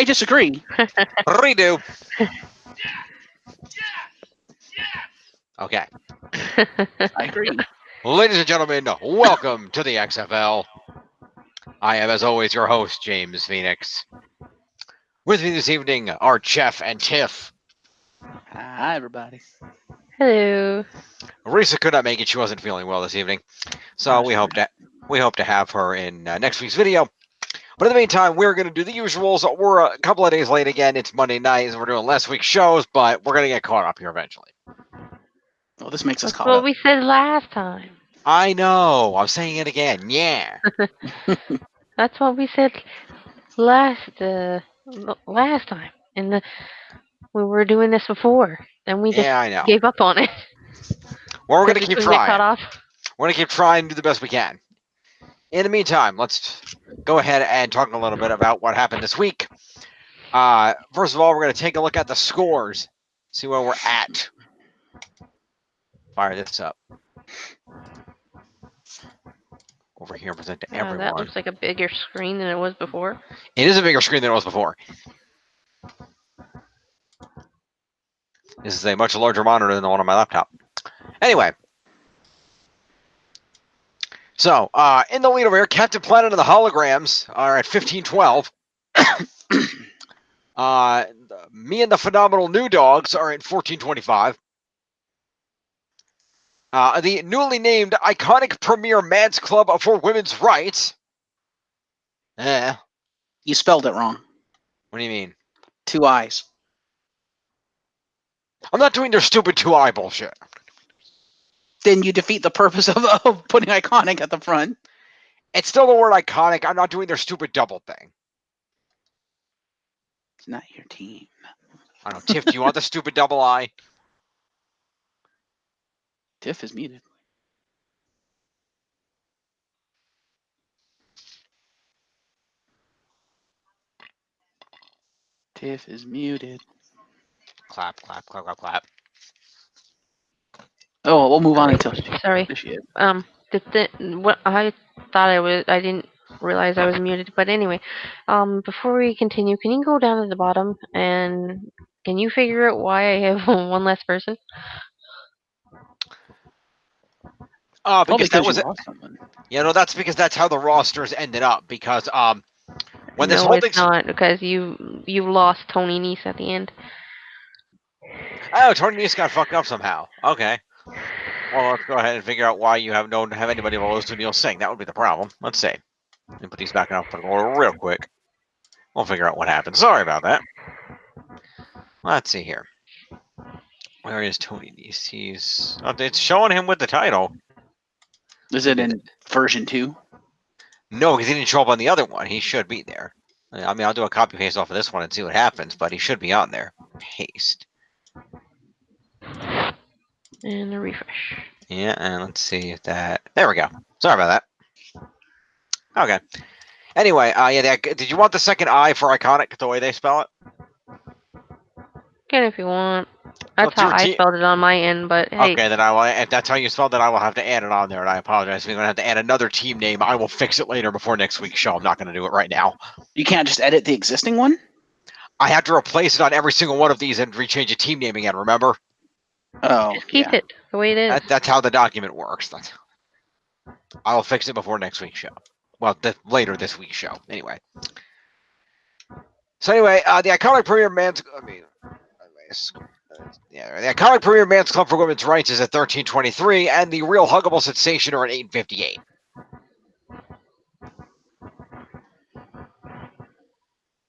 I disagree. Redo. Okay. I agree. Ladies and gentlemen, welcome to the XFL. I am, as always, your host, James Phoenix. With me this evening are Jeff and Tiff. Hi, everybody. Hello. Risa could not make it; she wasn't feeling well this evening, so we hope to have her in next week's video. But in the meantime, we're going to do the usuals. We're a couple of days late again. It's Monday night, and we're doing last week's shows, but we're going to get caught up here eventually. Well, this makes us That's caught what up. we said last time. I know. I'm saying it again. Yeah. That's what we said last time. And we were doing this before. Then we just Yeah, I know. gave up on it. Well, we're going to Because keep we couldn't get caught trying. off. We're going to keep trying to do the best we can. In the meantime, let's go ahead and talk a little bit about what happened this week. First of all, we're going to take a look at the scores, see where we're at. Fire this up. Over here, present to everyone. That looks like a bigger screen than it was before. It is a bigger screen than it was before. This is a much larger monitor than the one on my laptop. Anyway. So, in the lead over here, Captain Planet and the Holograms are at 15-12. Me and the Phenomenal New Dogs are at 14-25. The newly named Iconic Premier Man's Club for Women's Rights. You spelled it wrong. What do you mean? 2 I's. I'm not doing their stupid 2-eye bullshit. Then you defeat the purpose of putting iconic at the front. It's still the word iconic. I'm not doing their stupid double thing. It's not your team. I don't know. Tiff, do you want the stupid double I? Tiff is muted. Tiff is muted. Clap, clap, clap, clap, clap. Oh, we'll move on until Sorry. she is. What I thought I didn't realize I was muted. But anyway, before we continue, can you go down to the bottom and can you figure out why I have one less person? Because that was you it. lost someone. You know, that's because that's how the rosters ended up. Because when this no, whole it's thing's not because you lost Tony Nese at the end. oh, Tony Nese got fucked up somehow. Okay. Well, let's go ahead and figure out why you don't have anybody below to Neil Singh. That would be the problem. Let's see. Let me put these back in alphabetical order real quick. We'll figure out what happened. Sorry about that. Let's see here. Where is Tony Nese? He's it's showing him with the title. Is it in version 2? No, because he didn't show up on the other one. He should be there. I mean, I'll do a copy paste off of this one and see what happens, but he should be on there. Paste. And a refresh. Yeah, and let's see if that. There we go. Sorry about that. Okay. Anyway, did you want the second I for iconic the way they spell it? Can if you want. That's how I spelled it on my end, but hey. Okay, then I will. If that's how you spelled it, I will have to add it on there, and I apologize. We're going to have to add another team name. I will fix it later before next week's show. I'm not going to do it right now. You can't just edit the existing one? I have to replace it on every single one of these and rechange a team name again, remember? Oh, just keep it the way it is. That's how the document works. I will fix it before next week's show. Well, later this week's show. Anyway. So anyway, the Iconic Premier Man's... the Iconic Premier Man's Club for Women's Rights is at 13-23, and the Real Huggable Sensation are at 8-58.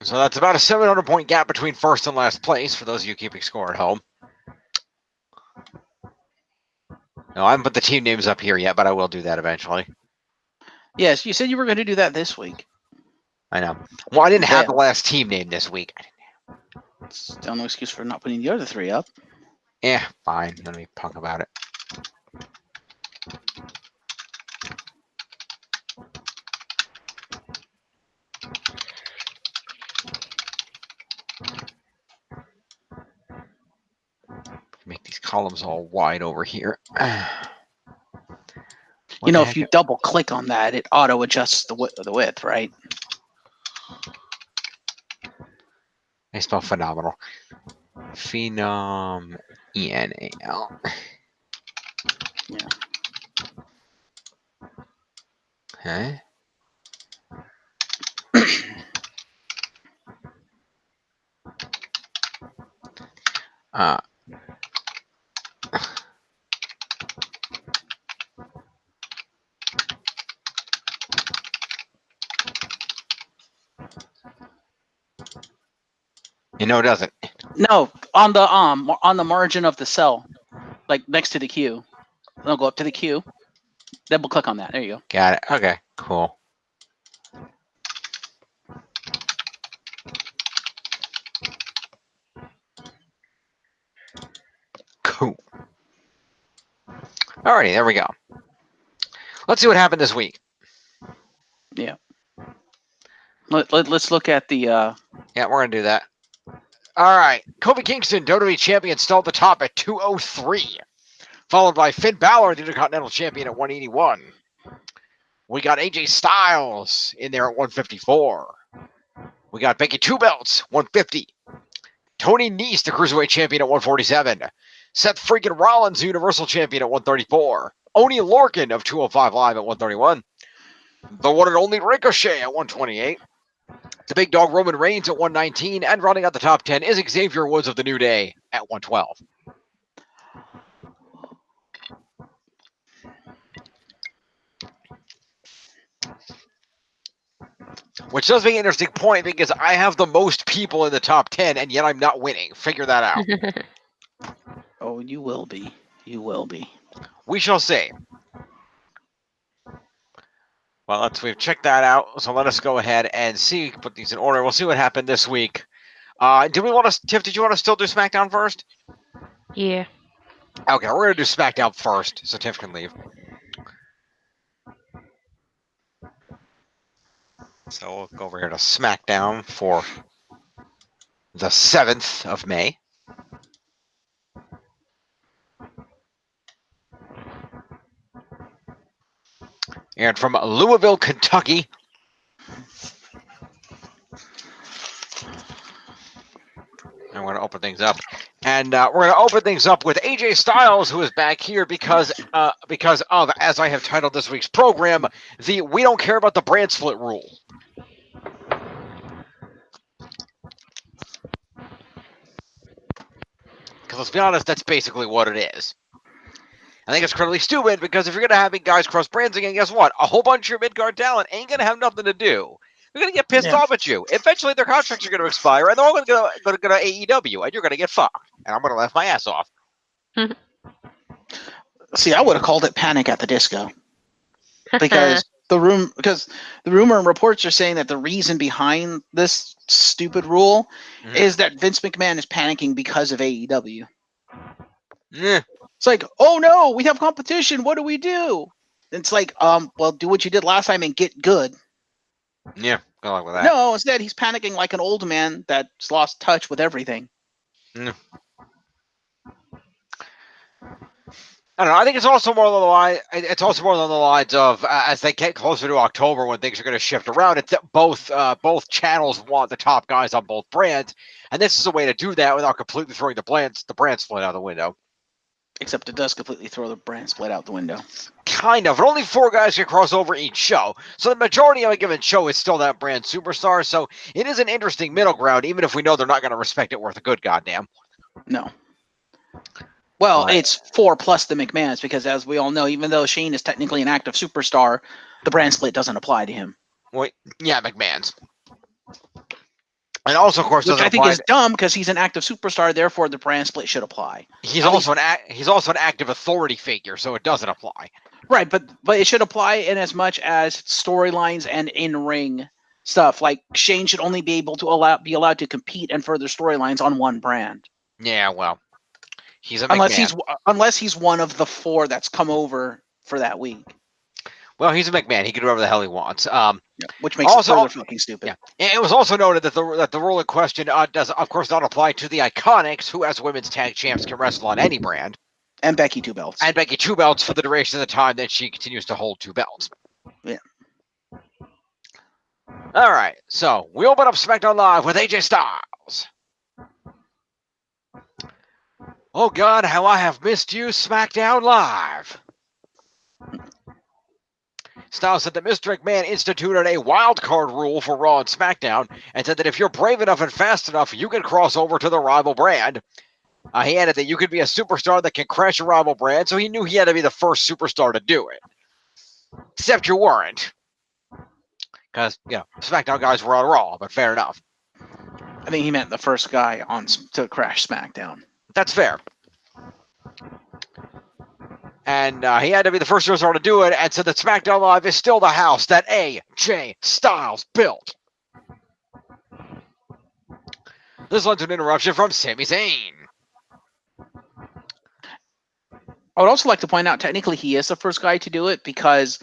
So that's about a 700-point gap between first and last place, for those of you keeping score at home. No, I haven't put the team names up here yet, but I will do that eventually. Yes, you said you were going to do that this week. I know. Well, I didn't have the last team name this week. Still no excuse for not putting the other 3 up. Yeah, fine. Let me punk about it. Make these columns all wide over here. You know, if you double click on that, it auto adjusts the width, right? I spell phenomenal. Phenom, E-N-A-L. Yeah. Okay. Uh, you know it doesn't. No, on the margin of the cell, like next to the Q. I'll go up to the Q. Double click on that. There you go. Got it. Okay, cool. Cool. Alrighty, there we go. Let's see what happened this week. Yeah. Let's look at the. Yeah, we're gonna do that. All right, Kofi Kingston, WWE Champion, still at the top at 203, followed by Finn Balor, the Intercontinental Champion, at 181. We got AJ Styles in there at 154. We got Becky Two Belts, 150. Tony Nese, the Cruiserweight Champion, at 147. Seth freaking Rollins, the Universal Champion, at 134. Oney Lorcan of 205 Live at 131. The one and only Ricochet at 128. The big dog Roman Reigns at 119. And rounding out the top 10 is Xavier Woods of the New Day at 112. Which does make an interesting point because I have the most people in the top 10 and yet I'm not winning. Figure that out. Oh, you will be. You will be. We shall see. Well, we've checked that out. So let us go ahead and see. Put these in order. We'll see what happened this week. Do we want to, Tiff? Did you want to still do SmackDown first? Yeah. Okay, we're gonna do SmackDown first, so Tiff can leave. So we'll go over here to SmackDown for the 7th of May. And from Louisville, Kentucky. I'm going to open things up. And we're going to open things up with AJ Styles, who is back here because of, as I have titled this week's program, the We Don't Care About the Brand Split rule. Because let's be honest, that's basically what it is. I think it's incredibly stupid because if you're going to have guys cross brands again, guess what? A whole bunch of your mid-card talent ain't going to have nothing to do. They're going to get pissed off at you. Eventually, their contracts are going to expire, and they're all going to go to AEW, and you're going to get fucked. And I'm going to laugh my ass off. See, I would have called it Panic at the Disco, because the rumor and reports are saying that the reason behind this stupid rule is that Vince McMahon is panicking because of AEW. Yeah. It's like, oh no, we have competition. What do we do? It's like, well, do what you did last time and get good. Yeah, good luck with that. No, instead he's panicking like an old man that's lost touch with everything. I don't know. I think it's also more along the line. It's also more along the lines of as they get closer to October, when things are going to shift around. It's that both channels want the top guys on both brands, and this is a way to do that without completely throwing the brand split out the window. Except it does completely throw the brand split out the window. Kind of. But only 4 guys can cross over each show. So the majority of a given show is still that brand superstar. So it is an interesting middle ground, even if we know they're not going to respect it worth a good goddamn. No. Well, it's 4 plus the McMahons, because as we all know, even though Shane is technically an active superstar, the brand split doesn't apply to him. Wait, yeah, McMahon's. And also, of course, which I think is dumb because he's an active superstar. Therefore, the brand split should apply. He's also an active authority figure, so it doesn't apply. Right, but it should apply in as much as storylines and in-ring stuff. Like Shane should only be able to be allowed to compete and further storylines on one brand. Yeah, well, he's a McMahon. Unless he's one of the 4 that's come over for that week. Well, he's a McMahon. He can do whatever the hell he wants. Which makes it further fucking stupid. Yeah. It was also noted that the rule in question does, of course, not apply to the Iconics, who, as women's tag champs, can wrestle on any brand. And Becky Two Belts. And Becky Two Belts for the duration of the time that she continues to hold 2 belts. Yeah. All right. So we open up SmackDown Live with AJ Styles. Oh God, how I have missed you, SmackDown Live. Styles said that Mr. McMahon instituted a wild card rule for Raw and SmackDown and said that if you're brave enough and fast enough, you can cross over to the rival brand. He added that you could be a superstar that can crash a rival brand, so he knew he had to be the first superstar to do it. Except you weren't. Because, SmackDown guys were on Raw, but fair enough. I think he meant the first guy to crash SmackDown. That's fair. And he had to be the first superstar to do it, and said that SmackDown Live is still the house that AJ Styles built. This led to an interruption from Sami Zayn. I would also like to point out, technically, he is the first guy to do it because,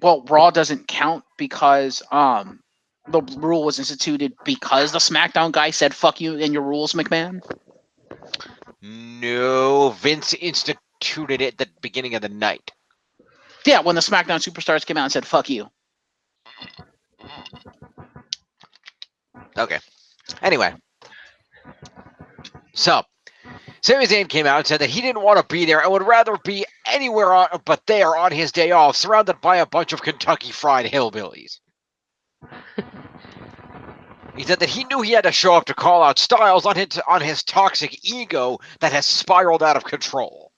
well, Raw doesn't count because the rule was instituted because the SmackDown guy said "fuck you" in your rules, McMahon. No, Vince instituted it at the beginning of the night. Yeah, when the SmackDown superstars came out and said "fuck you." Okay. Anyway. So, Sami Zayn came out and said that he didn't want to be there and would rather be anywhere but there on his day off, surrounded by a bunch of Kentucky Fried Hillbillies. He said that he knew he had to show up to call out Styles on his toxic ego that has spiraled out of control.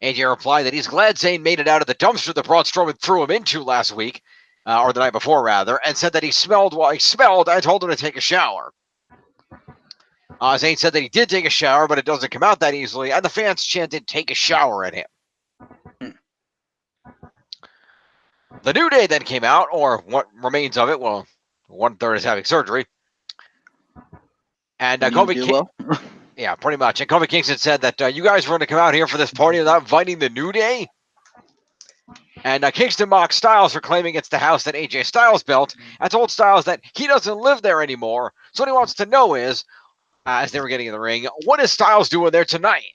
AJ replied that he's glad Zayn made it out of the dumpster that Braun Strowman threw him into last week, or the night before rather, and said that he smelled while he smelled and told him to take a shower. Zayn said that he did take a shower, but it doesn't come out that easily, and the fans chanted, "Take a shower" at him. The New Day then came out, or what remains of it. Well, 1/3 is having surgery. And yeah, pretty much. And Kofi Kingston said that you guys were going to come out here for this party without inviting the New Day. And Kingston mocked Styles for claiming it's the house that AJ Styles built, and told Styles that he doesn't live there anymore. So what he wants to know is, as they were getting in the ring, what is Styles doing there tonight?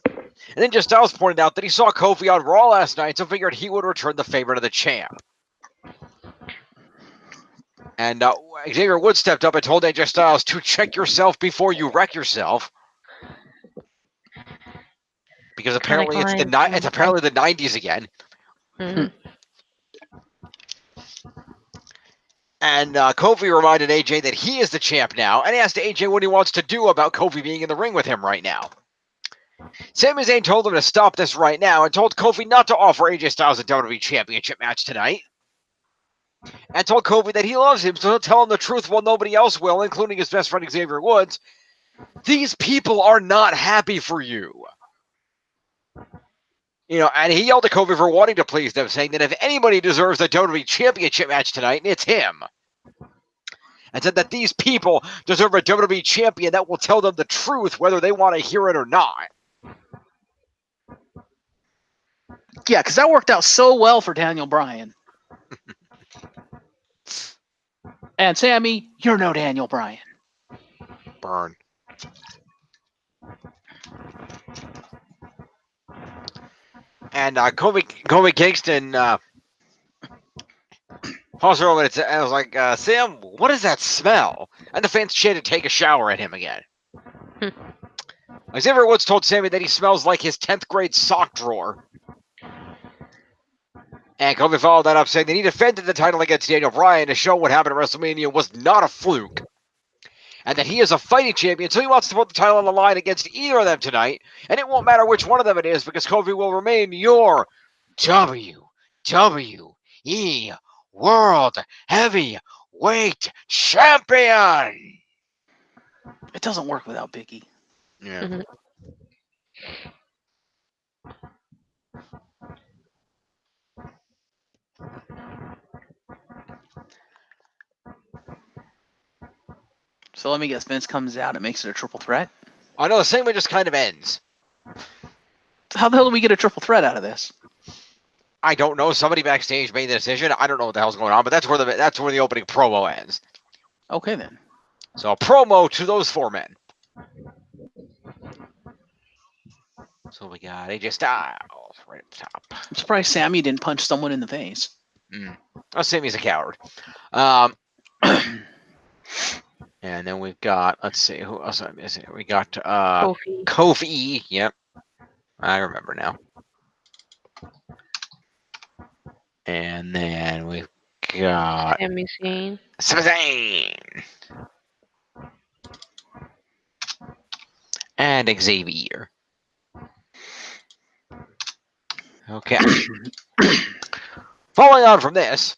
And then just Styles pointed out that he saw Kofi on Raw last night, so figured he would return the favor to the champ. And Xavier Woods stepped up and told AJ Styles to check yourself before you wreck yourself. Because apparently it's apparently the 90s again. Mm-hmm. And Kofi reminded AJ that he is the champ now, and asked AJ what he wants to do about Kofi being in the ring with him right now. Sami Zayn told him to stop this right now and told Kofi not to offer AJ Styles a WWE Championship match tonight. And told Kofi that he loves him, so he'll tell him the truth while nobody else will, including his best friend Xavier Woods. These people are not happy for you. And he yelled at Kofi for wanting to please them, saying that if anybody deserves a WWE Championship match tonight, it's him. And said that these people deserve a WWE Champion that will tell them the truth, whether they want to hear it or not. Yeah, because that worked out so well for Daniel Bryan. And Sammy, you're no Daniel Bryan. Burn. And Kofi Kingston paused for a minute and was like, Sam, what does that smell? And the fans chanted, "Take a shower" at him again. Xavier Woods told Sammy that he smells like his 10th grade sock drawer. And Kofi followed that up, saying that he defended the title against Daniel Bryan to show what happened at WrestleMania was not a fluke. And that he is a fighting champion, so he wants to put the title on the line against either of them tonight. And it won't matter which one of them it is, because Kofi will remain your WWE World Heavyweight Champion. It doesn't work without Biggie. Yeah. Mm-hmm. So let me guess, Vince comes out and makes it a triple threat? I know, the segment just kind of ends. How the hell do we get a triple threat out of this? I don't know. Somebody backstage made the decision. I don't know what the hell's going on, but that's where the opening promo ends. Okay, then. So a promo to those four men. So we got AJ Styles right at the top. I'm surprised Sammy didn't punch someone in the face. Oh, Sammy's a coward. And then we've got, let's see, who else am I missing? We got Kofi. Kofi. Yep. I remember now. And then we've got Sami Zayn. Zayn. And Xavier. Okay. Following on from this,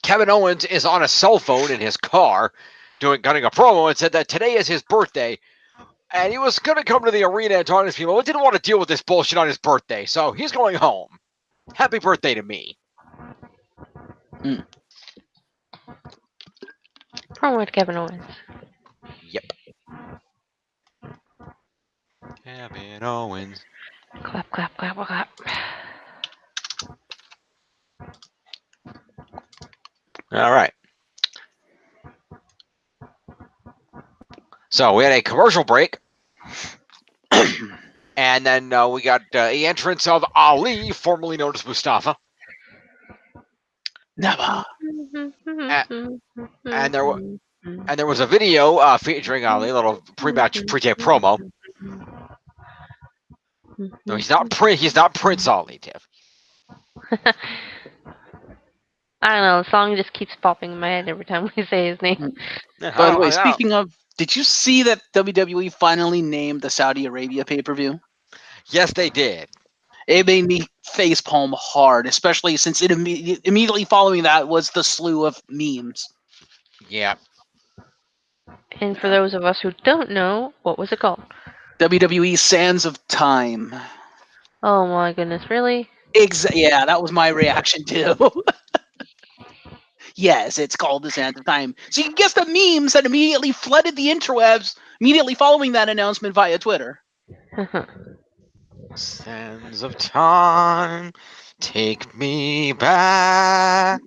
Kevin Owens is on a cell phone in his car cutting a promo and said that today is his birthday. And he was going to come to the arena and talk to his people, but didn't want to deal with this bullshit on his birthday. So he's going home. Happy birthday to me. Promo with Kevin Owens. Yep. Kevin Owens. Clap, clap, clap, clap. All right. So we had a commercial break. And then we got the entrance of Ali, formerly known as Mustafa. Never. And there was a video featuring Ali, a little pre-match pre-tape promo. No, he's not Prince Ali, Tiff. I don't know. The song just keeps popping in my head every time we say his name. By the way, speaking of, did you see that WWE finally named the Saudi Arabia pay-per-view? Yes, they did. It made me facepalm hard, especially since it immediately following that was the slew of memes. Yeah. And for those of us who don't know, what was it called? WWE Sands of Time. Oh my goodness, really? Yeah, that was my reaction too. Yes, it's called the Sands of Time. So you can guess the memes that immediately flooded the interwebs immediately following that announcement via Twitter. Sands of Time, take me back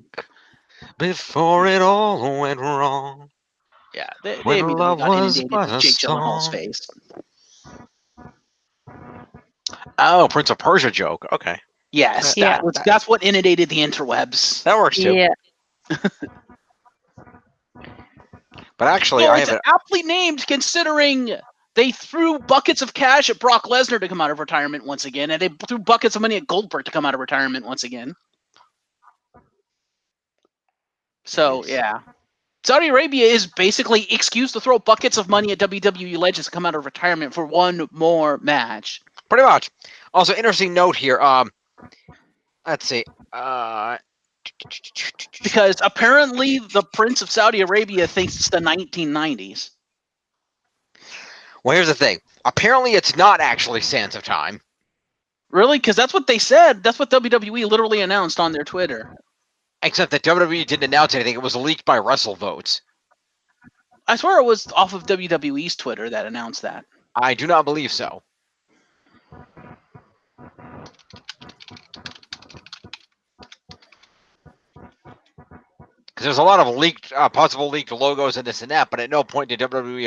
before it all went wrong. Yeah, they When immediately love got was inundated but with a Jake Gyllenhaal's song. face. Oh, Prince of Persia joke. Okay. Yes, Yeah. that's what inundated the interwebs. That works too. Yeah. But actually, So I it's have aptly named considering they threw buckets of cash at Brock Lesnar to come out of retirement once again, and they threw buckets of money at Goldberg to come out of retirement once again. So, yeah. Saudi Arabia is basically excused to throw buckets of money at WWE legends to come out of retirement for one more match. pretty much. Also, interesting note here. Let's see. Because apparently the Prince of Saudi Arabia thinks it's the 1990s. Well, here's the thing. Apparently, it's not actually Sands of Time. Really? Because that's what they said. That's what WWE literally announced on their Twitter. Except that WWE didn't announce anything. It was leaked by WrestleVotes. I swear it was off of WWE's Twitter that announced that. I do not believe so. Because there's a lot of leaked, possible leaked logos and this and that, but at no point did WWE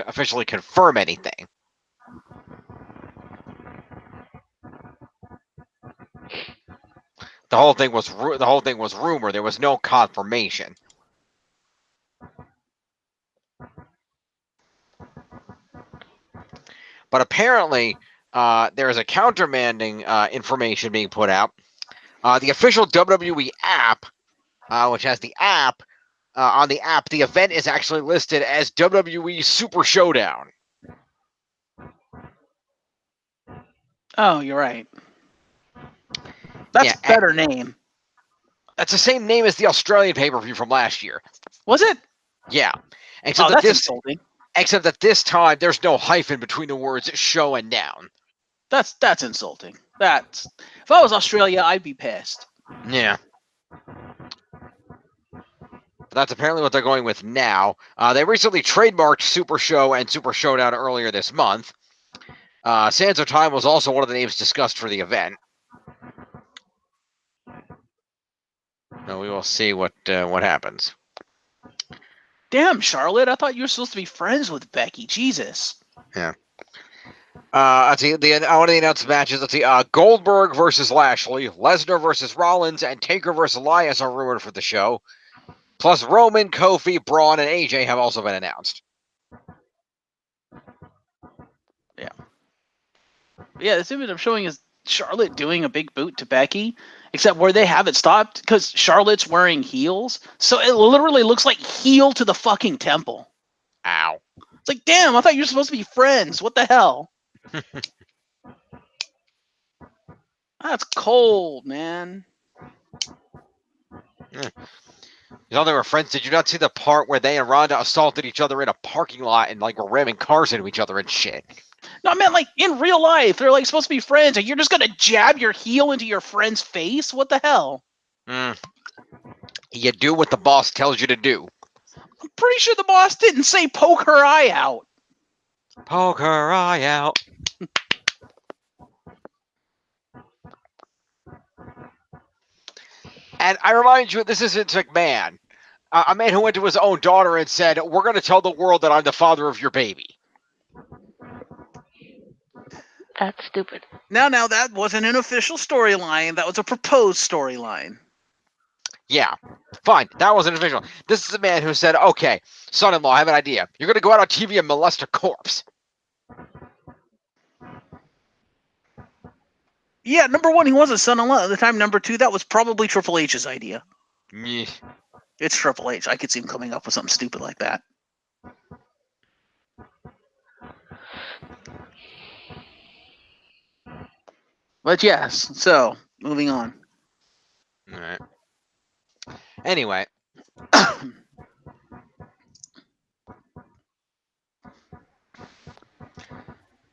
officially confirm anything. The whole thing was rumor. There was no confirmation. But apparently, there is a countermanding information being put out. The official WWE app, which has the app, on the app, the event is actually listed as WWE Super Showdown. Oh, you're right. That's a better name. That's the same name as the Australian pay-per-view from last year. Was it? Yeah. Except that's insulting. Except that this time, there's no hyphen between the words show and down. That's insulting. If I was Australia, I'd be pissed. Yeah. But that's apparently what they're going with now. They recently trademarked Super Show and Super Showdown earlier this month. Sands of Time was also one of the names discussed for the event. So we will see what happens. Damn, Charlotte! I thought you were supposed to be friends with Becky. Jesus. Yeah. Let's see. One of the announced matches. Let's see. Goldberg versus Lashley, Lesnar versus Rollins, and Taker versus Elias are rumored for the show. Plus, Roman, Kofi, Braun, and AJ have also been announced. Yeah, this image I'm showing is Charlotte doing a big boot to Becky, except where they have it stopped because Charlotte's wearing heels, so it literally looks like heel to the fucking temple. Ow. It's like, damn, I thought you were supposed to be friends. What the hell? That's cold, man. You know they were friends. Did you not see the part where they and Ronda assaulted each other in a parking lot and like were ramming cars into each other and shit? No, I meant like in real life, they're like supposed to be friends, and you're just gonna jab your heel into your friend's face? What the hell? You do what the boss tells you to do. I'm pretty sure the boss didn't say poke her eye out. Poke her eye out. And I remind you, this isn't McMahon. A man who went to his own daughter and said, "We're going to tell the world that I'm the father of your baby." That's stupid. Now, that wasn't an official storyline. That was a proposed storyline. Yeah, fine. That wasn't official. This is a man who said, "Okay, son-in-law, I have an idea. You're going to go out on TV and molest a corpse." Yeah, number one, he wasn't son-in-law at the time. Number two, that was probably Triple H's idea. Meh. It's Triple H. I could see him coming up with something stupid like that. But yes, so moving on. All right. Anyway.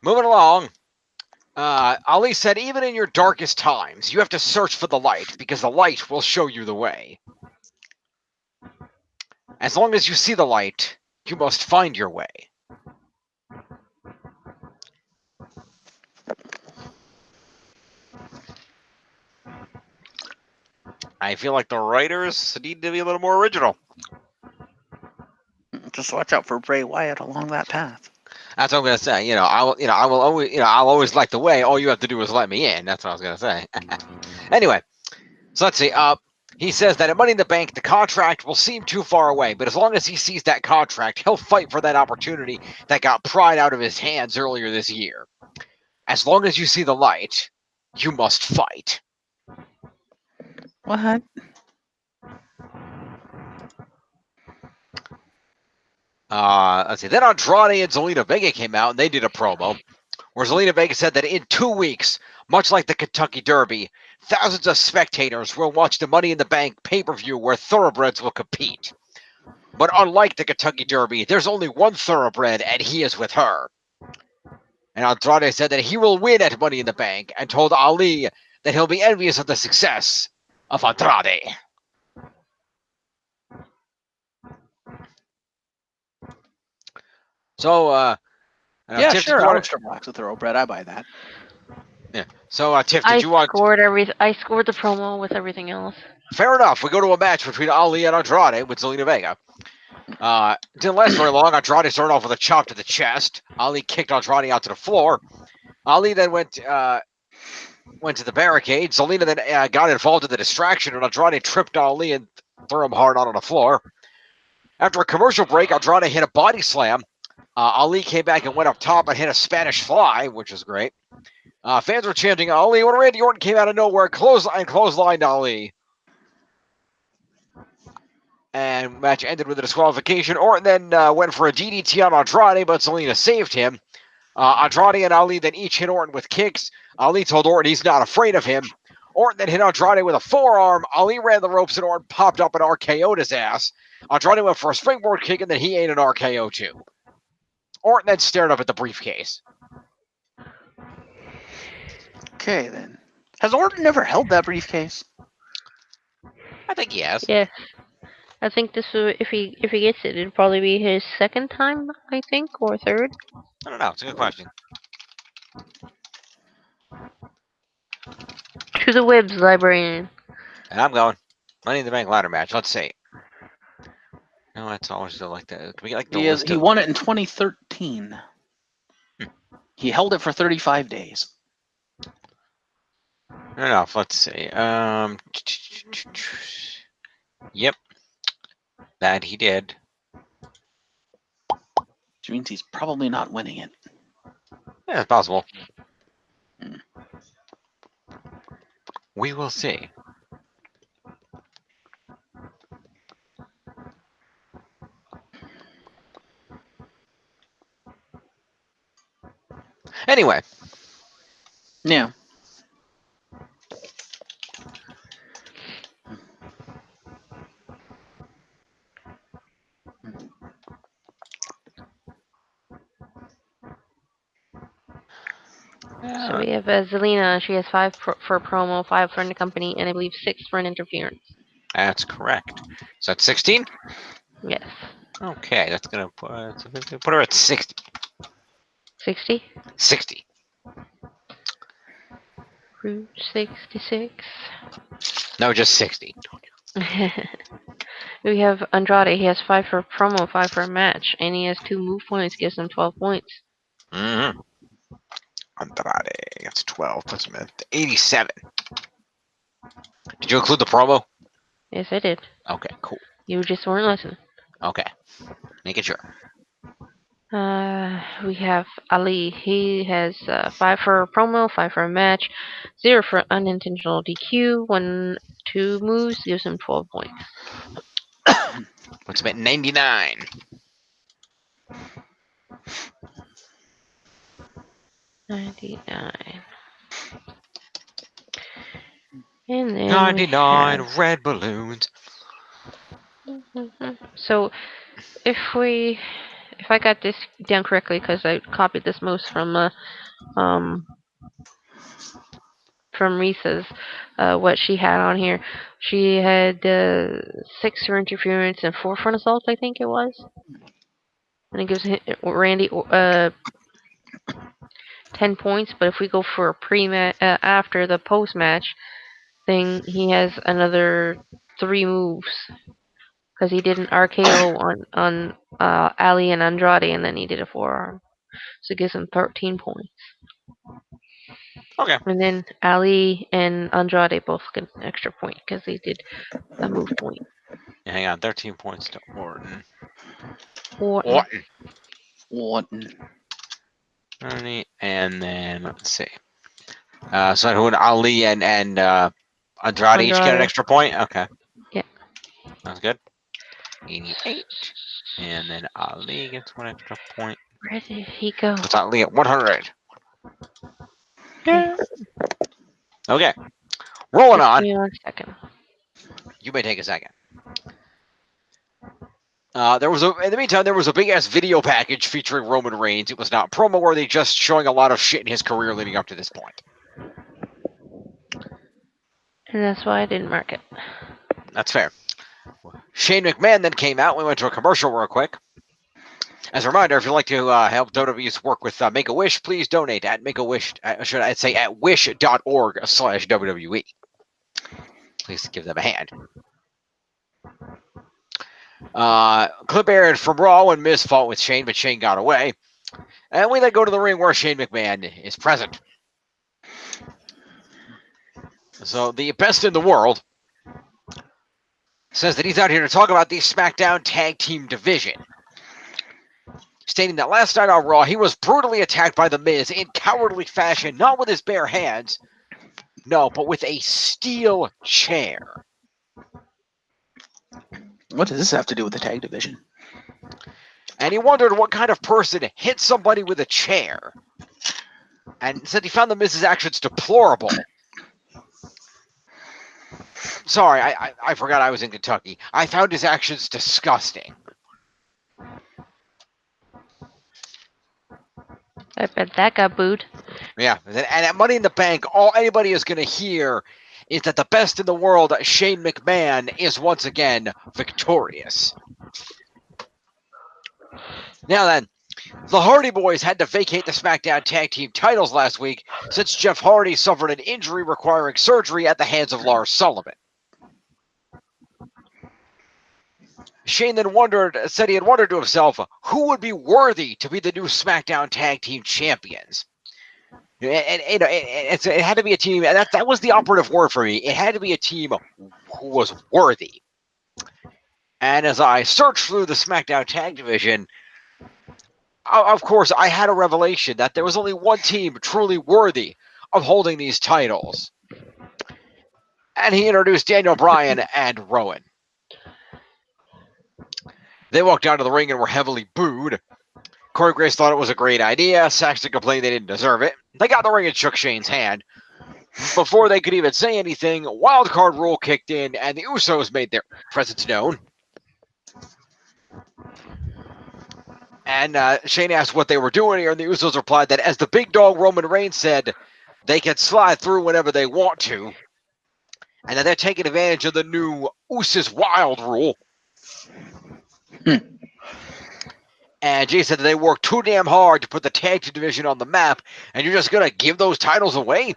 Moving along. Ali said, even in your darkest times, you have to search for the light because the light will show you the way. As long as you see the light, you must find your way. I feel like the writers need to be a little more original. Just watch out for Bray Wyatt along that path. That's what I'm gonna say. I'll always like the way. All you have to do is let me in. That's what I was gonna say. Anyway, so let's see. He says that at Money in the Bank, the contract will seem too far away, but as long as he sees that contract, he'll fight for that opportunity that got pried out of his hands earlier this year. As long as you see the light, you must fight. What? Let's see. Then Andrade and Zelina Vega came out and they did a promo where Zelina Vega said that in 2 weeks, much like the Kentucky Derby, thousands of spectators will watch the Money in the Bank pay-per-view where thoroughbreds will compete. But unlike the Kentucky Derby, there's only one thoroughbred and he is with her. And Andrade said that he will win at Money in the Bank and told Ali that he'll be envious of the success of Andrade. So, yeah, Tiff, sure. I'll Black's a thoroughbred. I buy that. Yeah. So, Tiff, did you want? I scored the promo with everything else. Fair enough. We go to a match between Ali and Andrade with Zelina Vega. Didn't last very long. Andrade started off with a chop to the chest. Ali kicked Andrade out to the floor. Ali then went to the barricade. Zelina then got involved in the distraction, and Andrade tripped Ali and threw him hard on the floor. After a commercial break, Andrade hit a body slam. Ali came back and went up top and hit a Spanish fly, which was great. Fans were chanting Ali when Randy Orton came out of nowhere, clotheslined Ali. And match ended with a disqualification. Orton then went for a DDT on Andrade, but Zelina saved him. Andrade and Ali then each hit Orton with kicks. Ali told Orton he's not afraid of him. Orton then hit Andrade with a forearm. Ali ran the ropes and Orton popped up and RKO'd his ass. Andrade went for a springboard kick and then he ate an RKO too. Orton then stared up at the briefcase. Okay, then. Has Orton never held that briefcase? I think he has. Yes. I think this will, if he gets it, it'll probably be his second time, I think, or third. I don't know. It's a good question. To the Wibs, librarian. And I'm going. Money in the Bank ladder match. Let's see. No, that's always still like that. Can we get like the list He won it in 2013. He held it for 35 days. Fair enough. Let's see. Yep. That he did. Which means he's probably not winning it. Yeah, it's possible. Hmm. We will see. Anyway. Yeah. So we have Zelina. She has 5 for promo, 5 for the company, and I believe 6 for an interference. That's correct. Is that 16? Yes. Okay, that's gonna put her at 60. 60? 60. Route 66. No, just 60. We have Andrade. He has 5 for promo, 5 for a match, and he has 2 move points. Gives him 12 points. Mm-hmm. Andrade. That's 12. Puts him at 87. Did you include the promo? Yes, I did. Okay, cool. You just weren't listening. Okay. Making sure. We have Ali. He has 5 for a promo, 5 for a match, 0 for unintentional DQ. 2 moves gives him 12 points. Puts him at 99. 99. And then 99 red balloons. So if I got this down correctly, because I copied this most from Risa's, what she had on here. She had 6 for interference and 4 for an assault, I think it was. And it gives Randy 10 points. But if we go for a after the post match thing, he has another 3 moves because he did an RKO on Ali and Andrade, and then he did a forearm. So it gives him 13 points. Okay. And then Ali and Andrade both get an extra point because they did a move point. Yeah, hang on. 13 points to Orton. Orton. And then, let's see. So who would Ali and Andrade each get an extra point? Okay. Yeah. Sounds good. 88. And then Ali gets 1 extra point. Where did he go? Puts Ali at 100. Yeah. Okay. Rolling on. Give me 1 second. You may take a second. In the meantime, there was a big ass video package featuring Roman Reigns. It was not promo worthy, just showing a lot of shit in his career leading up to this point. And that's why I didn't mark it. That's fair. Shane McMahon then came out. We went to a commercial real quick. As a reminder, if you'd like to help WWE's work with Make-A-Wish, please donate at Make-A-Wish. Should I say at wish.org/WWE. Please give them a hand. Clip aired from Raw when Miz fought with Shane, but Shane got away. And we then go to the ring where Shane McMahon is present. So the best in the world says that he's out here to talk about the SmackDown Tag Team Division, stating that last night on Raw, he was brutally attacked by The Miz in cowardly fashion, not with his bare hands, no, but with a steel chair. What does this have to do with the tag division? And he wondered what kind of person hit somebody with a chair, and said he found The Miz's actions deplorable. Sorry, I forgot I was in Kentucky. I found his actions disgusting. I bet that got booed. Yeah, and at Money in the Bank, all anybody is going to hear is that the best in the world, Shane McMahon, is once again victorious. Now then, the Hardy Boys had to vacate the SmackDown Tag Team titles last week since Jeff Hardy suffered an injury requiring surgery at the hands of Lars Sullivan. Shane then said he had wondered to himself who would be worthy to be the new SmackDown Tag Team Champions. And it had to be a team, and that was the operative word for me. It had to be a team who was worthy. And as I searched through the SmackDown Tag Division, of course, I had a revelation that there was only one team truly worthy of holding these titles. And he introduced Daniel Bryan and Rowan. They walked out of the ring and were heavily booed. Corey Grace thought it was a great idea. Saxton complained they didn't deserve it. They got in the ring and shook Shane's hand. Before they could even say anything, wildcard rule kicked in and the Usos made their presence known. And Shane asked what they were doing here, and the Usos replied that as the big dog Roman Reigns said, they can slide through whenever they want to, and that they're taking advantage of the new Usos Wild rule. And Jay said that they worked too damn hard to put the tag team division on the map, and you're just going to give those titles away?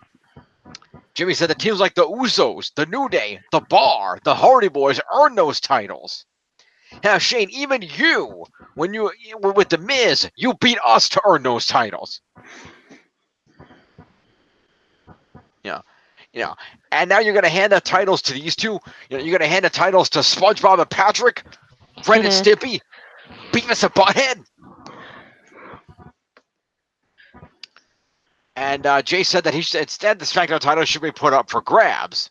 Jimmy said that teams like the Usos, the New Day, the Bar, the Hardy Boys earned those titles. Now, Shane, even you, when you were with The Miz, you beat us to earn those titles. And now you're going to hand the titles to these two? You're going to hand the titles to SpongeBob and Patrick, Ren and Stimpy, Beavis and Butthead? And Jay said that instead the SmackDown title should be put up for grabs.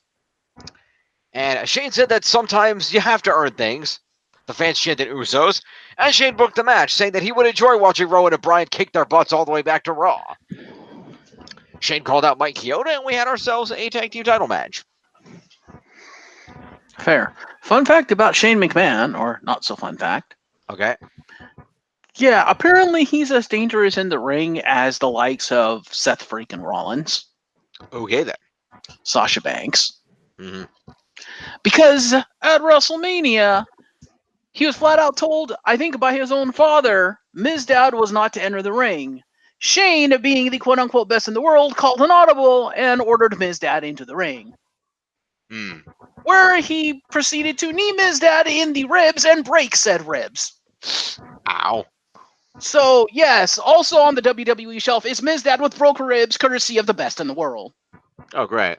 And Shane said that sometimes you have to earn things. The fans chanted Usos, and Shane booked the match, saying that he would enjoy watching Rowan and Bryan kick their butts all the way back to Raw. Shane called out Mike Chioda, and we had ourselves a tag team title match. Fair. Fun fact about Shane McMahon, or not so fun fact. Okay. Yeah, apparently he's as dangerous in the ring as the likes of Seth freaking Rollins. Okay, then. Sasha Banks. Mm-hmm. Because at WrestleMania, he was flat out told, I think by his own father, Mizdow was not to enter the ring. Shane, being the quote-unquote best in the world, called an audible and ordered Mizdow into the ring. Where he proceeded to knee Mizdow in the ribs and break said ribs. Ow. So, yes, also on the WWE shelf is Mizdow with broken ribs, courtesy of the best in the world. Oh, great.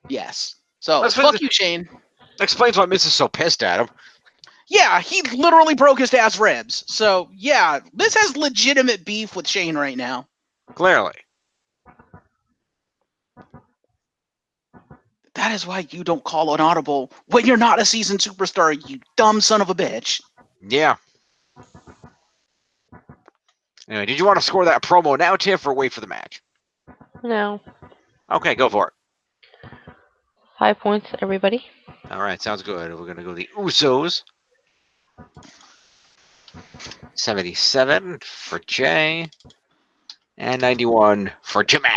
Yes. So, fuck you, Shane. Explains why Miz is so pissed at him. Yeah, he literally broke his dad's ribs. So, yeah, Miz has legitimate beef with Shane right now. Clearly. That is why you don't call an audible when you're not a seasoned superstar, you dumb son of a bitch. Yeah. Anyway, did you want to score that promo now, Tiff, or wait for the match? No. Okay, go for it. 5 points, everybody. All right, sounds good. We're going to go the Usos. 77 for Jay. And 91 for Jimmy.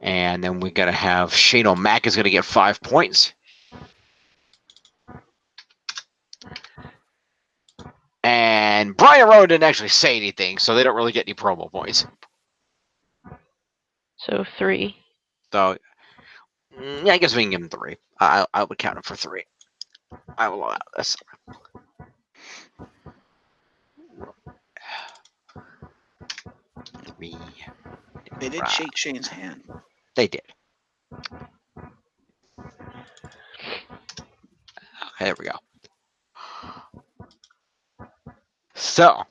And then we got to have Shane O'Mac is going to get 5 points. And Brian Rowan didn't actually say anything, so they don't really get any promo points. So 3. So, yeah, I guess we can give him 3. I would count him for 3. I will allow this. They did shake Shane's hand. They did. Okay, there we go. So,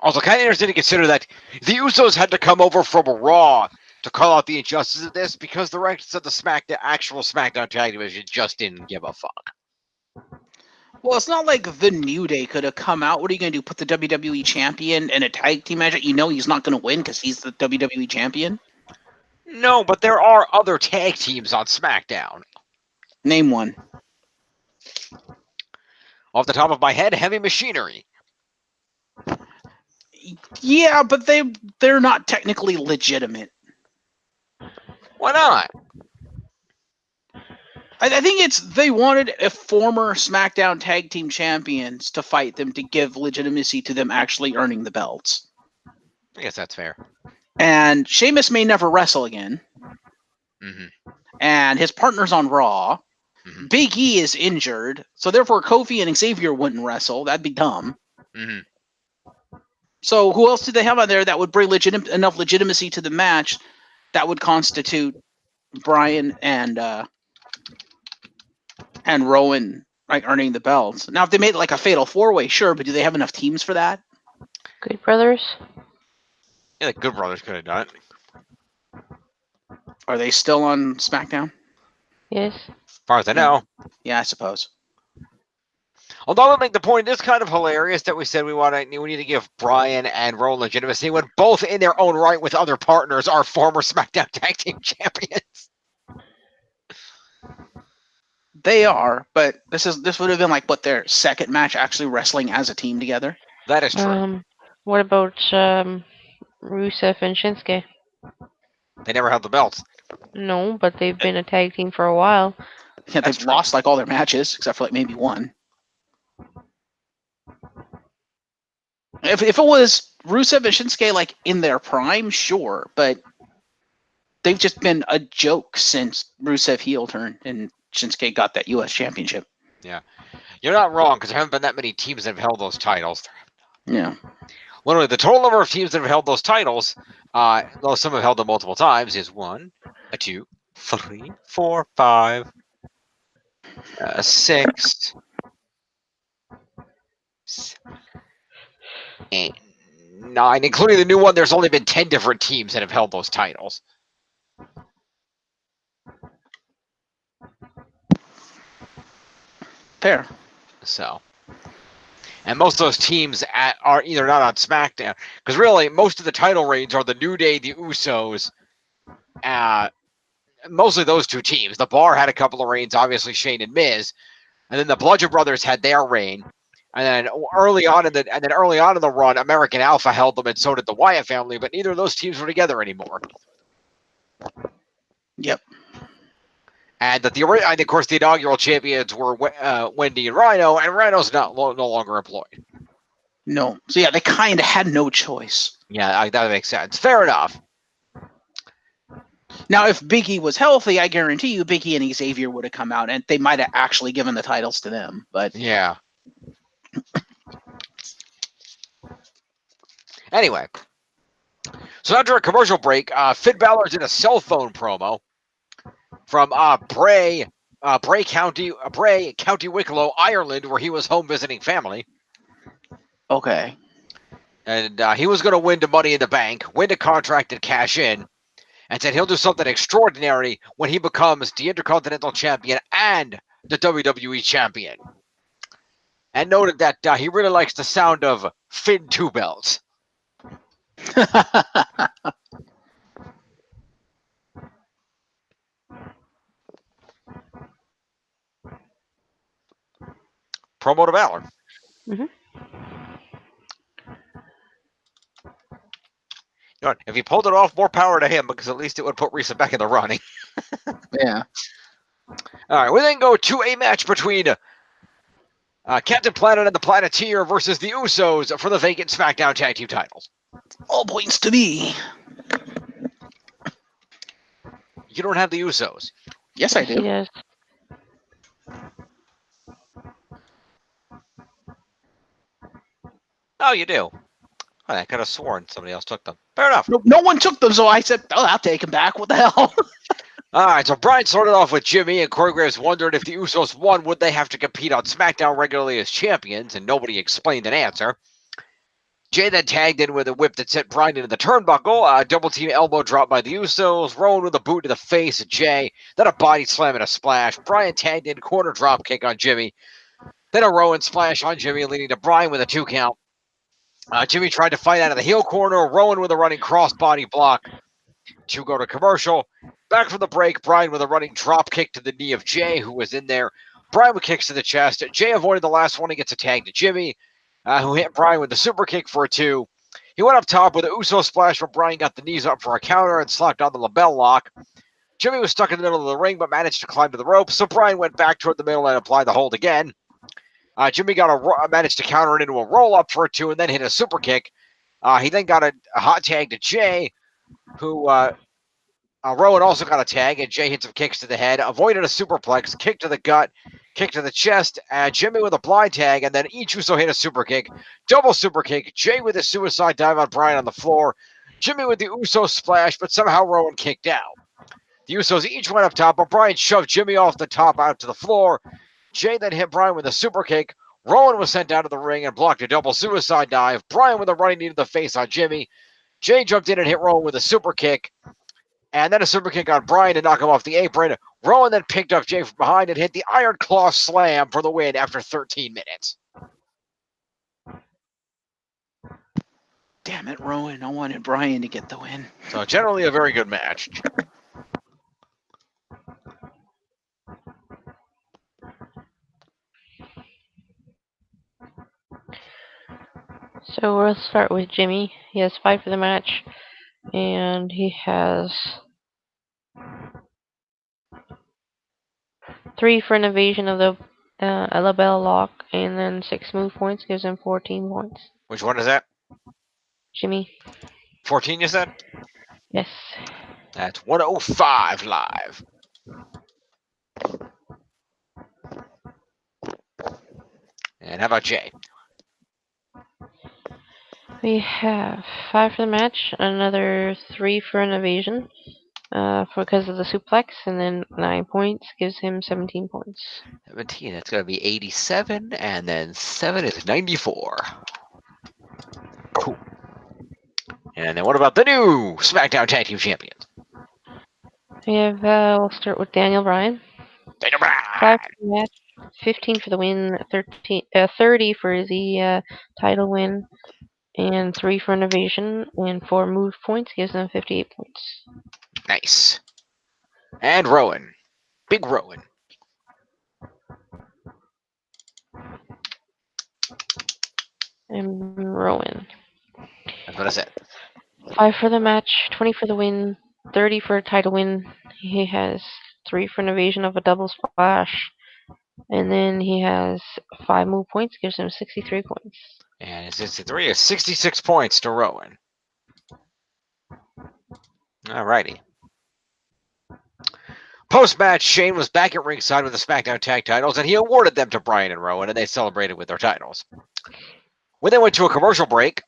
also kind of interesting to consider that the Usos had to come over from Raw to call out the injustice of this because the rest of the actual SmackDown Tag Division just didn't give a fuck. Well, it's not like the New Day could have come out. What are you going to do? Put the WWE champion in a tag team match? You know he's not going to win because he's the WWE champion? No, but there are other tag teams on SmackDown. Name one. Off the top of my head, Heavy Machinery. Yeah, but they're not technically legitimate. Why not? I think they wanted a former SmackDown Tag Team Champions to fight them to give legitimacy to them actually earning the belts. I guess that's fair. And Sheamus may never wrestle again. Mm-hmm. And his partner's on Raw. Mm-hmm. Big E is injured, so therefore Kofi and Xavier wouldn't wrestle. That'd be dumb. Mm-hmm. So who else did they have on there that would bring enough legitimacy to the match that would constitute Brian and Rowan like earning the belts. Now, if they made it like a fatal 4-way, sure, but do they have enough teams for that? Good Brothers. Yeah, the Good Brothers could have done it. Are they still on SmackDown? Yes. As far as I know. Yeah, I suppose. Although I think the point is kind of hilarious that we said we need to give Brian and Rowan legitimacy when both in their own right with other partners are former SmackDown Tag Team Champions. They are, but this would have been like what their second match actually wrestling as a team together. That is true. What about Rusev and Shinsuke? They never held the belts. No, but they've been a tag team for a while. Yeah, they've lost like all their matches except for like maybe one. If it was Rusev and Shinsuke like in their prime, sure, but they've just been a joke since Rusev heel turn and Shinsuke got that U.S. championship. Yeah, you're not wrong because there haven't been that many teams that have held those titles. Yeah. Literally, the total number of teams that have held those titles, though some have held them multiple times, is 1, 2, 3, 4, 5, 6, 8, 9, including the new one. There's only been 10 different teams that have held those titles. Fair. So, and most of those teams are either not on SmackDown, because really most of the title reigns are the New Day, the Usos, mostly those two teams. The Bar had a couple of reigns, obviously Shane and Miz, and then the Bludgeon Brothers had their reign. And then early on in the run, American Alpha held them, and so did the Wyatt family. But neither of those teams were together anymore. Yep. And of course, the inaugural champions were Wendy and Rhino's no longer employed. No. So yeah, they kind of had no choice. Yeah, that makes sense. Fair enough. Now, if Big E was healthy, I guarantee you Big E and Xavier would have come out, and they might have actually given the titles to them. But yeah. Anyway, so after a commercial break, Finn Balor did a cell phone promo from Bray, County Wicklow, Ireland, where he was home visiting family. Okay. And he was going to win the Money in the Bank, win the contract, and cash in. And said he'll do something extraordinary when he becomes the Intercontinental Champion and the WWE Champion. And noted that he really likes the sound of Finn Two Belts. Promo to Balor. Mm-hmm. You know, if he pulled it off, more power to him, because at least it would put Risa back in the running. Yeah. All right, we then go to a match between Captain Planet and the Planeteer versus the Usos for the vacant SmackDown Tag Team titles. All points to me. You don't have the Usos. Yes, I do. He does. Oh, you do. I could have sworn somebody else took them. Fair enough. No one took them, so I said, "Oh, I'll take them back." What the hell? All right, so Brian started off with Jimmy, and Corey Graves wondered if the Usos won, would they have to compete on SmackDown regularly as champions, and nobody explained an answer. Jay then tagged in with a whip that sent Brian into the turnbuckle, a double team elbow drop by the Usos, Rowan with a boot to the face of Jay, then a body slam and a splash. Brian tagged in corner drop kick on Jimmy, then a Rowan splash on Jimmy, leading to Brian with a 2 count. Jimmy tried to fight out of the heel corner, Rowan with a running crossbody block to go to commercial. Back from the break, Brian with a running drop kick to the knee of Jay, who was in there. Brian with kicks to the chest. Jay avoided the last one. He gets a tag to Jimmy, who hit Brian with the super kick for a 2. He went up top with an Uso splash, but Brian got the knees up for a counter and slapped on the label lock. Jimmy was stuck in the middle of the ring, but managed to climb to the ropes, so Brian went back toward the middle and applied the hold again. Jimmy managed to counter it into a roll-up for a 2 and then hit a super kick. He then got a hot tag to Jay, who Rowan also got a tag, and Jay hit some kicks to the head, avoided a superplex, kick to the gut, kick to the chest, Jimmy with a blind tag, and then each Uso hit a super kick, double super kick, Jay with a suicide dive on Brian on the floor, Jimmy with the Usos splash, but somehow Rowan kicked out. The Usos each went up top, but Bryan shoved Jimmy off the top out to the floor. Jay then hit Bryan with a super kick. Rowan was sent down to the ring and blocked a double suicide dive. Bryan with a running knee to the face on Jimmy. Jay jumped in and hit Rowan with a super kick. And then a super kick on Bryan to knock him off the apron. Rowan then picked up Jay from behind and hit the Iron Claw Slam for the win after 13 minutes. Damn it, Rowan. I wanted Bryan to get the win. So generally a very good match. So we'll start with Jimmy. He has 5 for the match, and he has 3 for an evasion of the Alabella lock, and then 6 move points gives him 14 points. Which one is that? Jimmy. 14, you said? Yes. That's 105 live. And how about Jay? We have 5 for the match, another 3 for an evasion because of the suplex, and then 9 points gives him 17 points. 17, that's going to be 87, and then 7 is 94. Cool. And then what about the new SmackDown Tag Team Champions? We have, we'll start with Daniel Bryan. Daniel Bryan! 5 for the match, 15 for the win, 30 for the title win, and 3 for an evasion, and 4 move points gives them 58 points. Nice. And Rowan. Big Rowan. And Rowan. That's what I said. 5 for the match, 20 for the win, 30 for a title win. He has 3 for an evasion of a double splash. And then he has 5 move points, gives him 63 points. And it's 63 is 66 points to Rowan. Alrighty. Post-match, Shane was back at ringside with the SmackDown Tag titles, and he awarded them to Bryan and Rowan, and they celebrated with their titles. We then went to a commercial break.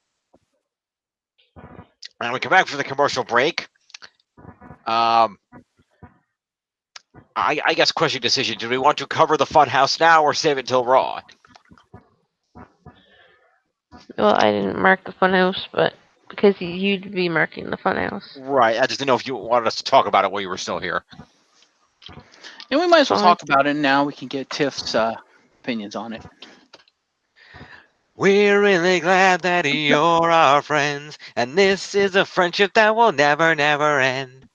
And we come back from the commercial break. I guess question decision. Do we want to cover the Funhouse now or save it till Raw? Well, I didn't mark the Funhouse, but because you'd be marking the Funhouse. Right. I just didn't know if you wanted us to talk about it while you were still here. And we might as well Fine. talk about it now. We can get Tiff's opinions on it. We're really glad that you're our friends, and this is a friendship that will never, never end.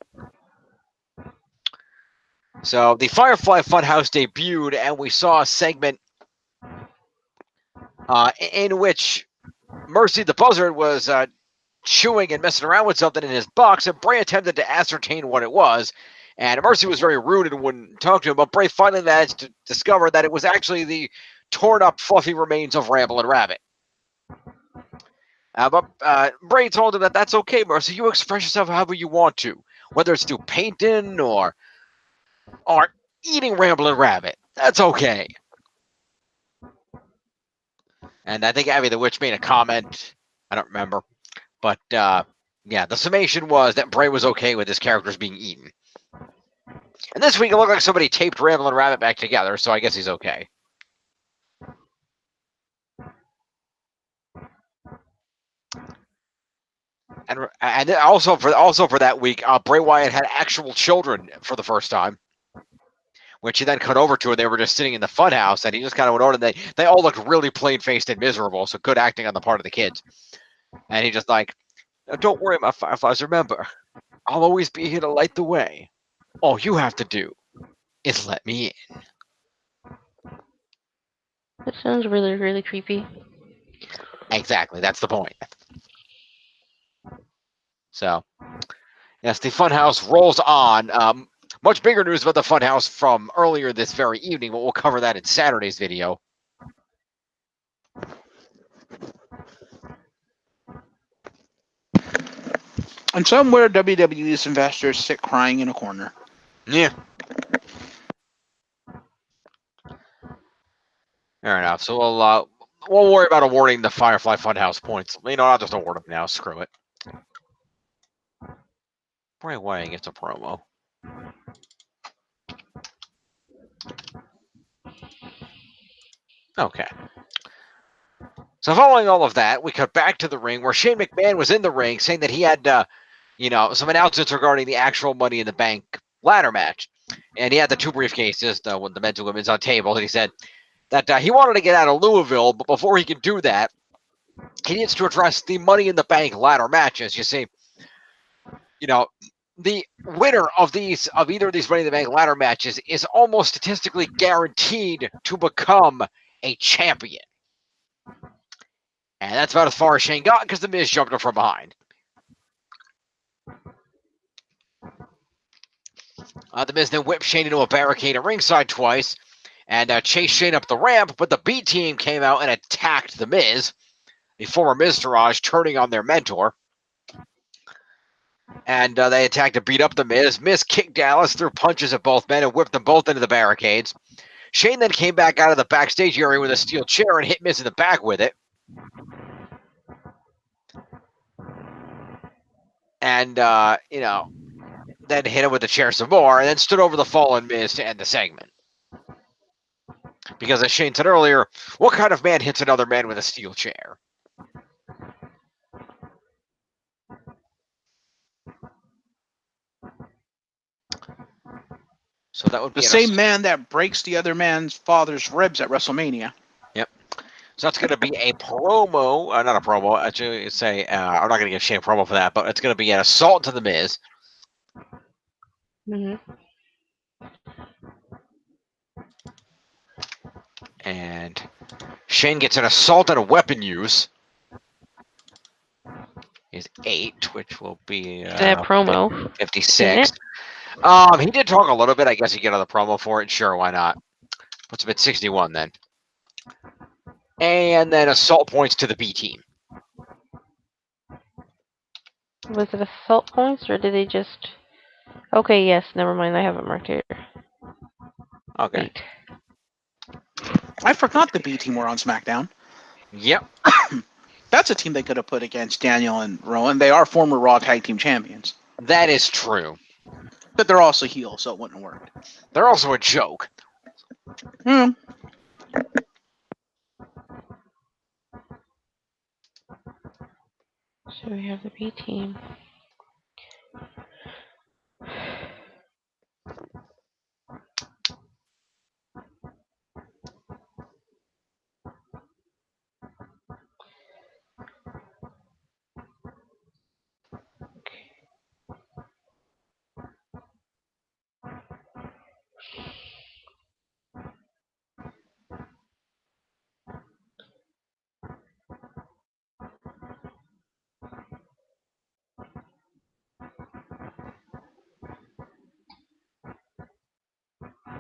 So the Firefly Funhouse debuted, and we saw a segment in which Mercy the Buzzard was chewing and messing around with something in his box, and Bray attempted to ascertain what it was. And Mercy was very rude and wouldn't talk to him, but Bray finally managed to discover that it was actually the torn up, fluffy remains of Ramblin' Rabbit. But Bray told him that that's okay, Mercy. You express yourself however you want to, whether it's through painting or eating Ramblin' Rabbit. That's okay. And I think Abby the Witch made a comment. I don't remember. But yeah, the summation was that Bray was okay with his characters being eaten. And this week it looked like somebody taped Ramblin' Rabbit back together, so I guess he's okay. And also for that week, Bray Wyatt had actual children for the first time, which he then cut over to, and they were just sitting in the funhouse, and he just kind of went on, and they all looked really plain-faced and miserable, so good acting on the part of the kids. And he just like, don't worry, my Fireflies, remember, I'll always be here to light the way. All you have to do is let me in. That sounds really, really creepy. Exactly, that's the point. So, yes, the Funhouse rolls on. Much bigger news about the Funhouse from earlier this very evening, but we'll cover that in Saturday's video. And somewhere WWE's investors sit crying in a corner. Yeah. Fair enough. So we'll worry about awarding the Firefly Funhouse points. You know, I'll just award them now. Screw it. Bray Wyatt gets a promo. Okay. So following all of that, we cut back to the ring where Shane McMahon was in the ring saying that he had, some announcements regarding the actual Money in the Bank ladder match. And he had the two briefcases, the men's and women's on table, and he said that he wanted to get out of Louisville, but before he can do that, he needs to address the Money in the Bank ladder matches. You see, the winner of either of these Money in the Bank ladder matches is almost statistically guaranteed to become a champion. And that's about as far as Shane got because The Miz jumped him from behind. The Miz then whipped Shane into a barricade at ringside twice and chased Shane up the ramp, but the B team came out and attacked The Miz, the former Miztourage, turning on their mentor. And they attacked to beat up The Miz. Miz kicked Dallas, threw punches at both men, and whipped them both into the barricades. Shane then came back out of the backstage area with a steel chair and hit Miz in the back with it. And, then hit him with the chair some more, and then stood over the fallen Miz to end the segment. Because as Shane said earlier, what kind of man hits another man with a steel chair? So that would be the same man that breaks the other man's father's ribs at WrestleMania. Yep. So that's going to be a promo, not a promo. Actually, I'm not going to give Shane a promo for that, but it's going to be an assault to The Miz. Mm-hmm. And Shane gets an assault and a weapon use. Is 8, which will be That promo. 56. He did talk a little bit. I guess he get another promo for it. Sure, why not? Puts him at 61 then. And then assault points to the B team. Was it assault points or did they just? Okay, yes. Never mind. I have it marked here. Okay. Wait. I forgot the B team were on SmackDown. Yep. That's a team they could have put against Daniel and Rowan. They are former Raw Tag Team Champions. That is true. But they're also heels, so it wouldn't have worked. They're also a joke. So we have the B team.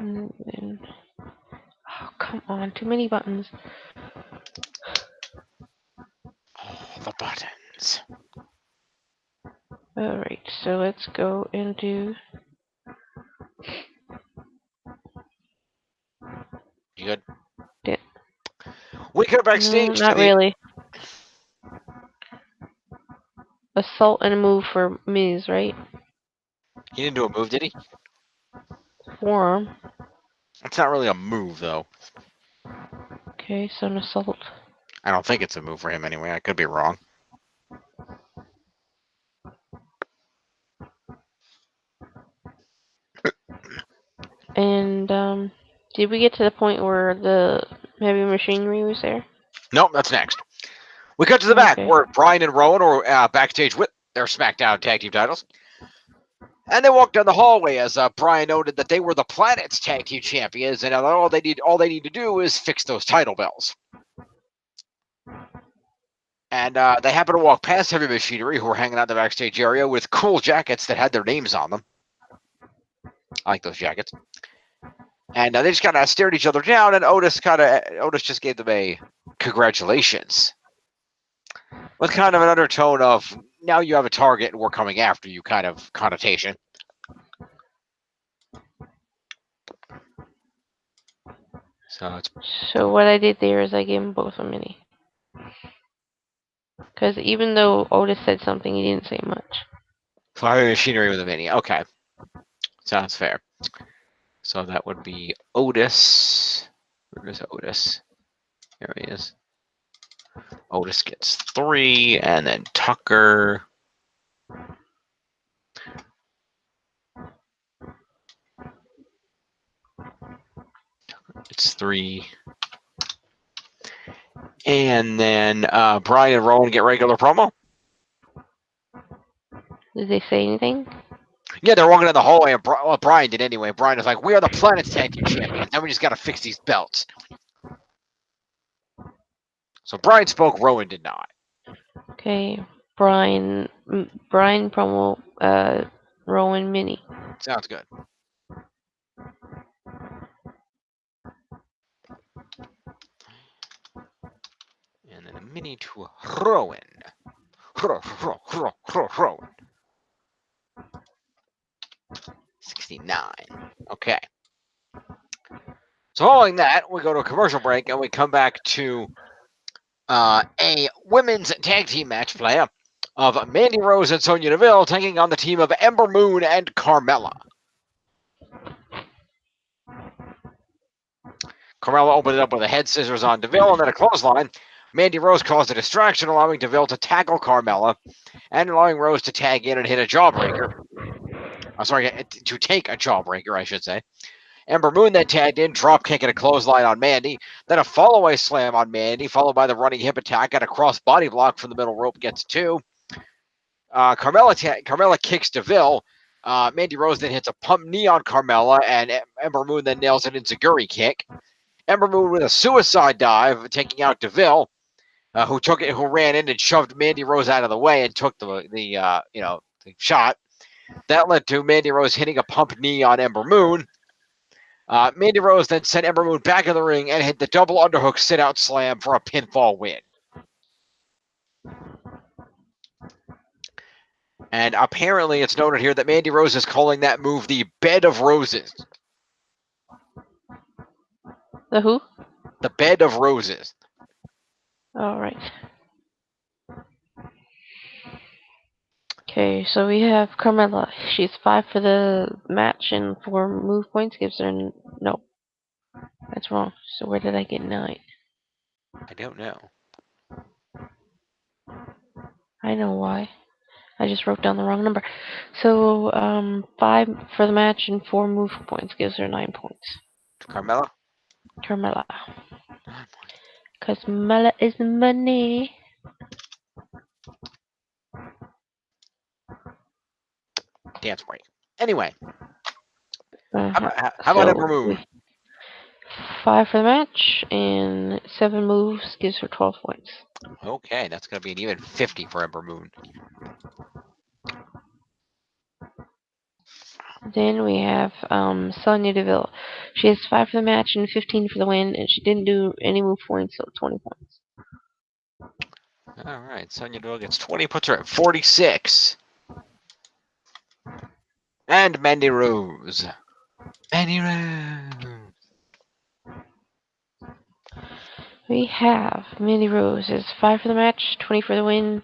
And then, oh, come on. Too many buttons. Oh, the buttons. Alright, so let's go into. You good? Yeah. We go backstage. No, not really. Assault and a move for Miz, right? He didn't do a move, did he? Forearm. It's not really a move, though. Okay, so an assault. I don't think it's a move for him anyway. I could be wrong. And did we get to the point where the heavy machinery was there? Nope, that's next. We cut to the back where Bryan and Rowan are backstage with their SmackDown Tag Team titles. And they walked down the hallway as Bryan noted that they were the Planet's Tag Team Champions, and all they need to do is fix those title bells. And they happened to walk past Heavy Machinery, who were hanging out in the backstage area with cool jackets that had their names on them. I like those jackets. And they just kind of stared each other down, and Otis just gave them a congratulations. With kind of an undertone of, now you have a target and we're coming after you kind of connotation. So what I did there is I gave them both a mini. Because even though Otis said something, he didn't say much. Fire machinery with a mini. Okay. Sounds fair. So that would be Otis. Where is Otis? There he is. Otis gets 3, and then Tucker. It's 3. And then Brian and Rowan get regular promo. Did they say anything? Yeah, they're walking down the hallway, and Brian did anyway. Brian was like, "We are the Planet's Tag Team Champions. Now we just got to fix these belts." So Brian spoke, Rowan did not. Okay, Brian promo, Rowan mini. Sounds good. And then a mini to Rowan. Rowan. 69. Okay. So following that, we go to a commercial break, and we come back to a women's tag team match play of Mandy Rose and Sonya Deville taking on the team of Ember Moon and Carmella. Carmella opened it up with a head scissors on Deville and then a clothesline. Mandy Rose caused a distraction, allowing Deville to tackle Carmella and allowing Rose to tag in and hit a jawbreaker. I'm sorry, to take a jawbreaker, I should say. Ember Moon then tagged in, drop kick and a clothesline on Mandy, then a follow-away slam on Mandy, followed by the running hip attack and a cross body block from the middle rope gets 2. Carmella kicks Deville. Mandy Rose then hits a pump knee on Carmella, and Ember Moon then nails an enziguri kick. Ember Moon with a suicide dive, taking out Deville, who ran in and shoved Mandy Rose out of the way and took the shot. That led to Mandy Rose hitting a pump knee on Ember Moon. Mandy Rose then sent Ember Moon back in the ring and hit the double underhook sit-out slam for a pinfall win. And apparently it's noted here that Mandy Rose is calling that move the Bed of Roses. The who? The Bed of Roses. All right. Okay, so we have Carmella. She's 5 for the match and 4 move points. Gives her no. That's wrong. So where did I get 9? I don't know. I know why. I just wrote down the wrong number. So 5 for the match and 4 move points gives her 9 points. Carmella? Carmella. Cause Carmella is money. Dance break. Anyway. Uh-huh. How about Ember Moon? 5 for the match and 7 moves gives her 12 points. Okay, that's going to be an even 50 for Ember Moon. Then we have Sonya Deville. She has 5 for the match and 15 for the win, and she didn't do any move points, so 20 points. All right, Sonya Deville gets 20, puts her at 46. And Mandy Rose. Mandy Rose. We have Mandy Rose is 5 for the match, 20 for the win,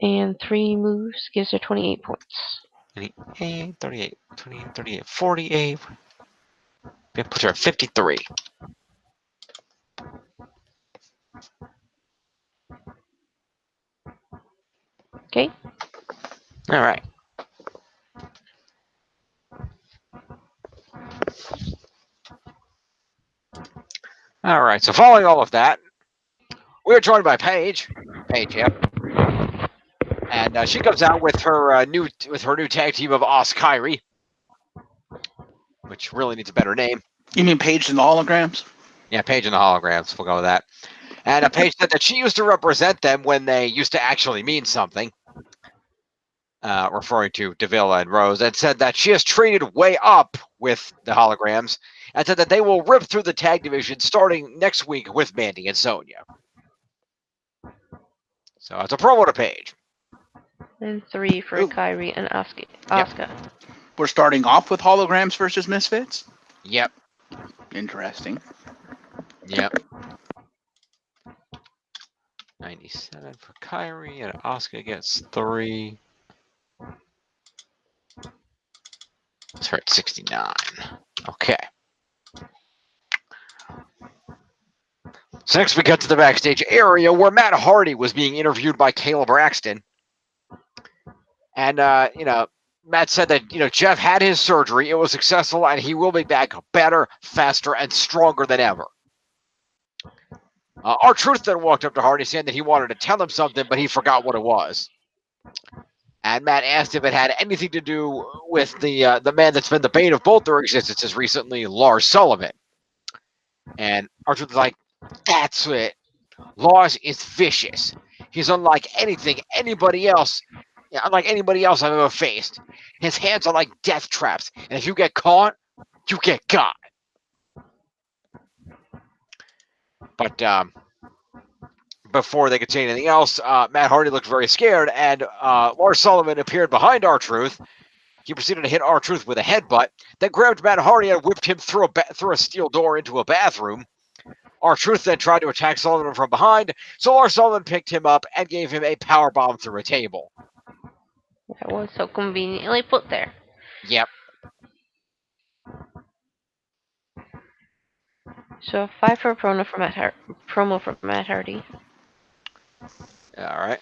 and 3 moves gives her 28 points. 28, 38, 28, 38, 48. That puts her at 53. Okay. All right. All right, so following all of that, we're joined by Paige. Paige, yep. And she comes out with her new tag team of Kyrie, which really needs a better name. You mean Paige in the holograms? Yeah, Paige and the holograms. We'll go with that. And Paige said that she used to represent them when they used to actually mean something, referring to Deville and Rose, and said that she has traded way up with the holograms, and said that they will rip through the tag division starting next week with Mandy and Sonya. So it's a promo to Paige. And 3 for Kyrie and Asuka. Yep. We're starting off with holograms versus Misfits? Yep. Interesting. Yep. 97 for Kyrie, and Asuka gets 3. It's her at 69. Okay. So next we cut to the backstage area where Matt Hardy was being interviewed by Kayla Braxton. And, Matt said that, Jeff had his surgery. It was successful, and he will be back better, faster, and stronger than ever. R-Truth then walked up to Hardy saying that he wanted to tell him something, but he forgot what it was. And Matt asked if it had anything to do with the man that's been the bane of both their existences recently, Lars Sullivan. And R-Truth was like, that's it. Lars is vicious. He's unlike anybody else I've ever faced. His hands are like death traps, and if you get caught, you get got. But before they could say anything else, Matt Hardy looked very scared, and Lars Sullivan appeared behind R-Truth. He proceeded to hit R-Truth with a headbutt, then grabbed Matt Hardy and whipped him through a steel door into a bathroom. R-Truth then tried to attack Sullivan from behind, so Lars Sullivan picked him up and gave him a powerbomb through a table. That was so conveniently put there. Yep. So 5 for a promo from Matt Hardy. All right.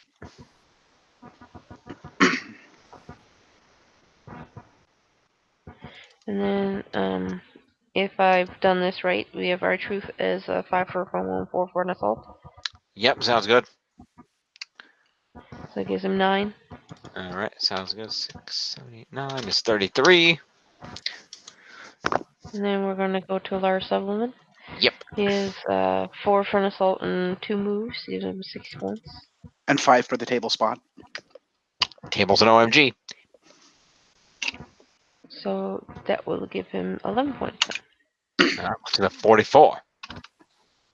And then, if I've done this right, we have R-Truth as a 5 for a promo and 4 for an assault. Yep, sounds good. So it gives him 9. All right, sounds good. 6, 7, 8, 9 is 33. And then we're going to go to Lars Sullivan. Yep. He is 4 for an assault and 2 moves. Gives him 6 points. And 5 for the table spot. Table's an OMG. So that will give him 11 points. All right, to the 44.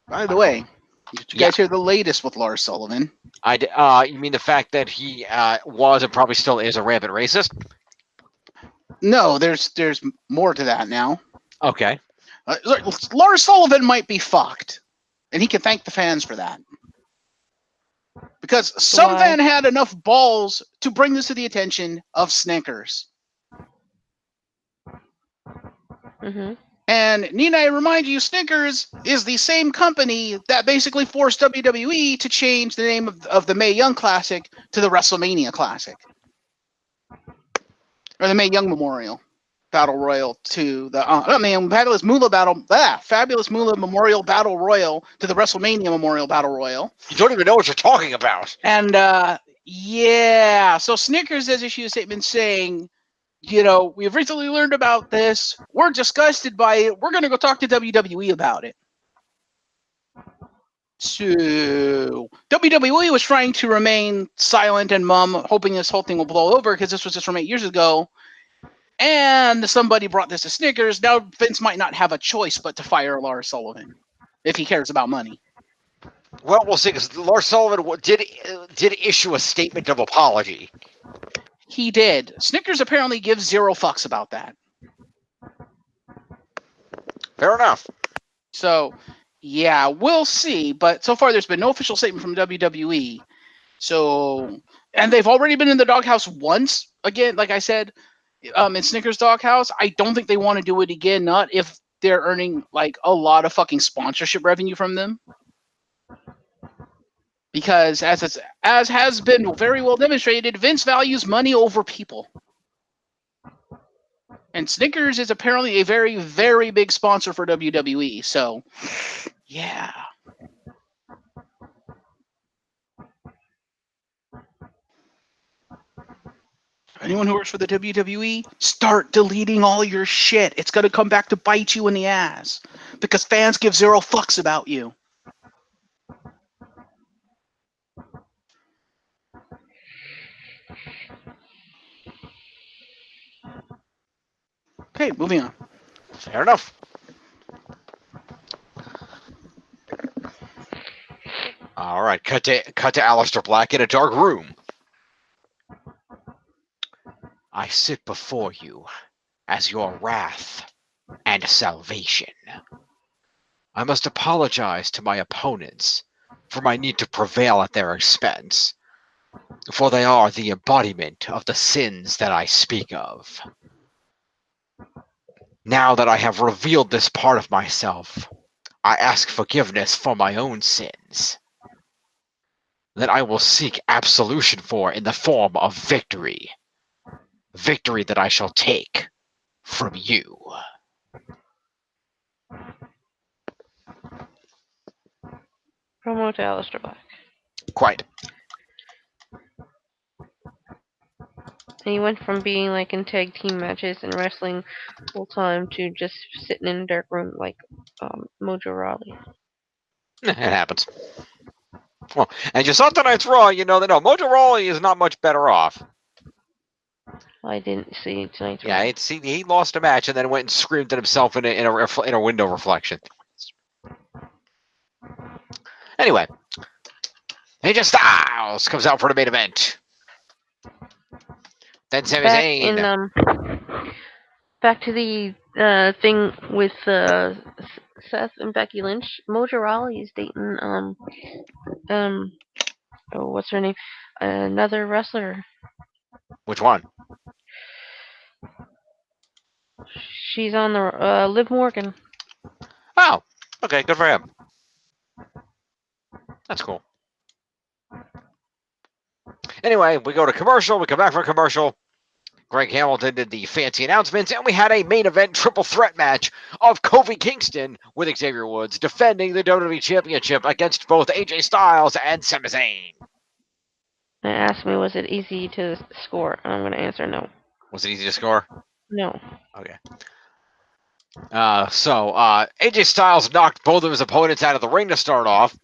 By the way, did you guys hear the latest with Lars Sullivan? You mean the fact that he was and probably still is a rampant racist? No, there's more to that now. Okay. Lars Sullivan might be fucked, and he can thank the fans for that. Because some fan had enough balls to bring this to the attention of Snickers. Mm-hmm. And Nina, I remind you, Snickers is the same company that basically forced WWE to change the name of the Mae Young Classic to the WrestleMania Classic. Or the Mae Young Memorial Battle Royal to the Fabulous Moolah Memorial Battle Royal to the WrestleMania Memorial Battle Royal. You don't even know what you're talking about. And so Snickers has issued a statement saying, we've recently learned about this. We're disgusted by it. We're going to go talk to WWE about it. So WWE was trying to remain silent and mum, hoping this whole thing will blow over because this was just from 8 years ago. And somebody brought this to Snickers. Now Vince might not have a choice but to fire Lars Sullivan if he cares about money. Well, we'll see, because Lars Sullivan did issue a statement of apology. He did. Snickers apparently gives 0 fucks about that. Fair enough. So, yeah, we'll see. But so far, there's been no official statement from WWE. So, and they've already been in the doghouse once. Again, like I said, in Snickers' doghouse. I don't think they want to do it again. Not if they're earning like a lot of fucking sponsorship revenue from them. Because as has been very well demonstrated, Vince values money over people. And Snickers is apparently a very, very big sponsor for WWE. So, yeah. Anyone who works for the WWE, start deleting all your shit. It's going to come back to bite you in the ass. Because fans give 0 fucks about you. Okay, moving on. Fair enough. All right, cut to Aleister Black in a dark room. I sit before you as your wrath and salvation. I must apologize to my opponents for my need to prevail at their expense, for they are the embodiment of the sins that I speak of. Now that I have revealed this part of myself, I ask forgiveness for my own sins that I will seek absolution for in the form of victory. Victory that I shall take from you. Promote Aleister Black. Quite. And he went from being like in tag team matches and wrestling full time to just sitting in a dark room like Mojo Rawley. It happens. Well, and you saw tonight's Raw, you know that no, Mojo Rawley is not much better off. I didn't see tonight's Yeah, Raw. he lost a match and then went and screamed at himself in a window reflection. Anyway, AJ Styles comes out for the main event. Then Sami Back Zayn. in back to the thing with Seth and Becky Lynch. Mojo Rawley is dating oh, what's her name? Another wrestler. Which one? She's on the Liv Morgan. Oh, okay, good for him. That's cool. Anyway, we go to commercial. We come back from commercial. Greg Hamilton did the fancy announcements, and we had a main event triple threat match of Kofi Kingston with Xavier Woods defending the WWE Championship against both AJ Styles and Sami Zayn. And asked me, was it easy to score? I'm going to answer no. Was it easy to score? No. Okay. So AJ Styles knocked both of his opponents out of the ring to start off.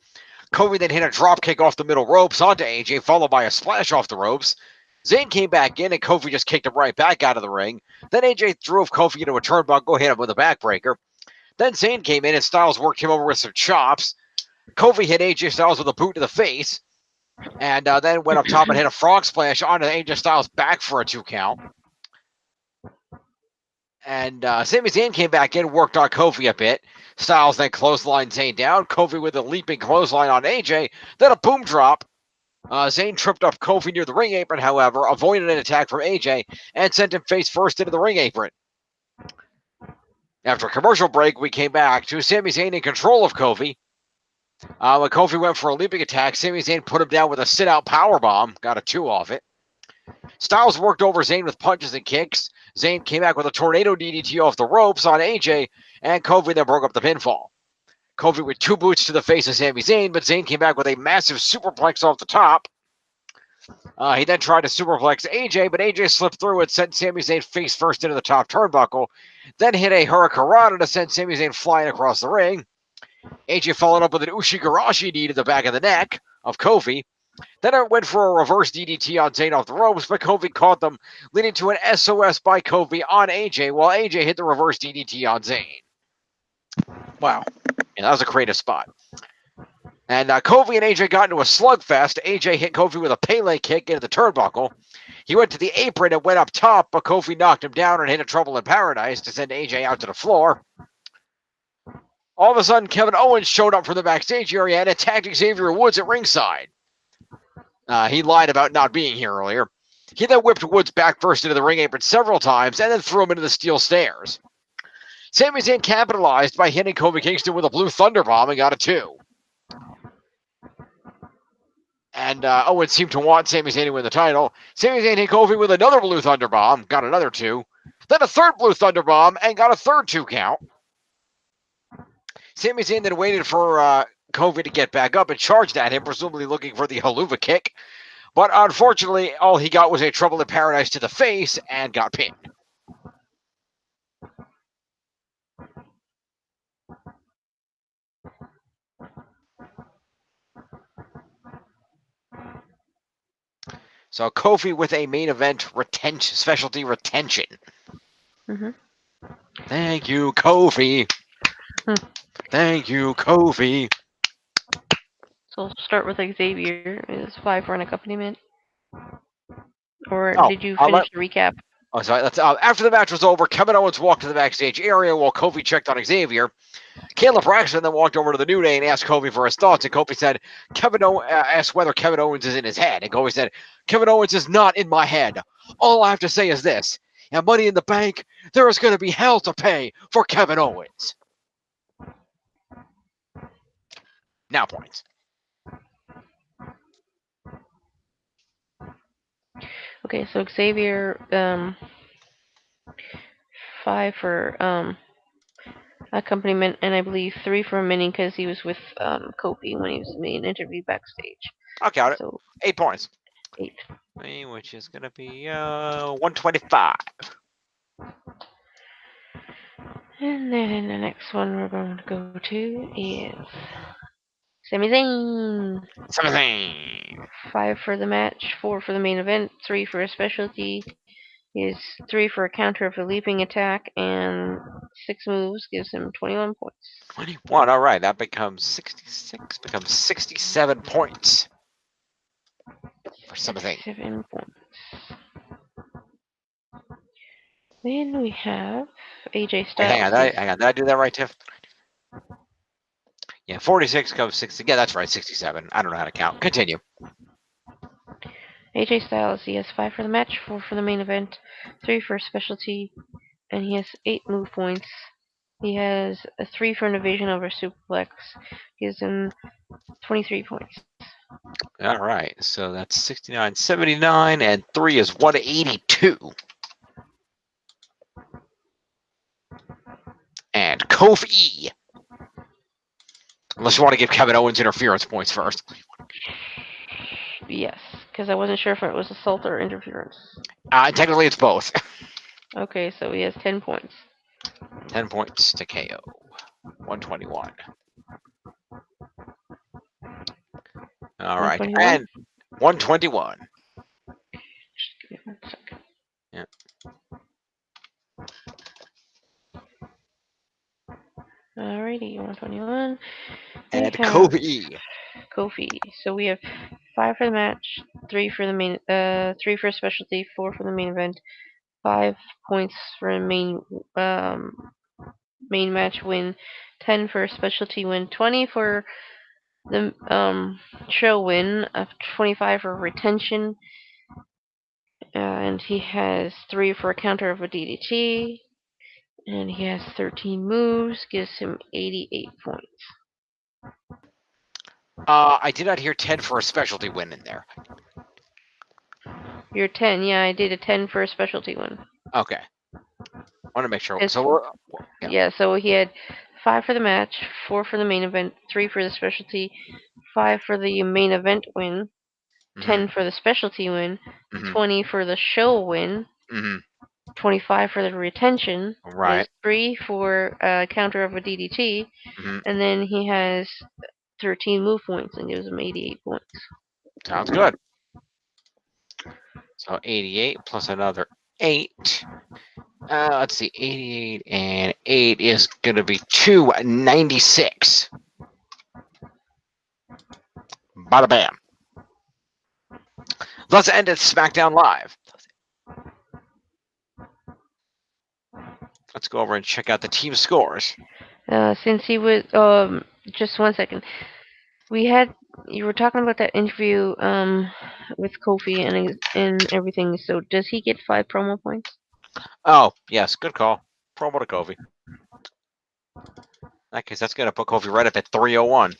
Kofi then hit a drop kick off the middle ropes onto AJ, followed by a splash off the ropes. Zayn came back in, and Kofi just kicked him right back out of the ring. Then AJ drove Kofi into a turnbuckle, hit him with a backbreaker. Then Zayn came in, and Styles worked him over with some chops. Kofi hit AJ Styles with a boot to the face, and then went up top and hit a frog splash onto AJ Styles' back for a 2 count. And Sami Zayn came back in, worked on Kofi a bit. Styles then clotheslined Zayn down. Kofi with a leaping clothesline on AJ, then a boom drop. Zayn tripped up Kofi near the ring apron, however, avoided an attack from AJ, and sent him face first into the ring apron. After a commercial break, we came back to Sami Zayn in control of Kofi. When Kofi went for a leaping attack, Sami Zayn put him down with a sit-out powerbomb, got a 2 off it. Styles worked over Zayn with punches and kicks. Zayn came back with a tornado DDT off the ropes on AJ, and Kofi then broke up the pinfall. Kofi with 2 boots to the face of Sami Zayn, but Zayn came back with a massive superplex off the top. He then tried to superplex AJ, but AJ slipped through and sent Sami Zayn face first into the top turnbuckle, then hit a hurricanrana to send Sami Zayn flying across the ring. AJ followed up with an Ushigarashi knee to the back of the neck of Kofi. Then it went for a reverse DDT on Zayn off the ropes, but Kofi caught them, leading to an SOS by Kofi on AJ, while AJ hit the reverse DDT on Zayn. Wow. Yeah, that was a creative spot. And Kofi and AJ got into a slugfest. AJ hit Kofi with a Pele kick into the turnbuckle. He went to the apron and went up top, but Kofi knocked him down and hit a Trouble in Paradise to send AJ out to the floor. All of a sudden, Kevin Owens showed up from the backstage area and attacked Xavier Woods at ringside. He lied about not being here earlier. He then whipped Woods back first into the ring apron several times and then threw him into the steel stairs. Sami Zayn capitalized by hitting Kofi Kingston with a blue thunder bomb and got a 2. And Owens seemed to want Sami Zayn to win the title. Sami Zayn hit Kofi with another blue thunder bomb, got another 2. Then a third blue thunder bomb and got a third 2 count. Sami Zayn then waited for Kofi to get back up and charged at him, presumably looking for the haluva kick. But unfortunately, all he got was a Trouble in Paradise to the face and got pinned. So Kofi with a main event specialty retention. Mm-hmm. Thank you, Kofi. Thank you, Kofi. So we'll start with Xavier. Is 5 for an accompaniment? Or did you finish the recap? Oh, sorry. After the match was over, Kevin Owens walked to the backstage area while Kofi checked on Xavier. Caleb Braxton then walked over to the New Day and asked Kofi for his thoughts, and Kofi said, asked whether Kevin Owens is in his head, and Kofi said, Kevin Owens is not in my head. All I have to say is this. and Money in the Bank, there is going to be hell to pay for Kevin Owens. Now points. Okay, so Xavier, 5 for accompaniment, and I believe 3 for a mini because he was with Kofi when he was made an interview backstage. I'll count it. So 8 points. 8. Which is going to be 125. And then the next one we're going to go to is Sami Zayn. 17. 5 for the match, 4 for the main event, 3 for a specialty. Is 3 for a counter of a leaping attack, and 6 moves gives him 21 points. 21. All right, that becomes 66. Becomes 67 points for Sami Zayn. 7 points. Then we have AJ Styles. Hang on. Did I do that right, Tiff? Yeah, 46 comes 60. Yeah, that's right, 67. I don't know how to count. Continue. AJ Styles, he has 5 for the match, 4 for the main event, 3 for a specialty, and he has 8 move points. He has a 3 for an evasion over superplex, gives him 23 points. All right, so that's 69, 79, and 3 is 182. And Kofi. Unless you want to give Kevin Owens interference points first. Yes, because I wasn't sure if it was assault or interference. Technically, it's both. Okay, so he has 10 points. 10 points to KO. 121. All right, 121? and 121. Just give me 1 second. Yeah. Alrighty, 121. And Kofi. Kofi. So we have 5 for the match, 3 for the main, 3 for a specialty, 4 for the main event, 5 points for a main match win, 10 for a specialty win, 20 for the show win, 25 for retention, and he has 3 for a counter of a DDT, and he has 13 moves, gives him 88 points. I did not hear 10 for a specialty win in there. You're 10, yeah, I did a 10 for a specialty win. Okay. Want to make sure. It's, So yeah, so he had 5 for the match, 4 for the main event, 3 for the specialty, 5 for the main event win, 10 for the specialty win, 20 for the show win, 25 for the retention, Right. 3 for counter of a DDT, and then he has 13 move points and gives him 88 points. Sounds good. So 88 plus another 8. Let's see, 88 and 8 is going to be 296. Bada bam. Let's end it SmackDown Live. Let's go over and check out the team scores. Since he was, just 1 second. You were talking about that interview with Kofi and everything. So does he get 5 promo points? Oh, yes, good call. Promo to Kofi. In that case, that's going to put Kofi right up at 301.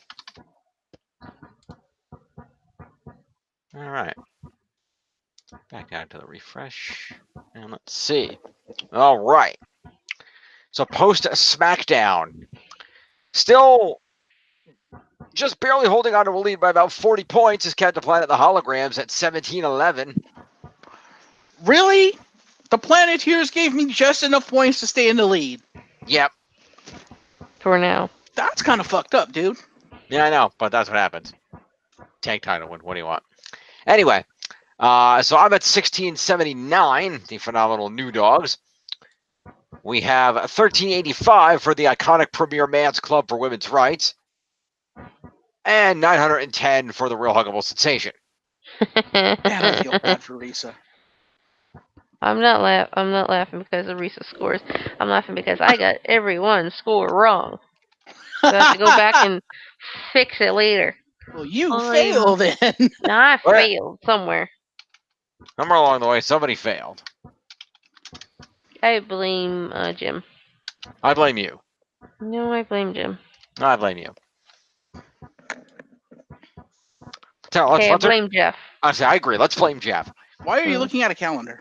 All right. Back down to the refresh. And let's see. All right. So post SmackDown. Still just barely holding on to a lead by about 40 points is Captain Planet the Holograms at 17-11. Really? The Planeteers gave me just enough points to stay in the lead. Yep. For now. That's kind of fucked up, dude. Yeah, I know, but that's what happens. Tag title win. What do you want? Anyway, so I'm at 1679, the phenomenal New Dogs. We have 1385 for the iconic Premier Man's Club for Women's Rights. And 910 for the Real Huggable Sensation. Man, I feel bad for Risa. I'm not laughing because of Risa's scores. I'm laughing because I got every one score wrong. So I have to go back and fix it later. Well, you failed then. I failed somewhere. Somewhere along the way, somebody failed. I blame Jim. I blame you. No, I blame Jim. I blame you. Tell, Okay, I let's blame Jeff. I agree. Let's blame Jeff Why are you looking at a calendar?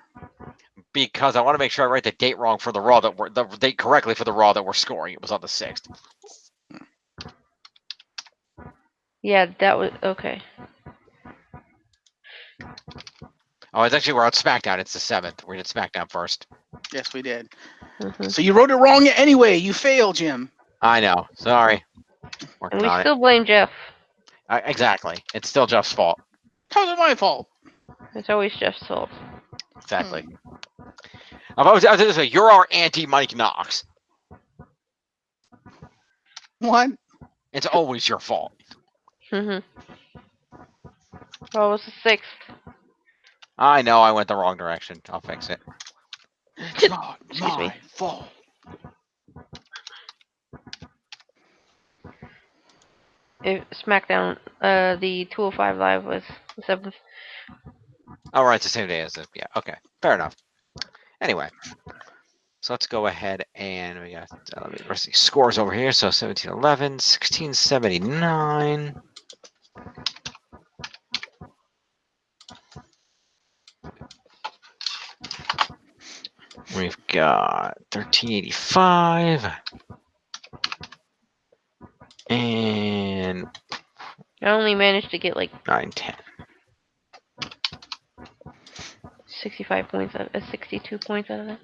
because I want to make sure I write the date wrong for the Raw the date correctly for the Raw that we're scoring. It was on the 6th. Yeah, that was okay. Oh, it's actually we're on SmackDown. It's the 7th. We did SmackDown first. Yes, we did. Mhm. So you wrote it wrong anyway. You failed, Jim. I know. Sorry. And Working we on still blame Jeff. it. Exactly. It's still Jeff's fault. How's it my fault? It's always Jeff's fault. Exactly. I was going to say, you're our anti-Mike Knox. What? It's always your fault. Mhm. Well, it was the 6th. I know I went the wrong direction. I'll fix it. It's not Excuse me. my fault. SmackDown, the 205 Live was the 7th. All right, it's the same day as it. Yeah, okay. Fair enough. Anyway, so let's go ahead and we got, let me rest these scores over here. So 1711, 1679. We've got 1385. And I only managed to get like 910. 65 points out of 62 points out of that.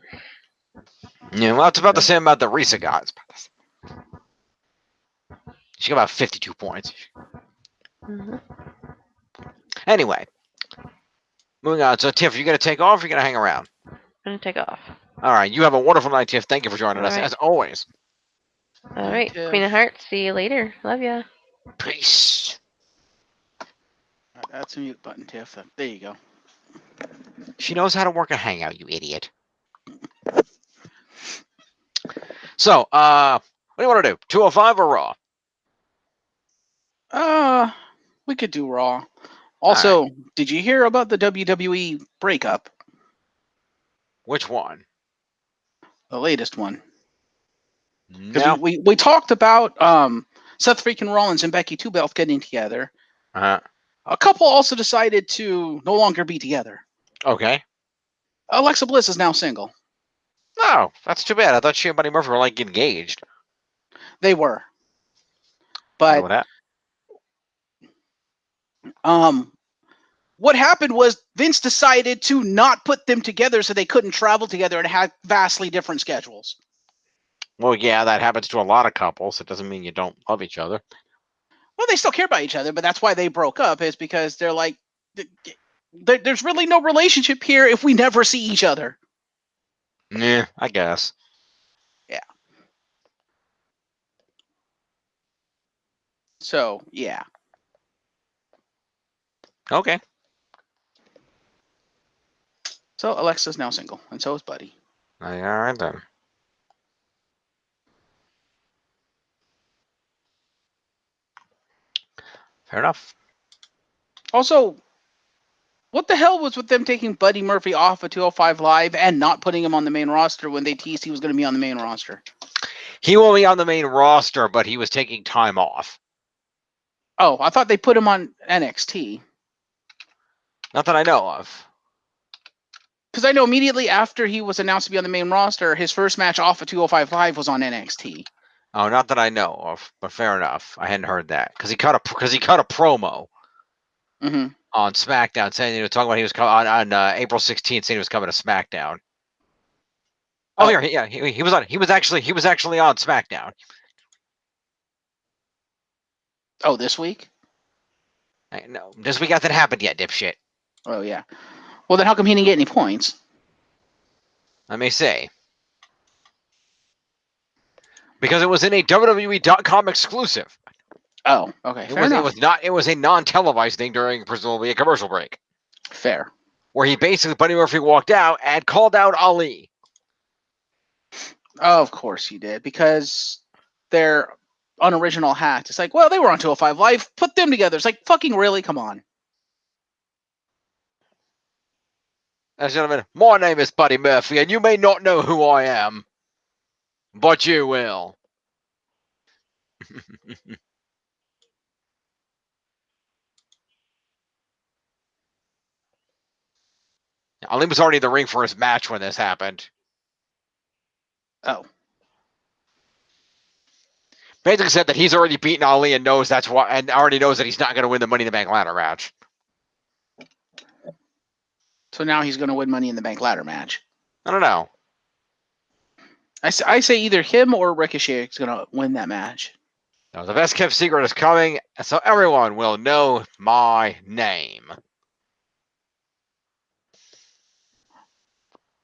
Yeah, well, it's about the same amount that Risa got. She got about 52 points. Mhm. Anyway, moving on. So, Tiff, are you going to take off or are you going to hang around? I'm gonna take off. All right. You have a wonderful night, Tiff. Thank you for joining All us, right. as always. All right, Tiff. Queen of Hearts. See you later. Love ya. Peace. That's a mute button, Tiff. There you go. She knows how to work a hangout, you idiot. So, what do you want to do? 205 or Raw? We could do Raw. Also, did you hear about the WWE breakup? Which one? The latest one. Because No. we talked about Seth freaking Rollins and Becky Two Belt getting together. Uh-huh. A couple also decided to no longer be together. Okay. Alexa Bliss is now single. No, that's too bad. I thought she and Buddy Murphy were like engaged. They were. Know But that? what happened was Vince decided to not put them together so they couldn't travel together and had vastly different schedules. Well, yeah, that happens to a lot of couples. It doesn't mean you don't love each other. Well, they still care about each other, but that's why they broke up, is because they're like, there's really no relationship here if we never see each other. Yeah, I guess. Yeah. So, yeah. Okay. So Alexa's now single, and so is Buddy. All right then. Fair enough. Also, what the hell was with them taking Buddy Murphy off of 205 Live and not putting him on the main roster when they teased he was going to be on the main roster? He will be on the main roster, but he was taking time off. Oh, I thought they put him on NXT. Not that I know of. Because I know immediately after he was announced to be on the main roster, his first match off of 205 Live was on NXT. Oh, not that I know of, but fair enough. I hadn't heard that because he cut a promo on SmackDown saying he was talking about he was on April 16th saying he was coming to SmackDown. Oh, here, yeah, he was on. He was actually on SmackDown. Oh, this week? No, this week hasn't happened yet, dipshit. Oh, yeah. Well, then how come he didn't get any points? I may say. Because it was in a WWE.com exclusive. Oh, okay. Fair enough. It was a non-televised thing during presumably a commercial break. Fair. Where he basically, Buddy Murphy walked out and called out Ali. Oh, of course he did, because they're unoriginal hacks. It's like, well, they were on 205 Live. Put them together. It's like, fucking really? Come on. Ladies and gentlemen, my name is Buddy Murphy, and you may not know who I am, but you will. Ali was already in the ring for his match when this happened. Oh. Basically said that he's already beaten Ali and knows that's why, and already knows that he's not going to win the Money in the Bank ladder match. So now he's going to win Money in the Bank ladder match. I don't know. I say either him or Ricochet is going to win that match. No, the best kept secret is coming, so everyone will know my name.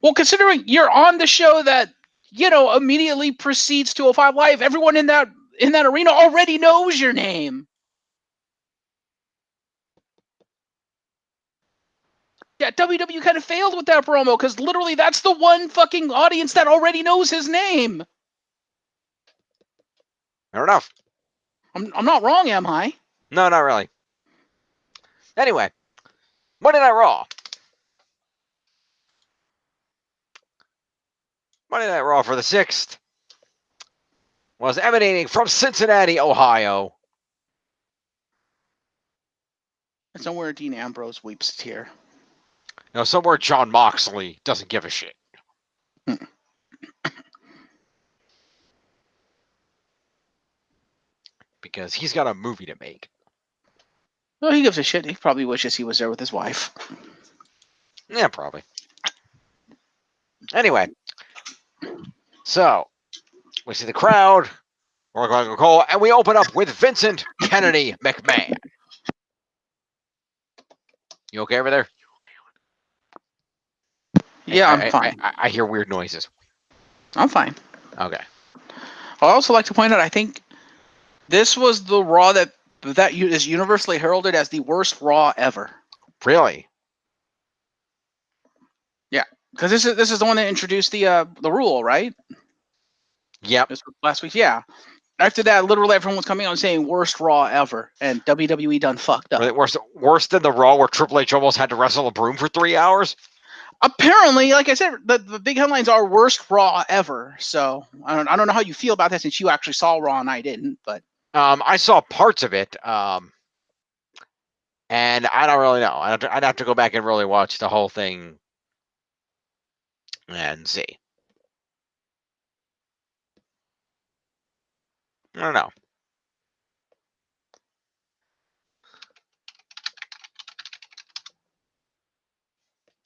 Well, considering you're on the show that, immediately precedes 205 Live, everyone in that arena already knows your name. Yeah, WWE kind of failed with that promo because literally that's the one fucking audience that already knows his name. Fair enough. I'm not wrong, am I? No, not really. Anyway, Monday Night Raw. Monday Night Raw for the 6th was emanating from Cincinnati, Ohio. It's somewhere Dean Ambrose weeps a tear. No, somewhere John Moxley doesn't give a shit. Because he's got a movie to make. Well, he gives a shit. He probably wishes he was there with his wife. Yeah, probably. Anyway, so we see the crowd. We're going to call, and we open up with Vincent Kennedy McMahon. You okay over there? Yeah, I'm fine. I hear weird noises. I'm fine. Okay. I'd also like to point out, I think this was the Raw that is universally heralded as the worst Raw ever. Really? Yeah, because this is the one that introduced the rule, right? Yep. This was last week. Yeah. After that, literally everyone was coming out and saying worst Raw ever, and WWE done fucked up. Really worse than the Raw where Triple H almost had to wrestle a broom for 3 hours? Apparently, like I said, the big headlines are worst Raw ever. So I don't know how you feel about that since you actually saw Raw and I didn't, but I saw parts of it, and I don't really know. I'd have to go back and really watch the whole thing and see. I don't know.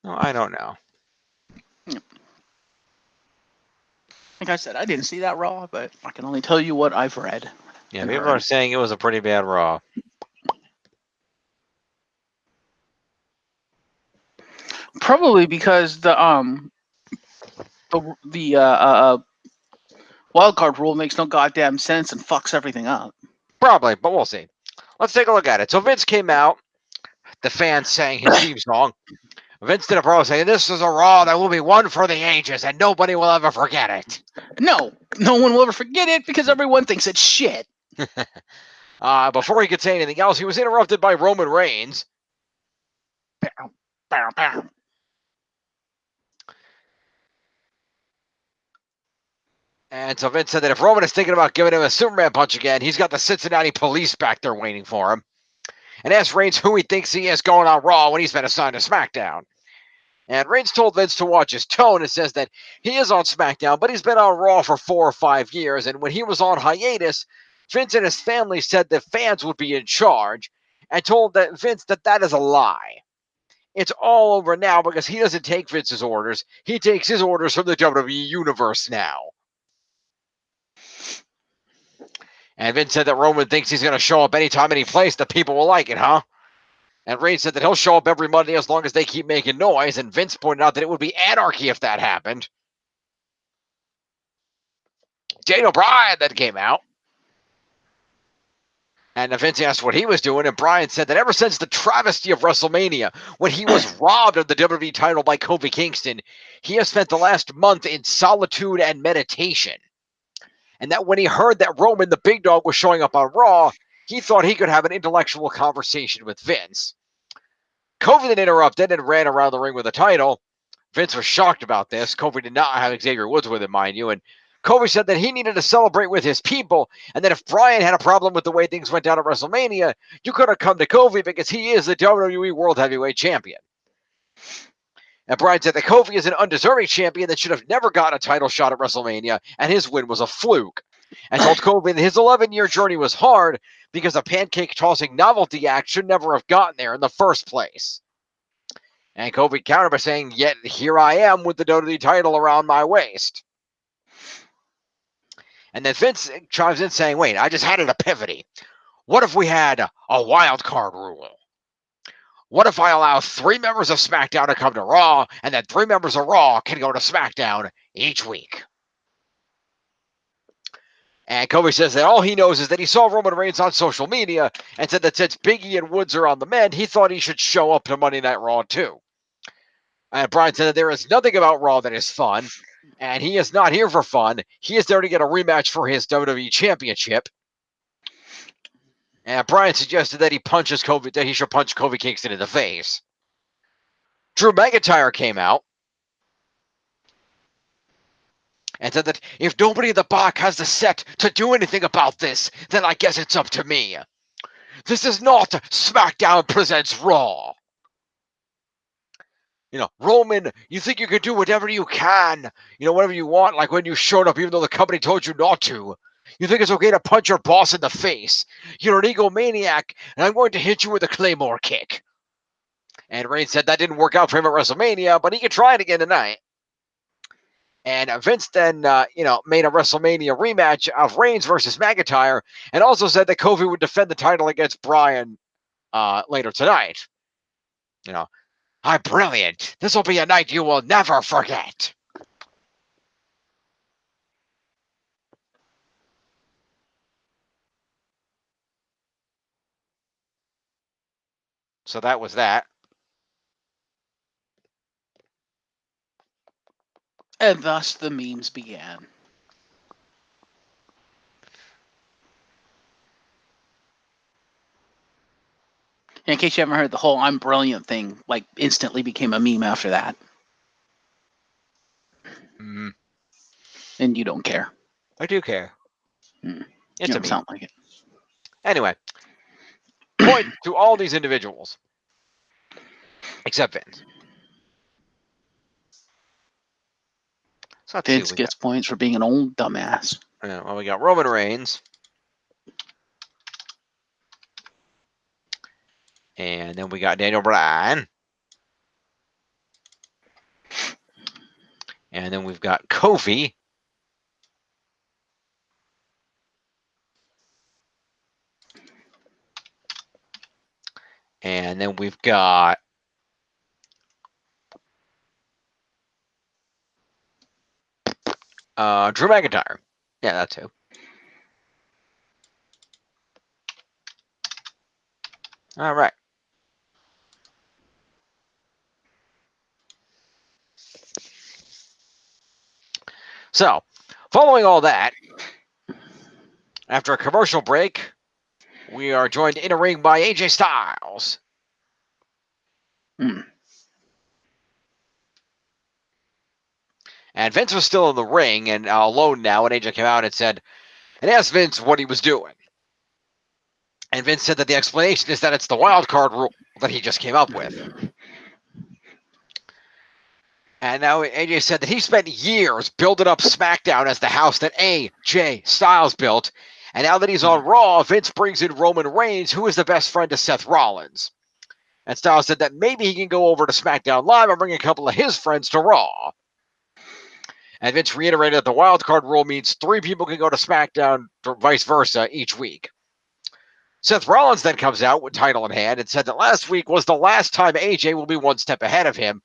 No, I don't know. like I said, I didn't see that Raw, but I can only tell you what I've read. Yeah, people are saying it was a pretty bad Raw. Probably because the wild card rule makes no goddamn sense and fucks everything up. Probably, but we'll see. Let's take a look at it. So Vince came out. The fans sang his theme song. Vince did a promo saying, "This is a Raw that will be one for the ages, and nobody will ever forget it." No one will ever forget it because everyone thinks it's shit. Before he could say anything else, he was interrupted by Roman Reigns. Bow, bow, bow. And so Vince said that if Roman is thinking about giving him a Superman punch again, he's got the Cincinnati police back there waiting for him. And asked Reigns who he thinks he is going on Raw when he's been assigned to SmackDown. And Reigns told Vince to watch his tone and says that he is on SmackDown, but he's been on Raw for 4 or 5 years. And when he was on hiatus, Vince and his family said that fans would be in charge and told that Vince that is a lie. It's all over now because he doesn't take Vince's orders. He takes his orders from the WWE Universe now. And Vince said that Roman thinks he's going to show up anytime, any place that people will like it, huh? And Reigns said that he'll show up every Monday as long as they keep making noise. And Vince pointed out that it would be anarchy if that happened. Daniel Bryan then came out. And Vince asked what he was doing. And Bryan said that ever since the travesty of WrestleMania, when he was robbed of the WWE title by Kofi Kingston, he has spent the last month in solitude and meditation. And that when he heard that Roman, the big dog, was showing up on Raw, he thought he could have an intellectual conversation with Vince. Kofi then interrupted and ran around the ring with the title. Vince was shocked about this. Kofi did not have Xavier Woods with him, mind you, and Kofi said that he needed to celebrate with his people, and that if Bryan had a problem with the way things went down at WrestleMania, you could have come to Kofi because he is the WWE World Heavyweight Champion. And Bryan said that Kofi is an undeserving champion that should have never gotten a title shot at WrestleMania, and his win was a fluke. And told Kofi that his 11-year journey was hard because a pancake-tossing novelty act should never have gotten there in the first place. And Kofi countered by saying, yet here I am with the WWE title around my waist. And then Vince chimes in saying, wait, I just had an epiphany. What if we had a wild card rule? What if I allow 3 members of SmackDown to come to Raw, and then 3 members of Raw can go to SmackDown each week? And Kofi says that all he knows is that he saw Roman Reigns on social media and said that since Biggie and Woods are on the mend, he thought he should show up to Monday Night Raw too. And Bryan said that there is nothing about Raw that is fun, and he is not here for fun. He is there to get a rematch for his WWE Championship. And Bryan suggested that he should punch Kofi Kingston in the face. Drew McIntyre came out and said that if nobody in the back has the set to do anything about this, then I guess it's up to me. This is not SmackDown presents Raw. Roman, you think you can do whatever you can, whatever you want, like when you showed up even though the company told you not to. You think it's okay to punch your boss in the face. You're an egomaniac, and I'm going to hit you with a Claymore kick. And Reigns said that didn't work out for him at WrestleMania, but he can try it again tonight. And Vince then, made a WrestleMania rematch of Reigns versus McIntyre, and also said that Kofi would defend the title against Bryan later tonight. I'm brilliant. This will be a night you will never forget. So that was that. And thus the memes began. In case you haven't heard, the whole "I'm brilliant" thing instantly became a meme after that. Mm. And you don't care. I do care. It's you don't sound like it. Anyway, point to all these individuals, except Vince. So Vince gets points for being an old dumbass. Well, we got Roman Reigns. And then we got Daniel Bryan. And then we've got Kofi. And then we've got Drew McIntyre. Yeah, that's who. All right. So, following all that, after a commercial break, we are joined in a ring by AJ Styles. And Vince was still in the ring and alone now, and AJ came out and asked Vince what he was doing. And Vince said that the explanation is that it's the wild card rule that he just came up with. And now AJ said that he spent years building up SmackDown as the house that AJ Styles built. And now that he's on Raw, Vince brings in Roman Reigns, who is the best friend to Seth Rollins. And Styles said that maybe he can go over to SmackDown Live and bring a couple of his friends to Raw. And Vince reiterated that the wild card rule means 3 people can go to SmackDown, or vice versa, each week. Seth Rollins then comes out with title in hand and said that last week was the last time AJ will be one step ahead of him,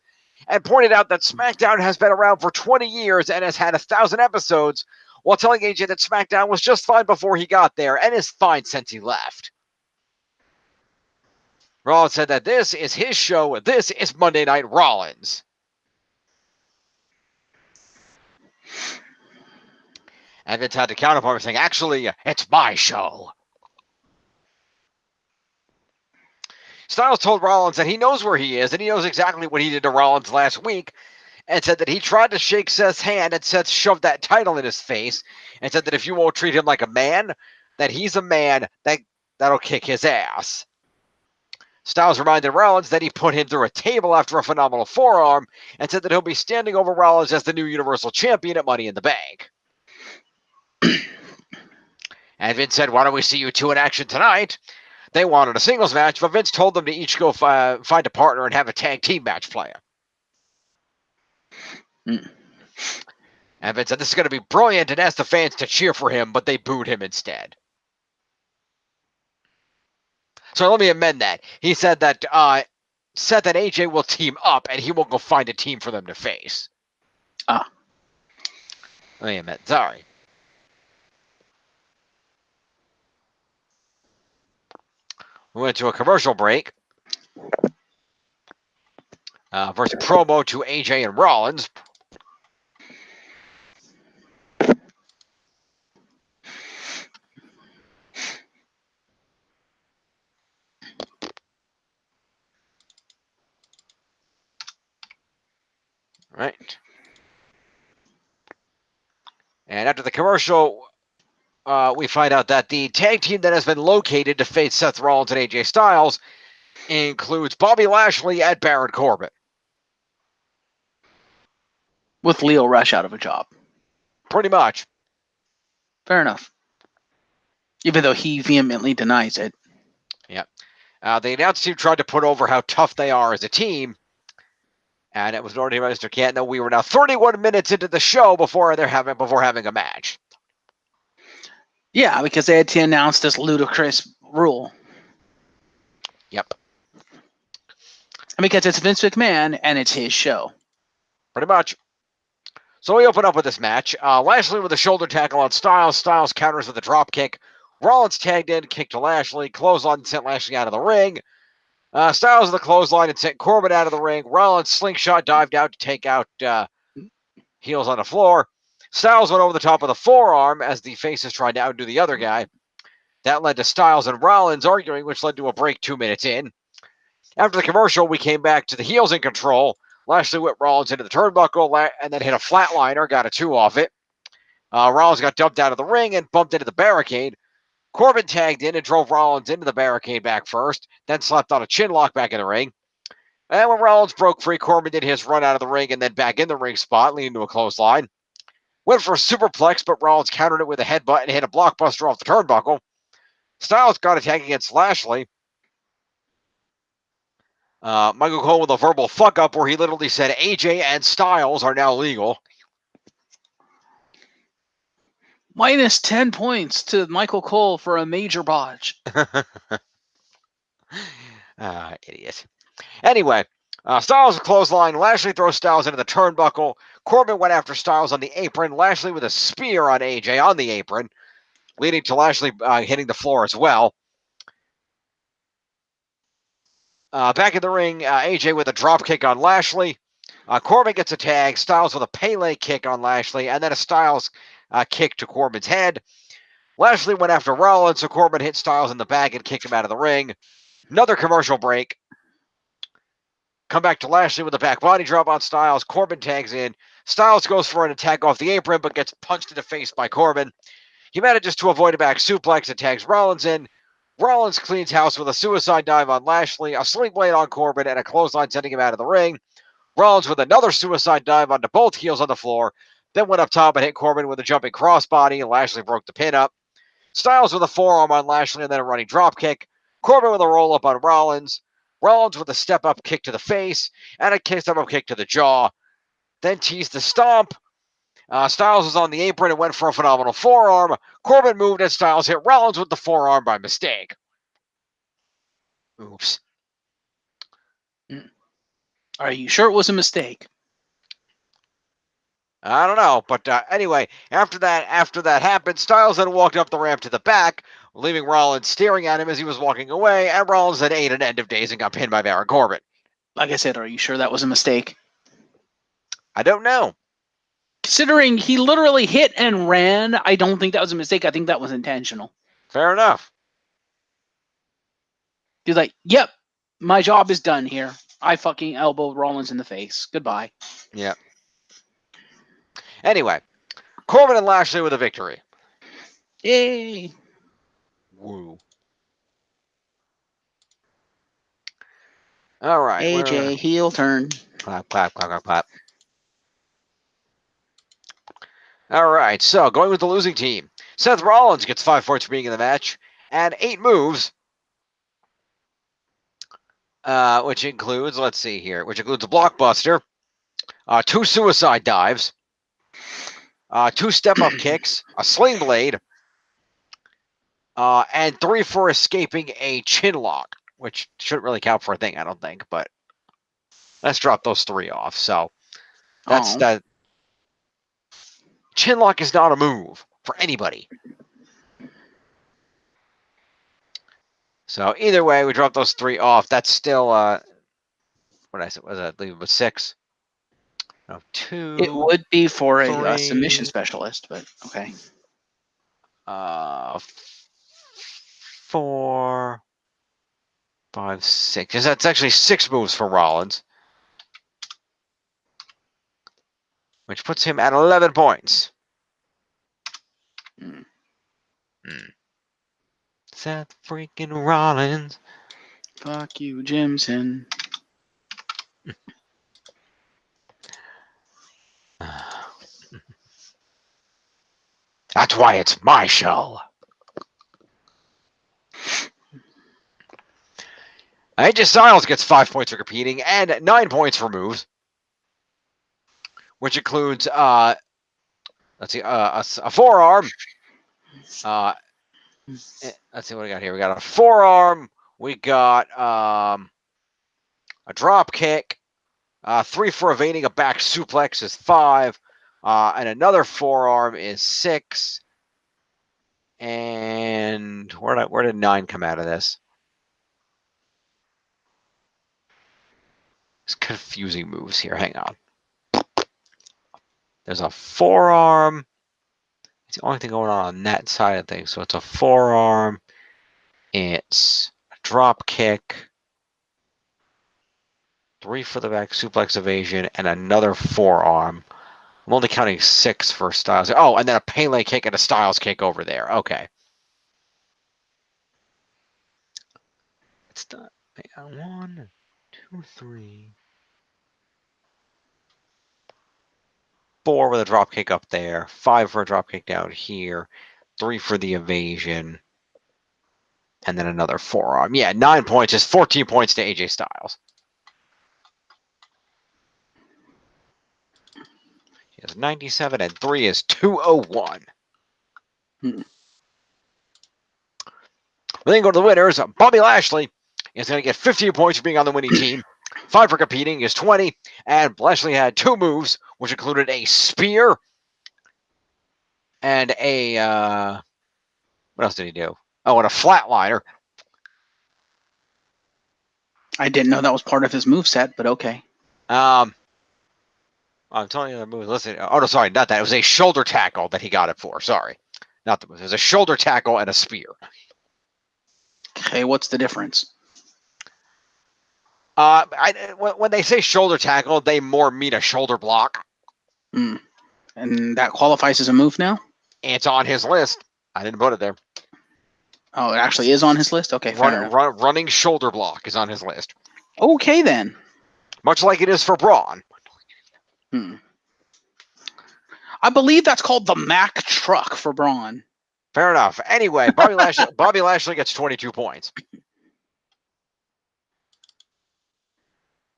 and pointed out that SmackDown has been around for 20 years and has had 1,000 episodes, while telling AJ that SmackDown was just fine before he got there and is fine since he left. Rollins said that this is his show, this is Monday Night Rollins. And Vince had to counterpoint saying, actually, it's my show. Styles told Rollins that he knows where he is and he knows exactly what he did to Rollins last week, and said that he tried to shake Seth's hand and Seth shoved that title in his face and said that if you won't treat him like a man, that he's a man that'll kick his ass. Styles reminded Rollins that he put him through a table after a phenomenal forearm and said that he'll be standing over Rollins as the new Universal Champion at Money in the Bank. And Vince said, why don't we see you two in action tonight? They wanted a singles match, but Vince told them to each go find a partner and have a tag team match plan. And Vince said, this is going to be brilliant, and asked the fans to cheer for him, but they booed him instead. So let me amend that. He said that Seth and AJ will team up, and he will go find a team for them to face. Let me amend. Sorry. We went to a commercial break. First promo to AJ and Rollins. Right. And after the commercial, we find out that the tag team that has been located to face Seth Rollins and AJ Styles includes Bobby Lashley and Baron Corbin. With Leo Rush out of a job. Pretty much. Fair enough. Even though he vehemently denies it. Yeah. The announce team tried to put over how tough they are as a team. And it was noted by Mr. Canton that we were now 31 minutes into the show before having a match. Yeah, because they had to announce this ludicrous rule. Yep. And because it's Vince McMahon and it's his show. Pretty much. So we open up with this match. Lashley with a shoulder tackle on Styles. Styles counters with a drop kick. Rollins tagged in, kick to Lashley. Clothesline and sent Lashley out of the ring. Styles with the clothesline and sent Corbin out of the ring. Rollins slingshot dived out to take out heels on the floor. Styles went over the top of the forearm as the faces tried to outdo the other guy. That led to Styles and Rollins arguing, which led to a break 2 minutes in. After the commercial, we came back to the heels in control. Lashley whipped Rollins into the turnbuckle and then hit a flatliner, got a 2 off it. Rollins got dumped out of the ring and bumped into the barricade. Corbin tagged in and drove Rollins into the barricade back first, then slapped on a chin lock back in the ring. And when Rollins broke free, Corbin did his run out of the ring and then back in the ring spot, leading to a clothesline. Went for a superplex, but Rollins countered it with a headbutt and hit a blockbuster off the turnbuckle. Styles got a tag against Lashley. Michael Cole with a verbal fuck-up where he literally said AJ and Styles are now legal. Minus 10 points to Michael Cole for a major botch. Idiot. Anyway, Styles clothesline. Lashley throws Styles into the turnbuckle. Corbin went after Styles on the apron. Lashley with a spear on AJ on the apron, leading to Lashley hitting the floor as well. Back in the ring, AJ with a drop kick on Lashley. Corbin gets a tag. Styles with a Pele kick on Lashley, and then a Styles kick to Corbin's head. Lashley went after Rollins, so Corbin hit Styles in the back and kicked him out of the ring. Another commercial break. Come back to Lashley with a back body drop on Styles. Corbin tags in. Styles goes for an attack off the apron, but gets punched in the face by Corbin. He manages to avoid a back suplex and tags Rollins in. Rollins cleans house with a suicide dive on Lashley, a sling blade on Corbin, and a clothesline sending him out of the ring. Rollins with another suicide dive onto both heels on the floor, then went up top and hit Corbin with a jumping crossbody, and Lashley broke the pin up. Styles with a forearm on Lashley and then a running drop kick. Corbin with a roll up on Rollins. Rollins with a step-up kick to the face and a step-up kick to the jaw. Then teased the stomp. Styles was on the apron and went for a phenomenal forearm. Corbin moved and Styles hit Rollins with the forearm by mistake. Oops. Are you sure it was a mistake? I don't know, but anyway, after that happened, Styles then walked up the ramp to the back, leaving Rollins staring at him as he was walking away, and Rollins then ate an end of days and got pinned by Baron Corbin. Like I said, are you sure that was a mistake? I don't know. Considering he literally hit and ran, I don't think that was a mistake. I think that was intentional. Fair enough. He's like, yep, my job is done here. I fucking elbowed Rollins in the face. Goodbye. Yeah. Anyway, Corbin and Lashley with a victory. Yay! Woo. All right. AJ heel turn. Clap, clap, clap, clap, clap. All right. So going with the losing team, Seth Rollins gets 5 points for being in the match and 8 moves. Which includes, let's see here, which includes a blockbuster, 2 suicide dives, 2 step-up kicks, a sling blade, and 3 for escaping a chin lock, which shouldn't really count for a thing, I don't think, but let's drop those 3 off. So that's that. Chin lock is not a move for anybody. So either way, we drop those 3 off. That's still what I said was that? I believe it was 6. No, 2. It would be for a 3. submission specialist, but okay. 4, 5, 6. That's actually 6 moves for Rollins, which puts him at 11 points. Mm. Seth freaking Rollins. Fuck you, Jimson. That's why it's my show. AJ Styles gets 5 points for competing and 9 points for moves, which includes let's see, a forearm. Let's see what we got here. We got a forearm. We got a drop kick. 3 for evading a back suplex is 5. And another forearm is 6. And where did 9 come out of this? It's confusing moves here. Hang on. There's a forearm. It's the only thing going on that side of things. So it's a forearm. It's a drop kick. 3 for the back suplex evasion and another forearm. I'm only counting 6 for Styles. Oh, and then a Pele kick and a Styles kick over there. Okay. It's done. 1, 2, 3, 4 with a drop kick up there. 5 for a drop kick down here. 3 for the evasion. And then another forearm. Yeah, 9 points is 14 points to AJ Styles. He has 97 and 3 is 201. Hmm. We then go to the winners. Bobby Lashley is going to get 15 points for being on the winning team. 5 for competing is 20. And Lashley had 2 moves, which included a spear and a what else did he do? Oh, and a flatliner. I didn't know that was part of his moveset, but okay. I'm telling you the move. Listen. Oh no, sorry, not that. It was a shoulder tackle that he got it for. Sorry, not the move. It was a shoulder tackle and a spear. Okay, what's the difference? When they say shoulder tackle, they more mean a shoulder block. Mm. And that qualifies as a move now? It's on his list. I didn't put it there. Oh, it actually is on his list? Okay, fair enough. Running shoulder block is on his list. Okay, then. Much like it is for Braun. I believe that's called the Mack truck for Braun. Fair enough. Anyway, Bobby Lashley gets 22 points.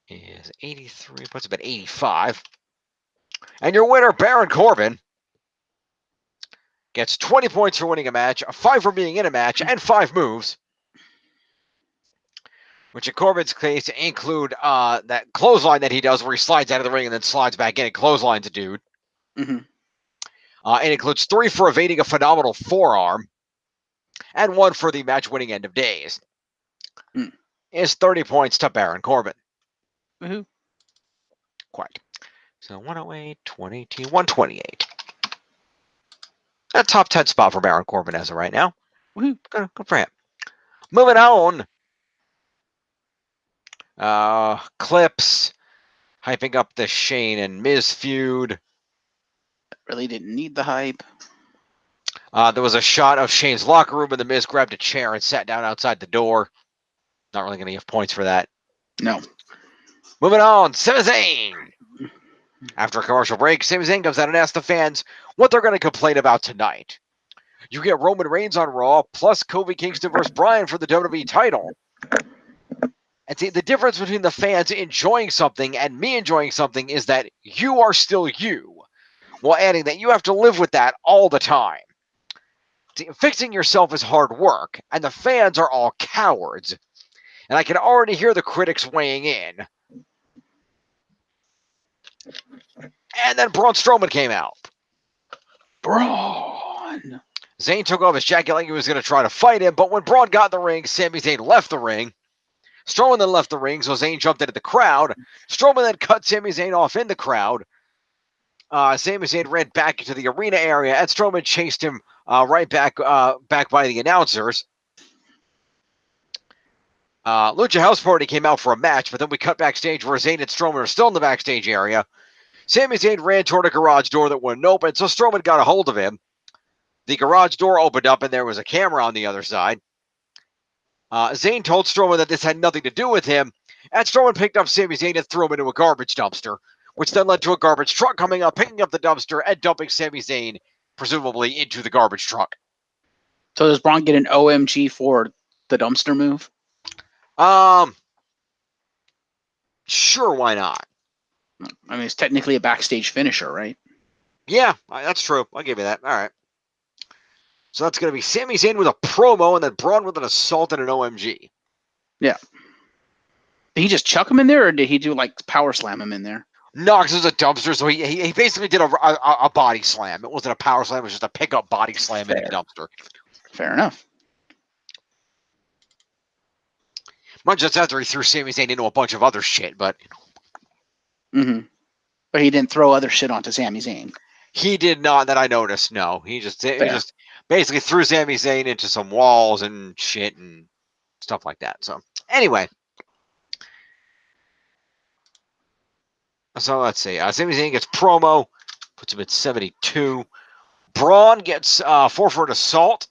He is 83, puts him at 85. And your winner, Baron Corbin, gets 20 points for winning a match, 5 for being in a match, and 5 moves. Which in Corbin's case include that clothesline that he does where he slides out of the ring and then slides back in and clotheslines a dude. Mm-hmm. It includes 3 for evading a phenomenal forearm and 1 for the match-winning end of days. Is 30 points to Baron Corbin. Woohoo. Quite. So 108, 118, 128. A top 10 spot for Baron Corbin as of right now. Woohoo. Good for him. Moving on. Clips hyping up the Shane and Miz feud. Really didn't need the hype. There was a shot of Shane's locker room, and The Miz grabbed a chair and sat down outside the door. Not really going to give points for that. No. Moving on, Sami Zayn. After a commercial break, Sami Zayn comes out and asks the fans what they're going to complain about tonight. You get Roman Reigns on Raw, plus Kofi Kingston versus Bryan for the WWE title. And see, the difference between the fans enjoying something and me enjoying something is that you are still you, while adding that you have to live with that all the time. See, fixing yourself is hard work, and the fans are all cowards. And I can already hear the critics weighing in. And then Braun Strowman came out. Braun. Zayn took off his jacket like he was going to try to fight him, but when Braun got in the ring, Sami Zayn left the ring. Strowman then left the ring, so Zayn jumped into the crowd. Strowman then cut Sami Zayn off in the crowd. Sami Zayn ran back into the arena area, and Strowman chased him right back by the announcers. Lucha House Party came out for a match, but then we cut backstage where Zayn and Strowman are still in the backstage area. Sami Zayn ran toward a garage door that wouldn't open, so Strowman got a hold of him. The garage door opened up, and there was a camera on the other side. Zayn told Strowman that this had nothing to do with him, and Strowman picked up Sami Zayn and threw him into a garbage dumpster, which then led to a garbage truck coming up, picking up the dumpster, and dumping Sami Zayn, presumably, into the garbage truck. So does Braun get an OMG for the dumpster move? Sure, why not? I mean, it's technically a backstage finisher, right? Yeah, that's true. I'll give you that. All right. So that's going to be Sami Zayn with a promo and then Braun with an assault and an OMG. Yeah. Did he just chuck him in there, or did he do like power slam him in there? No, because it was a dumpster, so he basically did a body slam. It wasn't a power slam, it was just a pickup body slam in the dumpster. Fair enough. Much just after he threw Sami Zayn into a bunch of other shit, but... Mm-hmm. But he didn't throw other shit onto Sami Zayn. He did not, that I noticed, no. He just basically threw Sami Zayn into some walls and shit and stuff like that. So, anyway. So, let's see. Sami Zayn gets promo, puts him at 72. Braun gets 4 for an assault,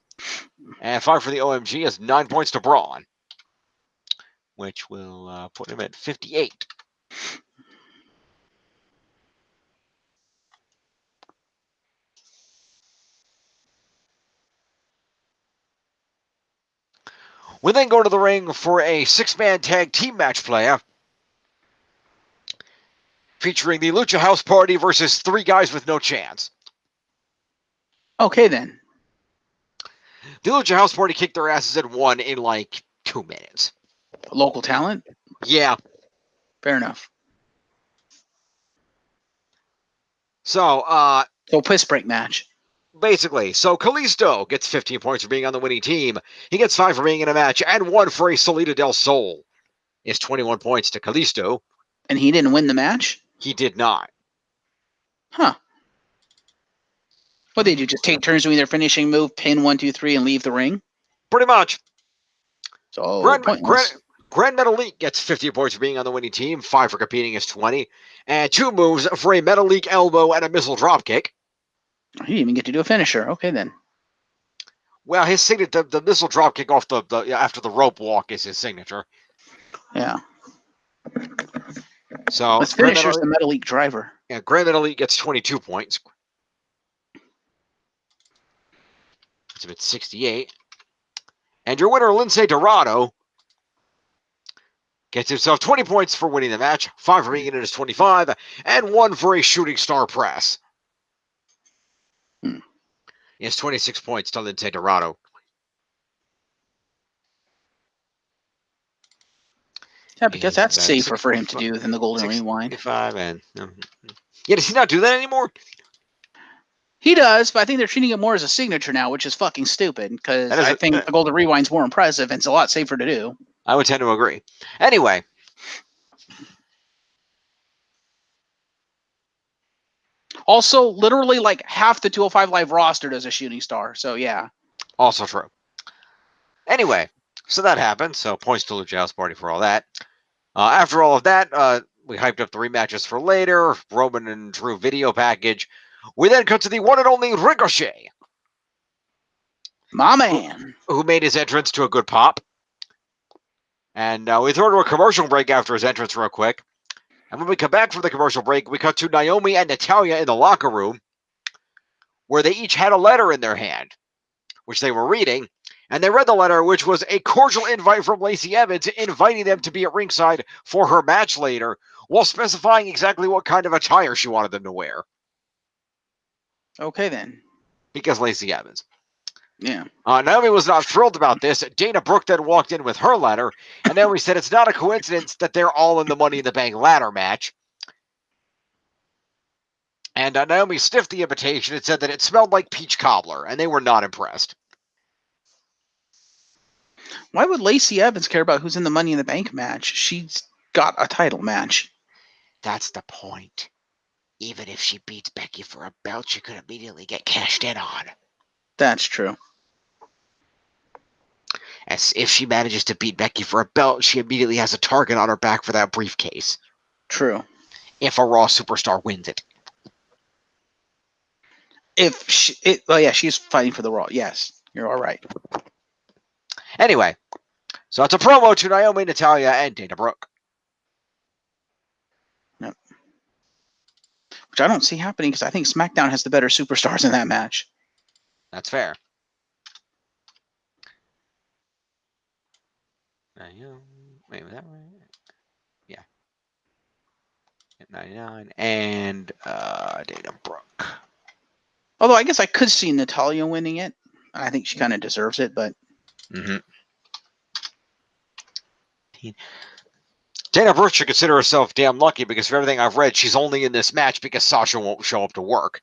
and 5 for the OMG. Has 9 points to Braun, which will put him at 58. We then go to the ring for a 6-man tag team match play featuring the Lucha House Party versus 3 guys with no chance. Okay, then. The Lucha House Party kicked their asses and won in like 2 minutes. Local talent? Yeah. Fair enough. So, piss break match. Basically, so Kalisto gets 15 points for being on the winning team. He gets 5 for being in a match, and 1 for a Salida del Sol. It's 21 points to Kalisto. And he didn't win the match? He did not. Huh. What did you just take turns doing their finishing move, pin 1, 2, 3, and leave the ring? Pretty much. So Grand Metalik gets 50 points for being on the winning team, 5 for competing is 20, and 2 moves for a Metalik elbow and a missile dropkick. He didn't even get to do a finisher. Okay, then. Well, his signature, the missile dropkick off the after the rope walk is his signature. Yeah. So his finisher's the Metalik driver. Yeah, Grand Metalik gets 22 points. It's about 68. And your winner, Lince Dorado, gets himself 20 points for winning the match, 5 for being in it is 25, and 1 for a shooting star press. He has 26 points to Lince Dorado. Yeah, because that's safer for him to do than the Golden Rewind. Yeah, does he not do that anymore? He does, but I think they're treating it more as a signature now, which is fucking stupid, because I think the Golden Rewind's more impressive and it's a lot safer to do. I would tend to agree. Anyway. Also, literally like half the 205 Live roster does a shooting star, so yeah. Also true. Anyway, so that happened, so points to Lucha House Party for all that. After all of that, we hyped up the rematches for later. Roman and Drew video package. We then cut to the one and only Ricochet, My man. who made his entrance to a good pop. And we throw to a commercial break after his entrance real quick. And when we come back from the commercial break, we cut to Naomi and Natalya in the locker room, where they each had a letter in their hand, which they were reading. And they read the letter, which was a cordial invite from Lacey Evans, inviting them to be at ringside for her match later, while specifying exactly what kind of attire she wanted them to wear. Okay, then. Because Lacey Evans. Yeah. Naomi was not thrilled about this. Dana Brooke then walked in with her letter, and Naomi said it's not a coincidence that they're all in the Money in the Bank ladder match. And Naomi sniffed the invitation and said that it smelled like peach cobbler, and they were not impressed. Why would Lacey Evans care about who's in the Money in the Bank match? She's got a title match. That's the point. Even if she beats Becky for a belt, she could immediately get cashed in on. That's true. As if she manages to beat Becky for a belt, she immediately has a target on her back for that briefcase. True. If a Raw superstar wins it. She's fighting for the Raw. Yes, you're all right. Anyway, so it's a promo to Naomi, Natalya, and Dana Brooke. Yep. Which I don't see happening because I think SmackDown has the better superstars in that match. That's fair. Wait, was that right? Yeah. 99 and Dana Brooke. Although I guess I could see Natalya winning it. I think she kind of deserves it, but. Mm-hmm. Dana Brooke should consider herself damn lucky because for everything I've read, she's only in this match because Sasha won't show up to work.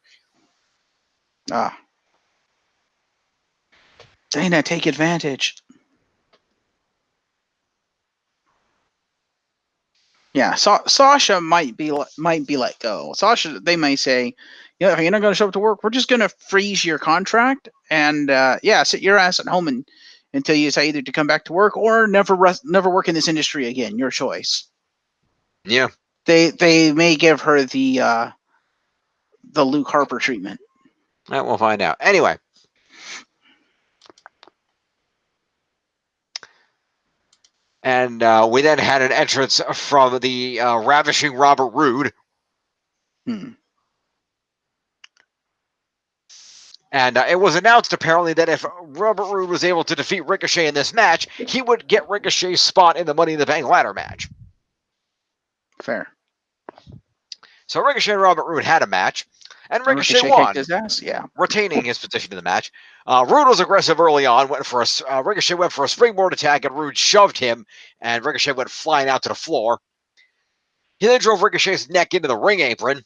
Dana, take advantage. Yeah, Sasha might be let go. Sasha, they may say, "Yeah, if you're not going to show up to work, we're just going to freeze your contract and sit your ass at home until you decide either to come back to work or never work in this industry again. Your choice." Yeah, they may give her the Luke Harper treatment. We'll find out. Anyway. And we then had an entrance from the ravishing Robert Roode. And it was announced, apparently, that if Robert Roode was able to defeat Ricochet in this match, he would get Ricochet's spot in the Money in the Bank ladder match. Fair. So Ricochet and Robert Roode had a match, and Ricochet Ricochet won, kicked his ass, yeah, retaining his position in the match. Roode was aggressive early on. Ricochet went for a springboard attack, and Roode shoved him, and Ricochet went flying out to the floor. He then drove Ricochet's neck into the ring apron,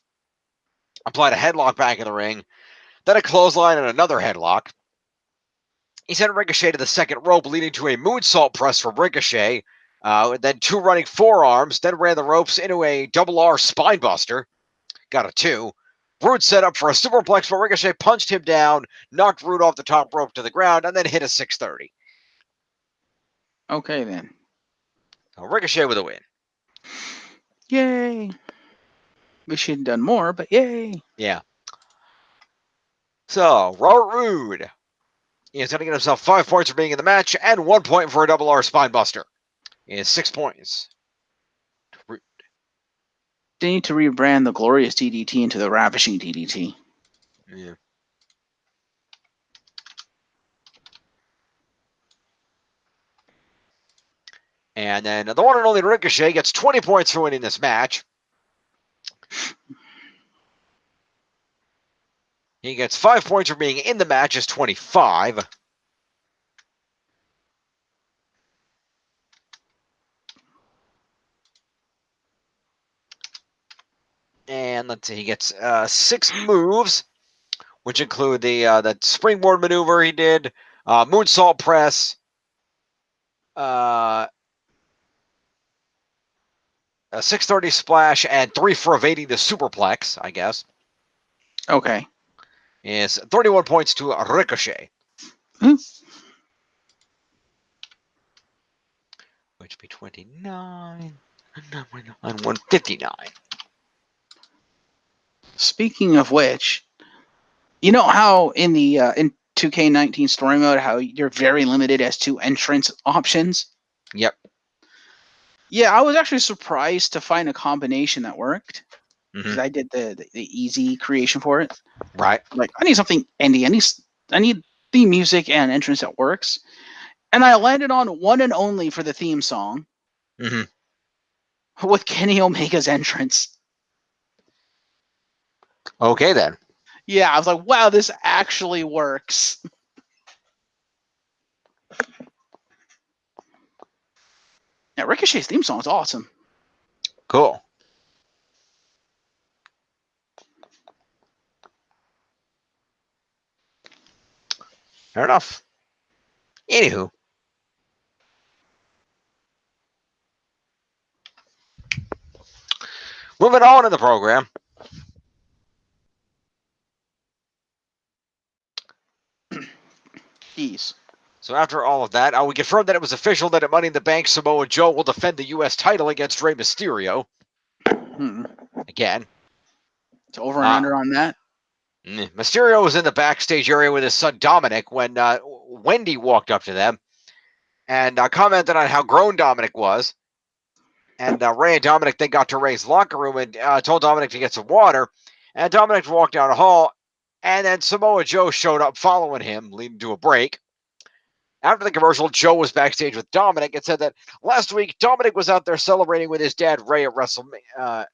applied a headlock back in the ring, then a clothesline and another headlock. He sent Ricochet to the second rope, leading to a moonsault press from Ricochet, then 2 running forearms, then ran the ropes into a double R spinebuster. Got a 2. Roode set up for a superplex, but Ricochet punched him down, knocked Roode off the top rope to the ground, and then hit a 630. Okay, then. So Ricochet with a win. Yay. Wish he'd done more, but yay. Yeah. So, Robert Roode is going to get himself 5 points for being in the match and 1 point for a double R spinebuster. He has 6 points. They need to rebrand the Glorious DDT into the Ravishing DDT. Yeah. And then the one and only Ricochet gets 20 points for winning this match. He gets 5 points for being in the match, is 25. And let's see, he gets 6 moves, which include the springboard maneuver he did, moonsault press, a 630 splash, and 3 for evading the superplex, I guess. Okay. Is 31 points to Ricochet. Which would be 29 and 159. Speaking of which, You know how in the in 2K19 story mode, how you're very limited as to entrance options? Yep. Yeah, I was actually surprised to find a combination that worked because Hmm. I did the easy creation for it. Right. Like, I need something indie. I need theme music and entrance that works. And I landed on one and only for the theme song Hmm. with Kenny Omega's entrance. Okay then. Yeah, I was like, wow, this actually works. Yeah, Ricochet's theme song is awesome. Cool. Fair enough. Anywho. Moving on in the program. Jeez. So after all of that, we confirmed that it was official that at Money in the Bank, Samoa Joe will defend the U.S. title against Rey Mysterio. Again. It's over and under on that. Mysterio was in the backstage area with his son Dominic when Wendy walked up to them and commented on how grown Dominic was. And Rey and Dominic then got to Rey's locker room and told Dominic to get some water. And Dominic walked down the hall, and then Samoa Joe showed up following him, leading to a break. After the commercial, Joe was backstage with Dominic and said that last week Dominic was out there celebrating with his dad Rey at WrestleMania,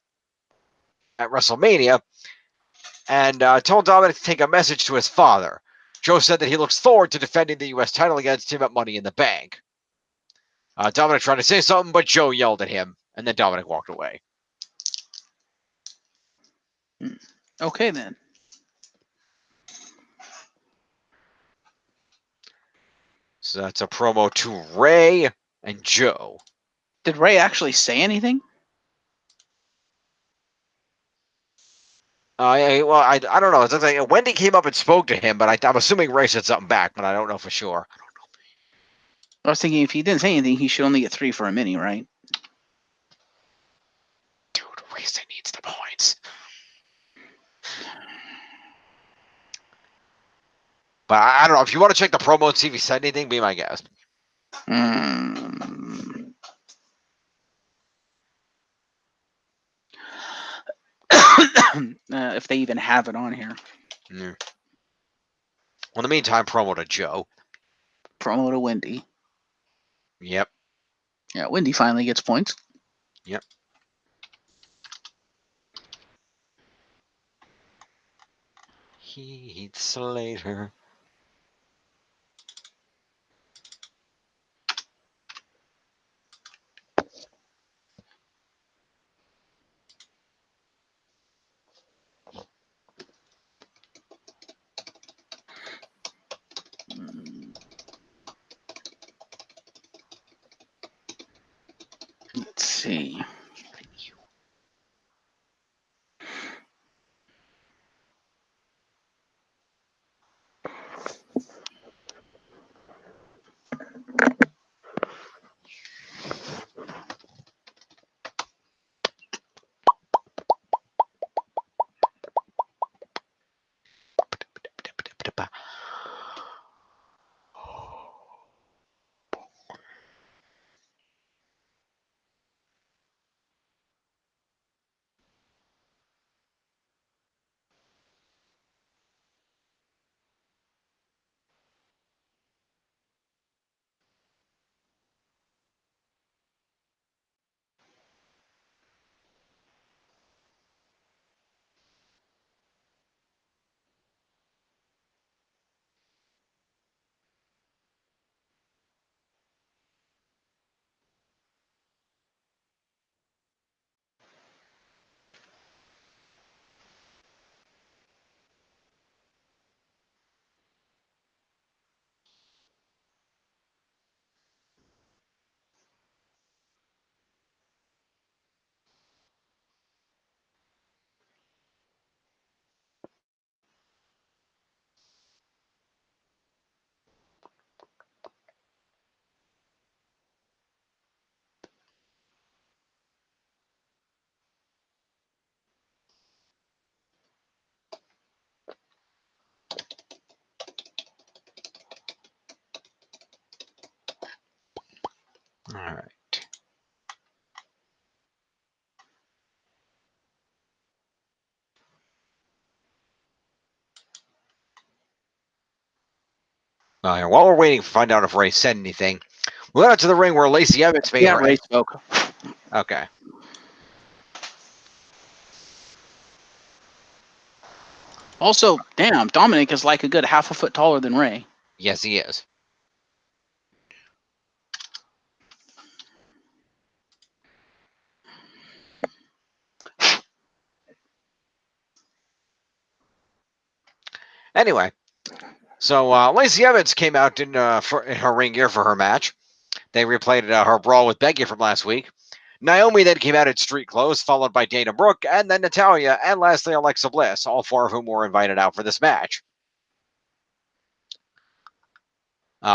and told Dominic to take a message to his father. Joe said that he looks forward to defending the U.S. title against him at Money in the Bank. Dominic tried to say something, but Joe yelled at him, and then Dominic walked away. Okay, then. So that's a promo to Rey and Joe. Did Rey actually say anything? I don't know. It looks like Wendy came up and spoke to him, but I'm assuming Rey said something back, but I don't know for sure. I was thinking if he didn't say anything, he should only get 3 for a mini, right? Dude, Rey needs the points. But I don't know. If you want to check the promo and see if he said anything, be my guest. If they even have it on here. Well, in the meantime, promo to Joe. Promo to Wendy. Yep. Yeah, Wendy finally gets points. Yep. Heath Slater. Let's see. While we're waiting to find out if Ray said anything, we went out to the ring where Lacey Evans made her. Ray spoke. Okay. Also, damn, Dominic is like a good half a foot taller than Ray. Yes, he is. Anyway, so Lacey Evans came out in her ring gear for her match. They replayed her brawl with Becky from last week. Naomi then came out in street clothes, followed by Dana Brooke, and then Natalya, and lastly Alexa Bliss, all four of whom were invited out for this match.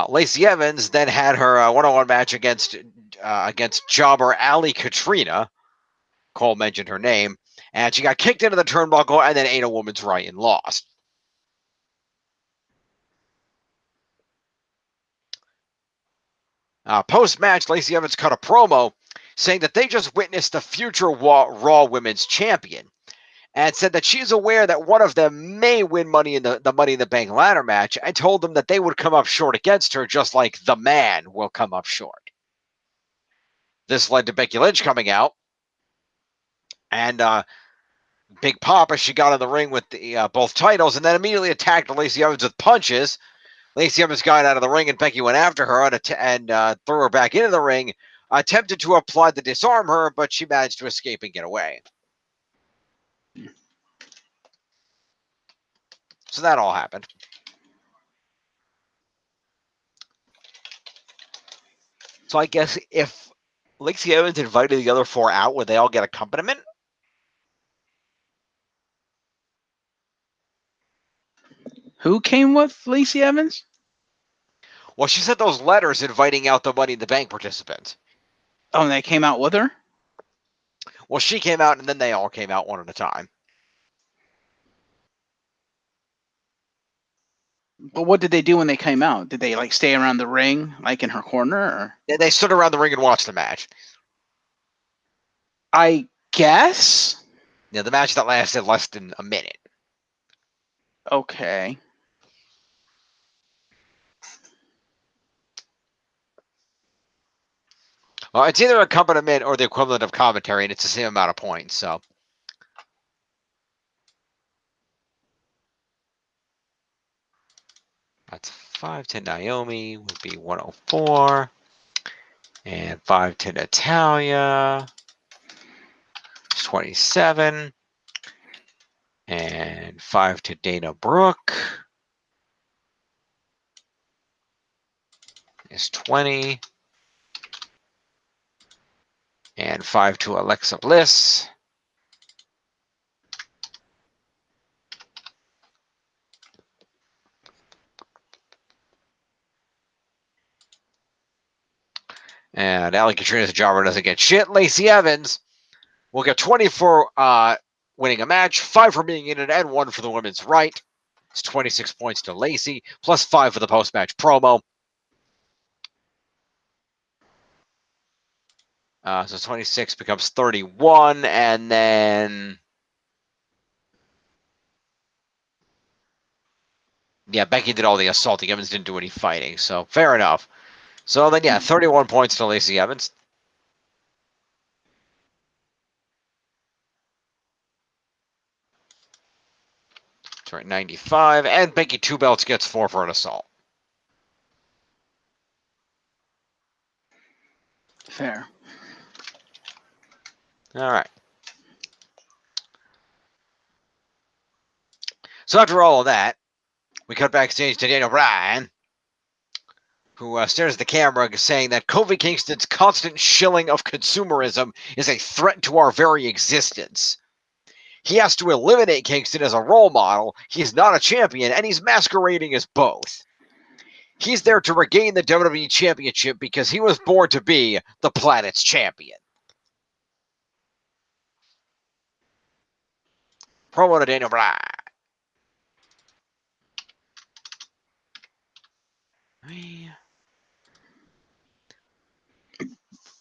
Lacey Evans then had her one-on-one match against jobber Ali Katrina. Cole mentioned her name, and she got kicked into the turnbuckle and then ate a woman's right and lost. Post-match, Lacey Evans cut a promo saying that they just witnessed the future Raw Women's Champion, and said that she's aware that one of them may win Money in the Money in the Bank ladder match, and told them that they would come up short against her, just like the man will come up short. This led to Becky Lynch coming out, and big pop as she got in the ring with the both titles, and then immediately attacked Lacey Evans with punches. Lacey Evans got out of the ring, and Becky went after her and threw her back into the ring, attempted to apply the disarm her, but she managed to escape and get away. So that all happened. So I guess if Lacey Evans invited the other four out, would they all get accompaniment? Who came with Lacey Evans? Well, she sent those letters inviting out the Money in the Bank participants. Oh, and they came out with her? Well, she came out, and then they all came out one at a time. But what did they do when they came out? Did they like stay around the ring, like in her corner? Or? They stood around the ring and watched the match. I guess. Yeah, the match that lasted less than a minute. Okay. Well, it's either accompaniment or the equivalent of commentary, and it's the same amount of points. So that's 5 to Naomi would be 104, and 5 to Natalya is 27, and 5 to Dana Brooke is 20, and 5 to Alexa Bliss and Ali Katrina's jobber doesn't get shit. Lacey Evans will get 20 for winning a match, 5 for being in it, and 1 for the women's right. It's 26 points to Lacey, plus 5 for the post-match promo. So 26 becomes 31, and then yeah, Becky did all the assaulting. Evans didn't do any fighting, so fair enough. So then, yeah, 31 points to Lacey Evans. It's right, 95, and Becky 2 belts gets 4 for an assault. Fair. All right. So after all of that, we cut backstage to Daniel Bryan, who stares at the camera saying that Kofi Kingston's constant shilling of consumerism is a threat to our very existence. He has to eliminate Kingston as a role model. He's not a champion, and he's masquerading as both. He's there to regain the WWE Championship because he was born to be the planet's champion. Promo to Daniel Bryan.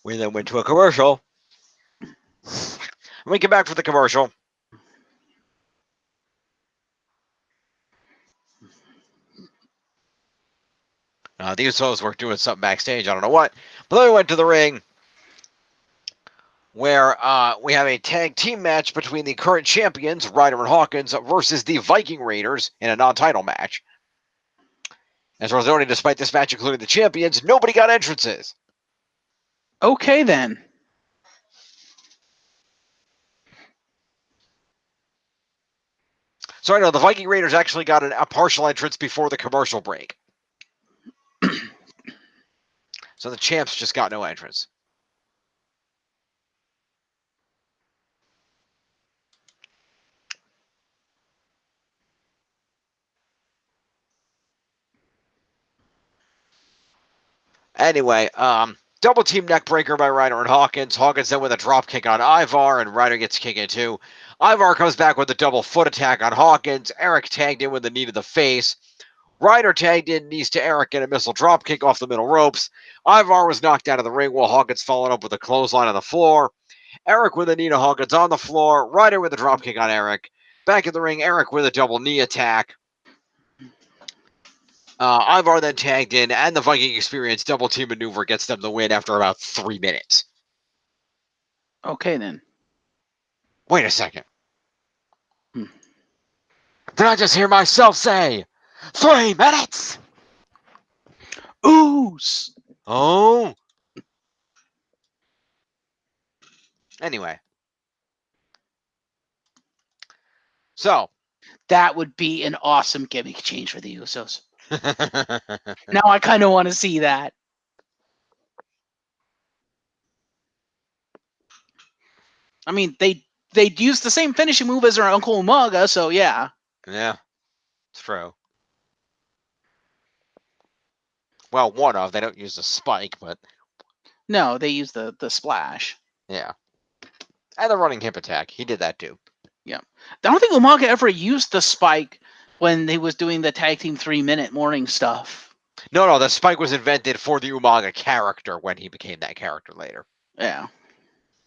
We then went to a commercial. When we get back from the commercial, The Usos were doing something backstage. I don't know what. But then we went to the ring where we have a tag team match between the current champions, Ryder and Hawkins, versus the Viking Raiders in a non-title match. As far as noting, despite this match including the champions, nobody got entrances. Okay, then. So I know the Viking Raiders actually got a partial entrance before the commercial break. So the champs just got no entrance. Anyway, double team neck breaker by Ryder and Hawkins. Hawkins then with a drop kick on Ivar, and Ryder gets kicked in too. Ivar comes back with a double foot attack on Hawkins. Eric tagged in with a knee to the face. Ryder tagged in knees to Eric and a missile drop kick off the middle ropes. Ivar was knocked out of the ring while Hawkins followed up with a clothesline on the floor. Eric with a knee to Hawkins on the floor. Ryder with a drop kick on Eric. Back in the ring, Eric with a double knee attack. Ivar then tagged in, and the Viking Experience double team maneuver gets them the win after about 3 minutes. Okay, then. Wait a second. Hmm. Did I just hear myself say 3 minutes? Ooze. Oh. Anyway. So. That would be an awesome gimmick change for the Usos. Now I kind of want to see that. I mean, they'd use the same finishing move as their Uncle Umaga, so yeah. Yeah, it's true. Well, one of. They don't use the spike, but... No, they use the splash. Yeah. And the running hip attack. He did that too. Yeah. I don't think Umaga ever used the spike when he was doing the tag team 3-minute morning stuff. No, the spike was invented for the Umaga character when he became that character later. Yeah.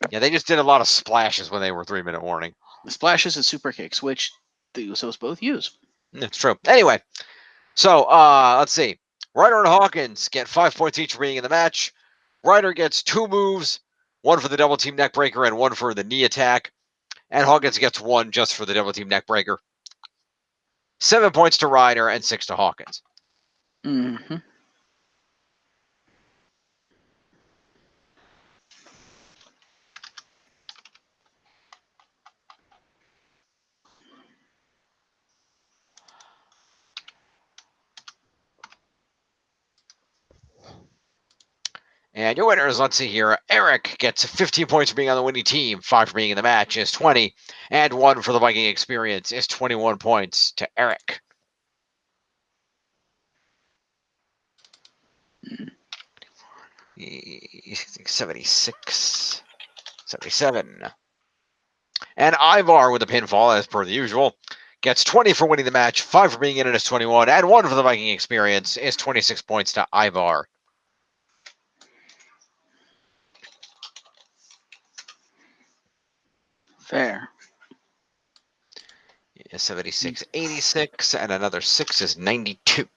Yeah, they just did a lot of splashes when they were 3-minute warning. The splashes and super kicks, which the Usos both use. It's true. Anyway, so let's see. Ryder and Hawkins get 5 points each for being in the match. Ryder gets 2 moves, 1 for the double team neck breaker and 1 for the knee attack. And Hawkins gets 1 just for the double team neck breaker. 7 points to Ryder and 6 to Hawkins. Mm-hmm. And your winners, let's see here. Eric gets 15 points for being on the winning team, 5 for being in the match is 20, and 1 for the Viking Experience is 21 points to Eric. Mm. 76, 77. And Ivar with a pinfall, as per the usual, gets 20 for winning the match, 5 for being in it is 21, and 1 for the Viking Experience is 26 points to Ivar. Fair. 76, 86, and another 6 is 92.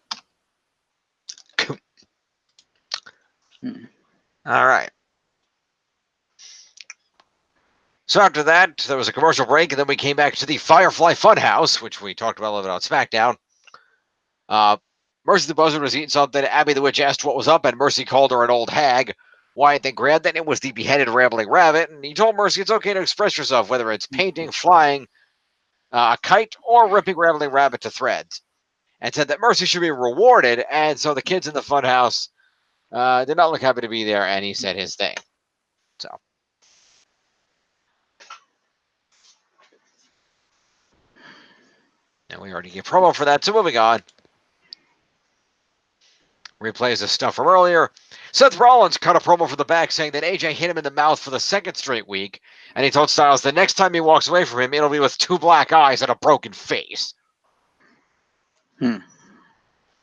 Cool. All right. So after that, there was a commercial break, and then we came back to the Firefly Funhouse, which we talked about a little bit on SmackDown. Mercy the Buzzard was eating something. Abby the Witch asked what was up, and Mercy called her an old hag. Wyatt then grabbed it, and it was the beheaded rambling rabbit, and he told Mercy it's okay to express yourself, whether it's painting, flying, a kite, or ripping rambling rabbit to threads, and said that Mercy should be rewarded, and so the kids in the funhouse did not look happy to be there, and he said his thing. So. And we already gave promo for that, so moving on. Replays the stuff from earlier. Seth Rollins cut a promo for the back saying that AJ hit him in the mouth for the 2nd straight week, and he told Styles the next time he walks away from him, it'll be with 2 black eyes and a broken face. Promo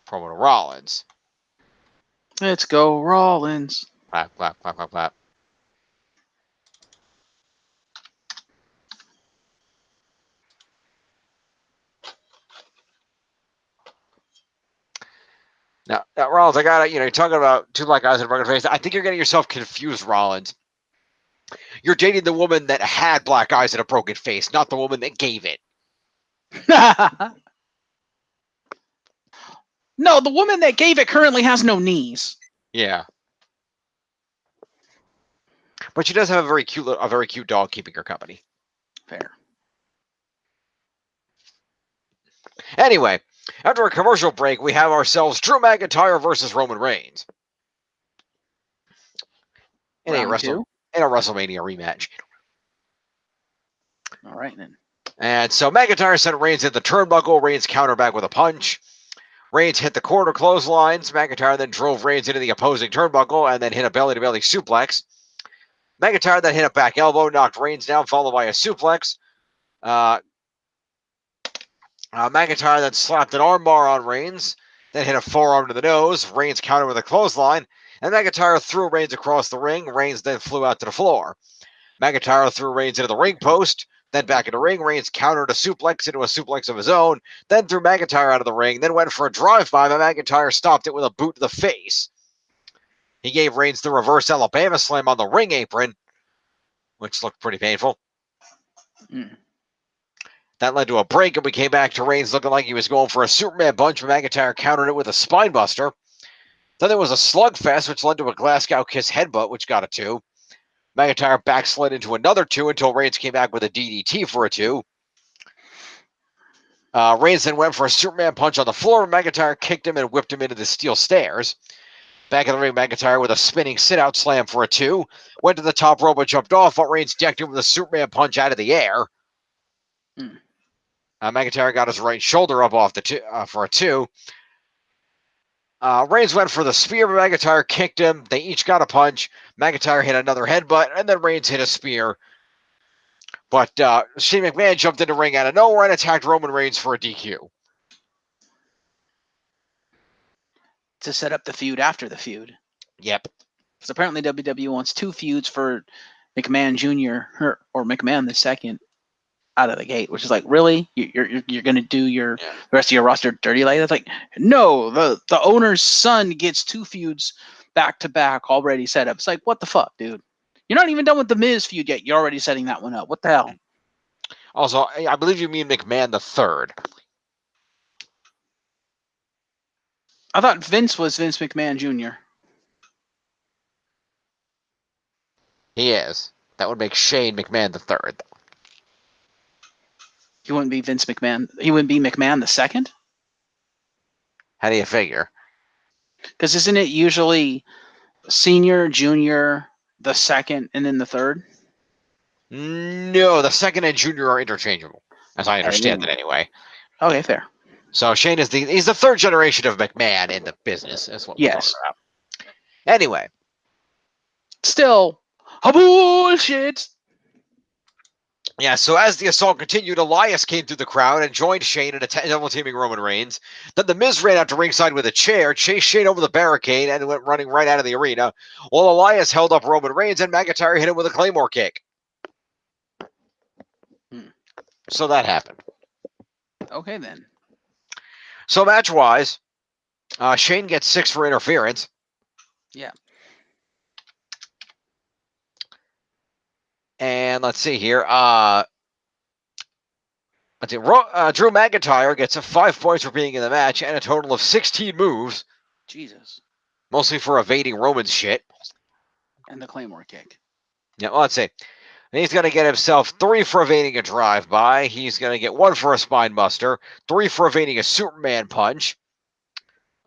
to Rollins. Let's go, Rollins. Clap, clap, clap, clap, clap. Now, Rollins, I got it. You're talking about two black guys in a broken face. I think you're getting yourself confused, Rollins. You're dating the woman that had black eyes and a broken face, not the woman that gave it. No, the woman that gave it currently has no knees. Yeah. But she does have a very cute dog keeping her company. Fair. Anyway, after a commercial break, we have ourselves Drew McIntyre versus Roman Reigns. In a WrestleMania rematch. All right, then. And so McIntyre sent Reigns in the turnbuckle. Reigns countered back with a punch. Reigns hit the corner clotheslines. McIntyre then drove Reigns into the opposing turnbuckle and then hit a belly-to-belly suplex. McIntyre then hit a back elbow, knocked Reigns down, followed by a suplex. McIntyre then slapped an armbar on Reigns, then hit a forearm to the nose. Reigns countered with a clothesline, and McIntyre threw Reigns across the ring. Reigns then flew out to the floor. McIntyre threw Reigns into the ring post, then back into the ring. Reigns countered a suplex into a suplex of his own, then threw McIntyre out of the ring, then went for a drive-by, but McIntyre stopped it with a boot to the face. He gave Reigns the reverse Alabama slam on the ring apron, which looked pretty painful. That led to a break, and we came back to Reigns looking like he was going for a Superman punch, but McIntyre countered it with a spine buster. Then there was a slugfest, which led to a Glasgow Kiss headbutt, which got a 2. McIntyre backslid into another 2 until Reigns came back with a DDT for a 2. Reigns then went for a Superman punch on the floor. McIntyre kicked him and whipped him into the steel stairs. Back in the ring, McIntyre with a spinning sit-out slam for a 2. Went to the top rope but jumped off, but Reigns decked him with a Superman punch out of the air. McIntyre got his right shoulder up off the for a 2. Reigns went for the spear, but McIntyre kicked him. They each got a punch. McIntyre hit another headbutt, and then Reigns hit a spear. But Shane McMahon jumped in the ring out of nowhere and attacked Roman Reigns for a DQ. To set up the feud after the feud. Yep. Because apparently WWE wants 2 feuds for McMahon Jr. or McMahon the second out of the gate, which is like, really? You're going to do the rest of your roster dirty like that? It's like, no, the owner's son gets 2 feuds back to back already set up. It's like, what the fuck, dude? You're not even done with the Miz feud yet. You're already setting that one up. What the hell? Also, I believe you mean McMahon the third. I thought Vince was Vince McMahon Jr. He is. That would make Shane McMahon the third. He wouldn't be Vince McMahon. He wouldn't be McMahon the second? How do you figure? Because isn't it usually senior, junior, the second, and then the third? No, the second and junior are interchangeable, as I understand it anyway. Okay, fair. So Shane is he's the third generation of McMahon in the business. That's what we're talking about. Anyway. Still, bullshit. Yeah, so as the assault continued, Elias came through the crowd and joined Shane in double-teaming Roman Reigns. Then The Miz ran out to ringside with a chair, chased Shane over the barricade, and went running right out of the arena, while Elias held up Roman Reigns and McIntyre hit him with a Claymore kick. So that happened. Okay, then. So match-wise, Shane gets 6 for interference. Yeah. And let's see here. Drew McIntyre gets 5 points for being in the match and a total of 16 moves. Jesus. Mostly for evading Roman's shit. And the Claymore kick. Yeah, well, let's see. And he's going to get himself 3 for evading a drive-by. He's going to get 1 for a spine buster, 3 for evading a Superman punch,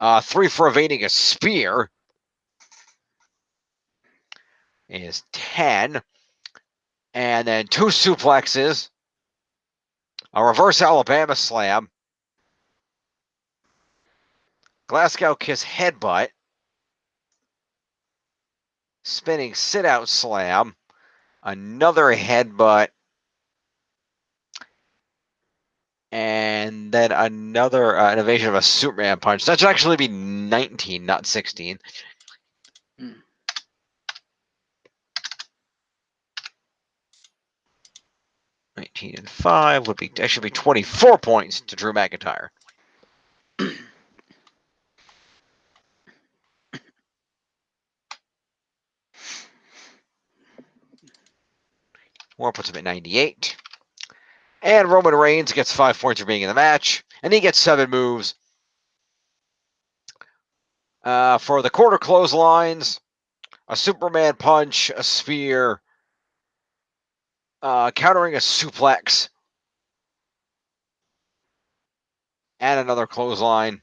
3 for evading a spear is 10. And then 2 suplexes, a reverse Alabama slam, Glasgow Kiss headbutt, spinning sit-out slam, another headbutt, and then another an evasion of a Superman punch. That should actually be 19, not 16. 19 and 5 would be that should be 24 points to Drew McIntyre. Or puts him at 98. And Roman Reigns gets 5 points for being in the match. And he gets 7 moves. For the quarter clotheslines, a Superman punch, a spear, countering a suplex, and another clothesline.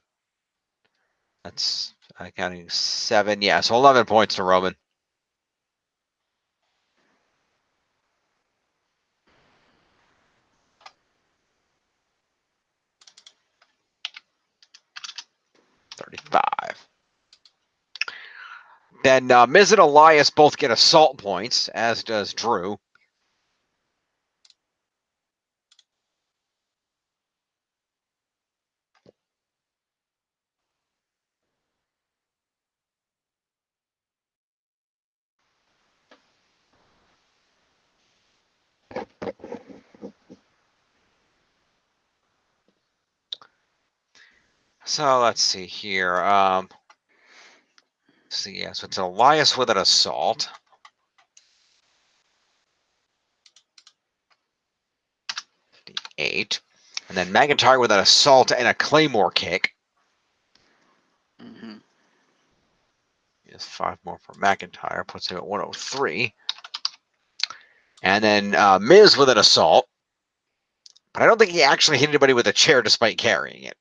That's counting 7. Yeah, so 11 points to Roman. $35. Then Miz and Elias both get assault points, as does Drew. So let's see here. So it's Elias with an assault. 58. And then McIntyre with an assault and a Claymore kick. Mm-hmm. Yes, 5 more for McIntyre. Puts him at 103. And then Miz with an assault. But I don't think he actually hit anybody with a chair despite carrying it.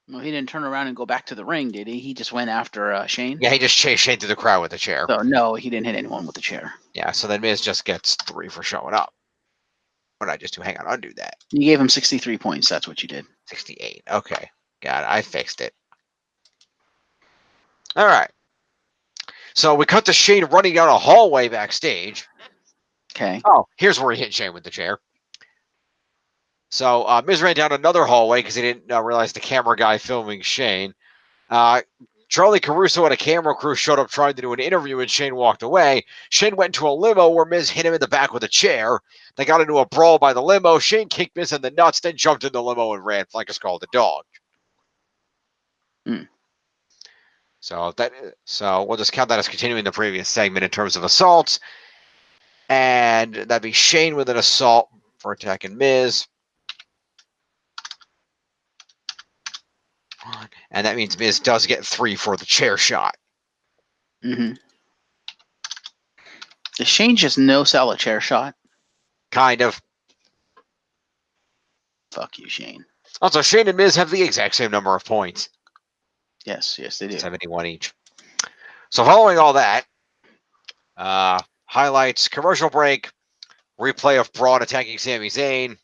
Well, he didn't turn around and go back to the ring, did he? He just went after Shane? Yeah, he just chased Shane through the crowd with a chair. So, no, he didn't hit anyone with the chair. Yeah, so then Miz just gets 3 for showing up. What did I just do? Hang on, undo that. You gave him 63 points. That's what you did. 68. Okay. Got it. I fixed it. All right. So we cut to Shane running down a hallway backstage. Okay. Oh, here's where he hit Shane with the chair. So Miz ran down another hallway because he didn't realize the camera guy filming Shane. Charlie Caruso and a camera crew showed up trying to do an interview, and Shane walked away. Shane went into a limo where Miz hit him in the back with a chair. They got into a brawl by the limo. Shane kicked Miz in the nuts, then jumped in the limo and ran like a scalded dog. Mm. So we'll just count that as continuing the previous segment in terms of assaults. And that'd be Shane with an assault for attacking Miz. And that means Miz does get 3 for the chair shot. Mm-hmm. Does Shane just no-sell a chair shot? Kind of. Fuck you, Shane. Also, Shane and Miz have the exact same number of points. Yes, they do. 71 each. So following all that, highlights, commercial break, replay of Braun attacking Sami Zayn.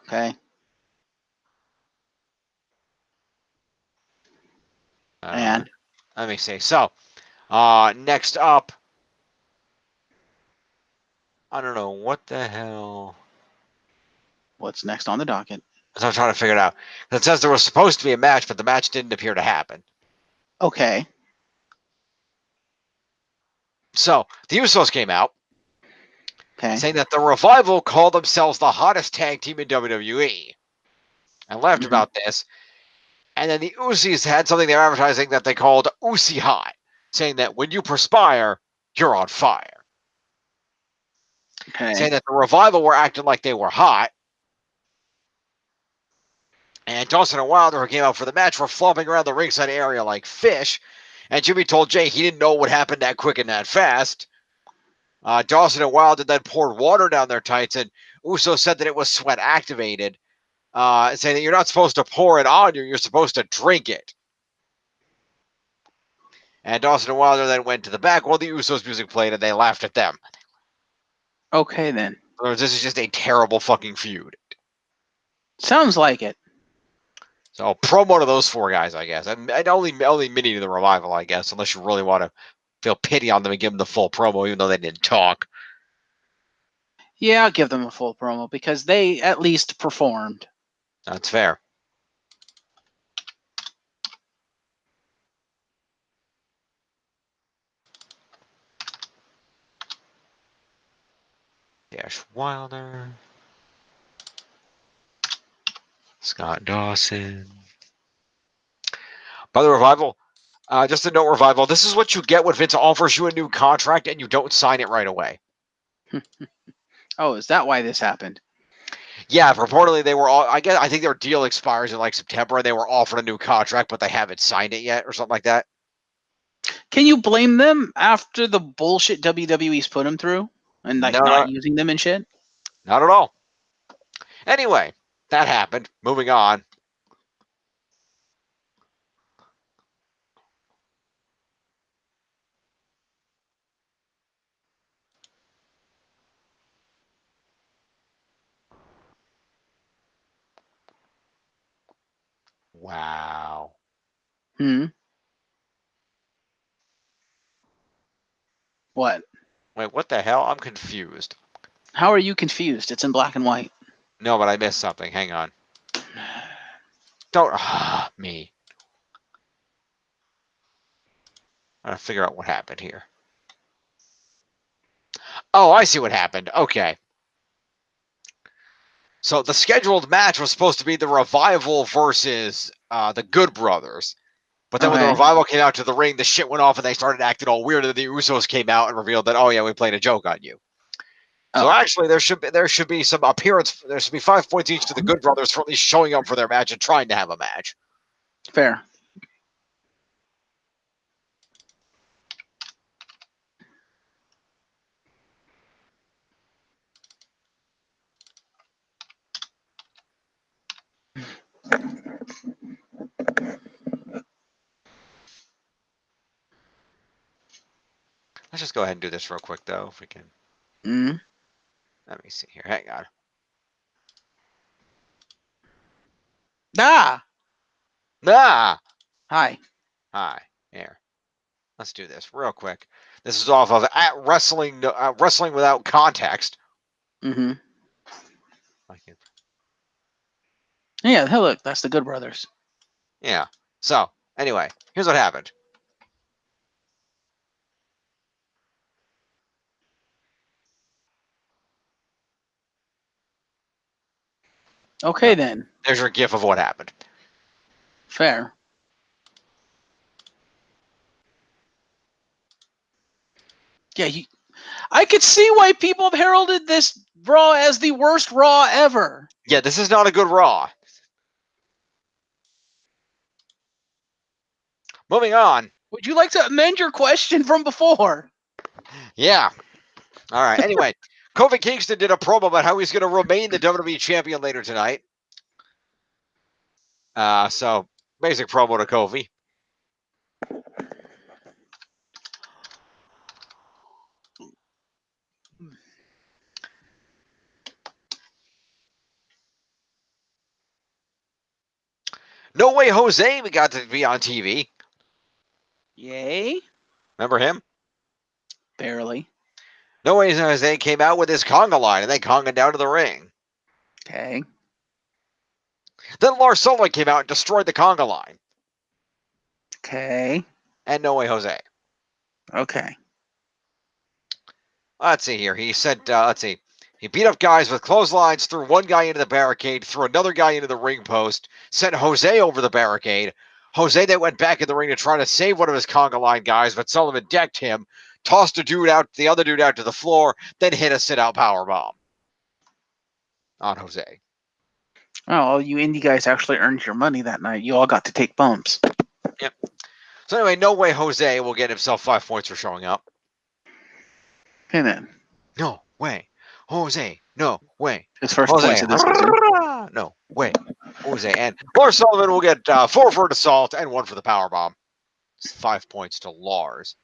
Okay. And? Let me see. So, next up, I don't know what the hell. What's next on the docket? So I'm trying to figure it out. It says there was supposed to be a match, but the match didn't appear to happen. Okay. So the Usos came out Okay. saying that the Revival called themselves the hottest tag team in WWE. I laughed Mhm. about this. And then the Usos had something they were advertising that they called Usi Hot, saying that when you perspire, you're on fire. Okay. Saying that the Revival were acting like they were hot. And Dawson and Wilder, who came out for the match, were flopping around the ringside area like fish. And Jimmy told Jay he didn't know what happened that quick and that fast. Dawson and Wilder then poured water down their tights, and Uso said that it was sweat activated, saying that you're not supposed to pour it on you, you're supposed to drink it. And Dawson and Wilder then went to the back while the Usos music played, and they laughed at them. Okay, then. So this is just a terrible fucking feud. Sounds like it. So promo to those 4 guys, I guess. And only mini to the Revival, I guess, unless you really want to feel pity on them and give them the full promo, even though they didn't talk. Yeah, I'll give them a full promo because they at least performed. That's fair. Dash Wilder. Scott Dawson. By the Revival, just a note, Revival, this is what you get when Vince offers you a new contract and you don't sign it right away. Oh, is that why this happened? Yeah, reportedly they were all. I think their deal expires in like September, and they were offered a new contract, but they haven't signed it yet, or something like that. Can you blame them after the bullshit WWE's put them through and like No, not using them and shit? not at all. Anyway, that happened. Moving on. Wow. What? Wait, what the hell? I'm confused. How are you confused? It's in black and white. No, but I missed something. Hang on. Don't me. I'm gonna figure out what happened here. Oh, I see what happened. Okay. So the scheduled match was supposed to be the Revival versus the Good Brothers. But then when the Okay. Revival came out to the ring, the shit went off and they started acting all weird. And the Usos came out and revealed that, oh yeah, we played a joke on you. So Oh. actually, there should be some appearance. There should be 5 points each to the Good Brothers for at least showing up for their match and trying to have a match. Fair. Let's just go ahead and do this real quick, though, if we can. Mm. Let me see here. Hang on. Ah. Ah! Hi. Hi. Here. Let's do this real quick. This is off of at Wrestling Without Context. Mm-hmm. I can, Yeah. Hey, look, that's the Good Brothers. yeah. So, anyway, here's what happened. Okay, then. There's your gif of what happened. Fair. Yeah, I could see why people have heralded this Raw as the worst Raw ever. Yeah, this is not a good Raw. Moving on. Would you like to amend your question from before? Yeah. All right. Anyway, Kofi Kingston did a promo about how he's going to remain the WWE champion later tonight. So basic promo to Kofi. No Way Jose, we got to be on TV. Yay? Remember him? Barely. No Way Jose came out with his conga line and then conga down to the ring. Okay. Then Lars Sullivan came out and destroyed the conga line. Okay. And No Way Jose. Okay. Let's see here. He said, let's see. He beat up guys with clotheslines, threw one guy into the barricade, threw another guy into the ring post, sent Jose over the barricade. Jose then went back in the ring to try to save one of his conga line guys, but Sullivan decked him, tossed the other dude out to the floor, then hit a sit-out powerbomb on Jose. Oh, you indie guys actually earned your money that night. You all got to take bumps. Yep. So anyway, No Way Jose will get himself 5 points for showing up. Okay, then. No way. Jose. No way. His first Jose. points of this season. No way. Jose. And Lars Sullivan will get 4 for an assault and 1 for the powerbomb. 5 points to Lars.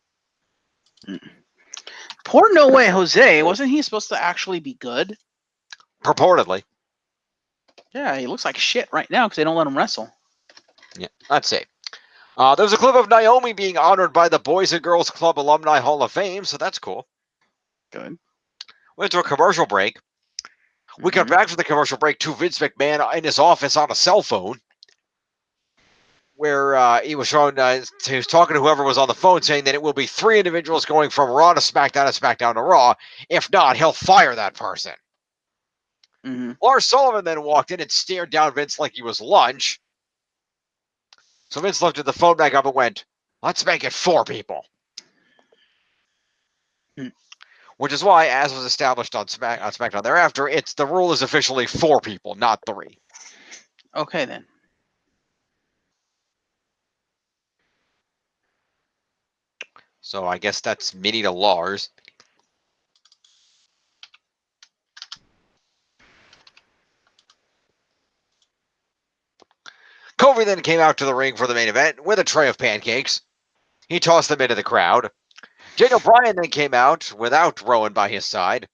Poor No Way Jose. Wasn't he supposed to actually be good? Purportedly. Yeah, he looks like shit right now because they don't let him wrestle. Yeah, let's see. There's a clip of Naomi being honored by the Boys and Girls Club Alumni Hall of Fame, so that's cool. Good. Went to a commercial break. We got back from the commercial break to Vince McMahon in his office on a cell phone, where he was showing, he was talking to whoever was on the phone, saying that it will be 3 individuals going from Raw to SmackDown and SmackDown to Raw. If not, he'll fire that person. Mm-hmm. Lars Sullivan then walked in and stared down Vince like he was lunch. So Vince lifted the phone back up and went, let's make it 4 people. Which is why, as was established on SmackDown thereafter, the rule is officially 4 people, not 3. Okay, then. So I guess that's Minnie to Lars. Kofi then came out to the ring for the main event with a tray of pancakes. He tossed them into the crowd. Daniel Bryan then came out without Rowan by his side.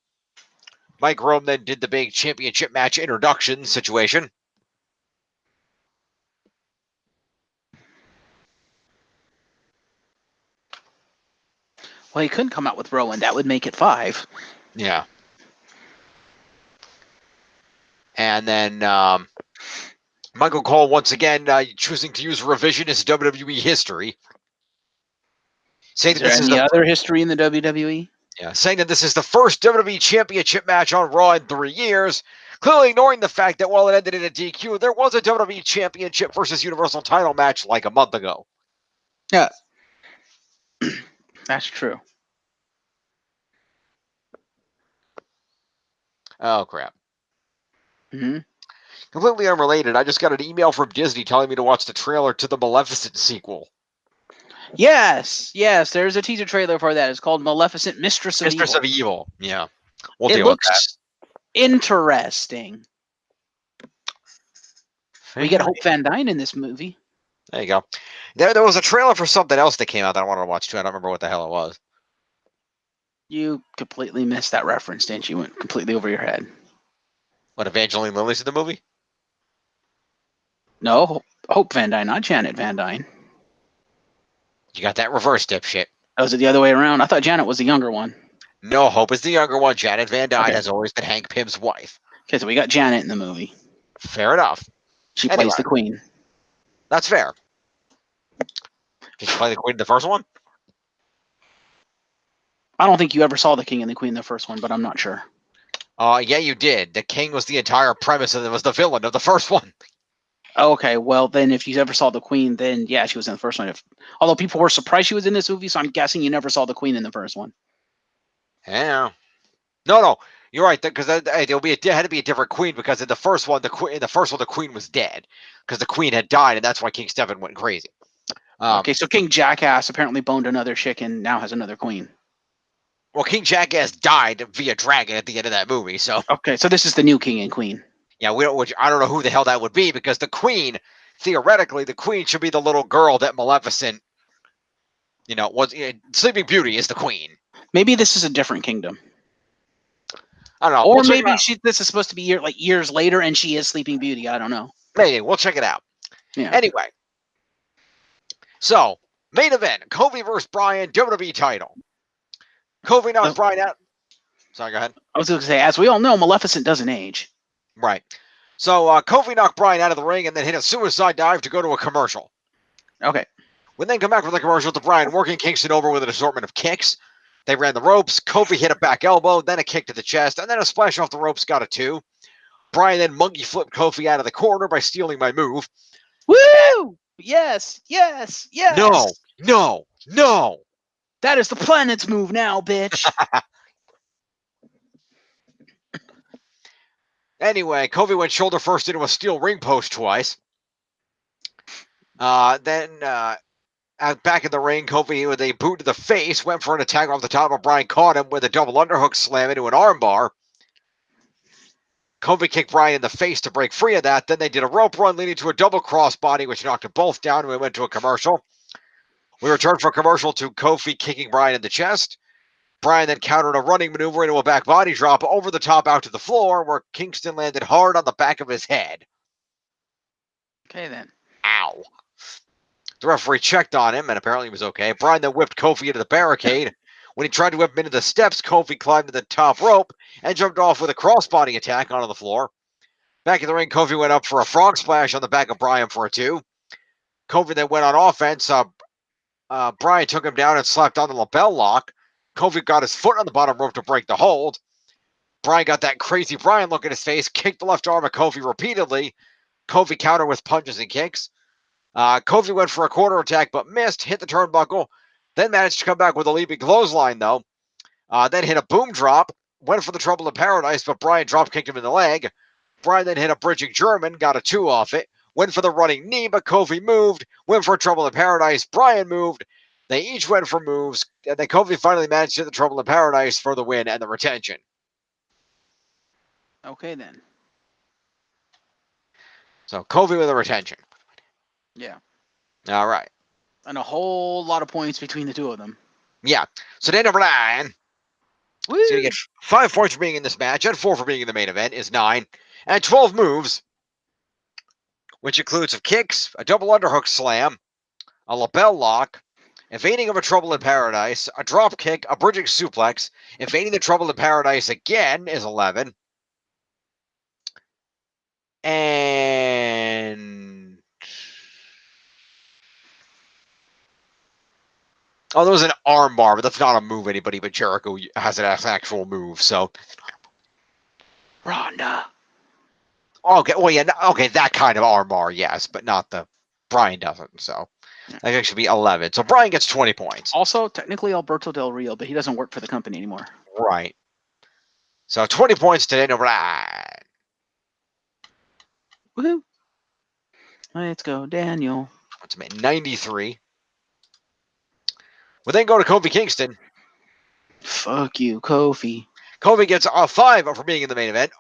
Mike Rome then did the big championship match introduction situation. Well, he couldn't come out with Rowan. That would make it 5. Yeah. And then Michael Cole once again choosing to use revisionist WWE history. Is there any other history in the WWE? Yeah, saying that this is the first WWE Championship match on Raw in 3 years, clearly ignoring the fact that while it ended in a DQ, there was a WWE Championship versus Universal title match like a month ago. Yeah. That's true. Oh, crap. Mm-hmm. Completely unrelated, I just got an email from Disney telling me to watch the trailer to the Maleficent sequel. Yes, there's a teaser trailer for that. It's called Maleficent, Mistress of Mistress Evil. of Evil, yeah. We'll It deal with that. looks interesting. We get Hope Van Dyne in this movie. There you go. There was a trailer for something else that came out that I wanted to watch too. I don't remember what the hell it was. You completely missed that reference, didn't you? Went completely over your head. What, Evangeline Lilly's in the movie? No, Hope Van Dyne, not Janet Van Dyne. You got that reversed, dipshit. Oh, was it the other way around? I thought Janet was the younger one. No, Hope is the younger one. Janet Van Dyne Okay. has always been Hank Pym's wife. Okay, so we got Janet in the movie. Fair enough. She Anyway. plays the queen. That's fair. Did she play the queen in the first one? I don't think you ever saw the King and the Queen in the first one, but I'm not sure. Yeah, you did. The king was the entire premise, and it was the villain of the first one. Okay, well then, if you ever saw the Queen, then yeah, she was in the first one. Although people were surprised she was in this movie, so I'm guessing you never saw the Queen in the first one. Yeah. No, you're right. Because there had to be a different queen. Because in the first one, the queen was dead because the queen had died, and that's why King Stephen went crazy. Okay, so King Jackass apparently boned another chick and now has another queen. Well, King Jackass died via dragon at the end of that movie. So okay, so this is the new king and queen. Yeah, I don't know who the hell that would be because the queen, theoretically, the queen should be the little girl that Maleficent, was. Sleeping Beauty is the queen. Maybe this is a different kingdom. I don't know. Or maybe this is supposed to be years later and she is Sleeping Beauty. I don't know. Maybe. We'll check it out. Yeah. Anyway. So, main event. Kofi versus Bryan, WWE title. Kofi knocks Bryan out. Sorry, go ahead. I was going to say, as we all know, Maleficent doesn't age. Right. So, Kofi knocked Bryan out of the ring and then hit a suicide dive to go to a commercial. Okay. We then come back from the commercial to Bryan working Kingston over with an assortment of kicks. They ran the ropes. Kofi hit a back elbow, then a kick to the chest, and then a splash off the ropes got a 2. Bryan then monkey flipped Kofi out of the corner by stealing my move. Woo! Yes! No! That is the planet's move now, bitch. Anyway, Kofi went shoulder first into a steel ring post twice. Then back in the ring, Kofi with a boot to the face went for an attack off the top, but Bryan caught him with a double underhook slam into an armbar. Kofi kicked Bryan in the face to break free of that. Then they did a rope run leading to a double crossbody, which knocked them both down, and we went to a commercial. We returned for a commercial to Kofi kicking Bryan in the chest. Bryan then countered a running maneuver into a back body drop over the top out to the floor, where Kingston landed hard on the back of his head. Okay, then. Ow. The referee checked on him, and apparently he was okay. Bryan then whipped Kofi into the barricade. When he tried to whip him into the steps, Kofi climbed to the top rope and jumped off with a crossbody attack onto the floor. Back in the ring, Kofi went up for a frog splash on the back of Bryan for a 2. Kofi then went on offense. Bryan took him down and slapped on the lapel lock. Kofi got his foot on the bottom rope to break the hold. Bryan got that crazy Bryan look in his face, kicked the left arm of Kofi repeatedly. Kofi countered with punches and kicks. Kofi went for a quarter attack but missed, hit the turnbuckle, then managed to come back with a leaping clothesline though. Then hit a boom drop, went for the Trouble in Paradise, but Bryan drop kicked him in the leg. Bryan then hit a bridging German, got a 2 off it, went for the running knee, but Kofi moved, went for a Trouble in Paradise, Bryan moved. They each went for moves, and then Kofi finally managed to hit the Trouble in Paradise for the win and the retention. Okay, then. So Kofi with a retention. Yeah. All right. And a whole lot of points between the two of them. Yeah. So Daniel Bryan is going to get 5 points for being in this match and 4 for being in the main event is 9. And 12 moves, which includes some kicks, a double underhook slam, a lapel lock, evading of a Trouble in Paradise, a drop kick, a bridging suplex, evading the Trouble in Paradise again is 11. And oh, there was an arm bar, but that's not a move anybody but Jericho has as an actual move. So Ronda. okay, well yeah, okay, that kind of arm bar, yes, but not the Bryan doesn't. So that actually be 11. So Bryan gets 20 points. Also, technically Alberto Del Rio, but he doesn't work for the company anymore. Right. So 20 points to Daniel Bryan. Woohoo! Let's go, Daniel. What's it, 93. We'll then go to Kofi Kingston. Fuck you, Kofi. Kofi gets a 5 for being in the main event.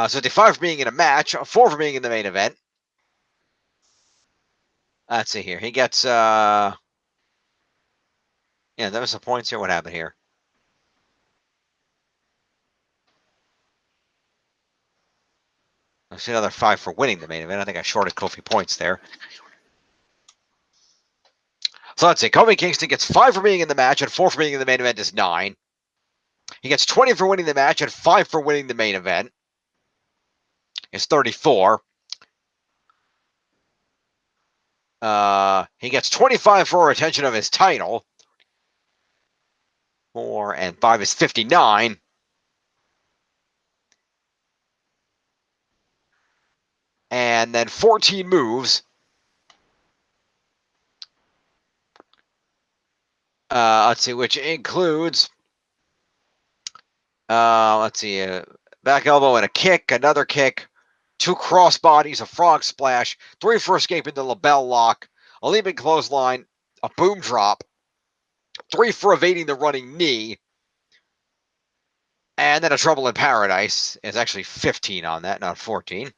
So 5 for being in a match, 4 for being in the main event. Let's see here. He gets yeah, that was the points here. What happened here? I see another 5 for winning the main event. I think I shorted Kofi points there. So let's see. Kofi Kingston gets 5 for being in the match and 4 for being in the main event is 9. He gets 20 for winning the match and 5 for winning the main event. It's 34. He gets 25 for retention of his title. 4 and 5 is 59. And then 14 moves. Let's see, which includes, let's see, back elbow and a kick, another kick, 2 crossbodies, a frog splash, 3 for escaping the label lock, a leaping clothesline, a boom drop, 3 for evading the running knee, and then a Trouble in Paradise. It's actually 15 on that, not 14.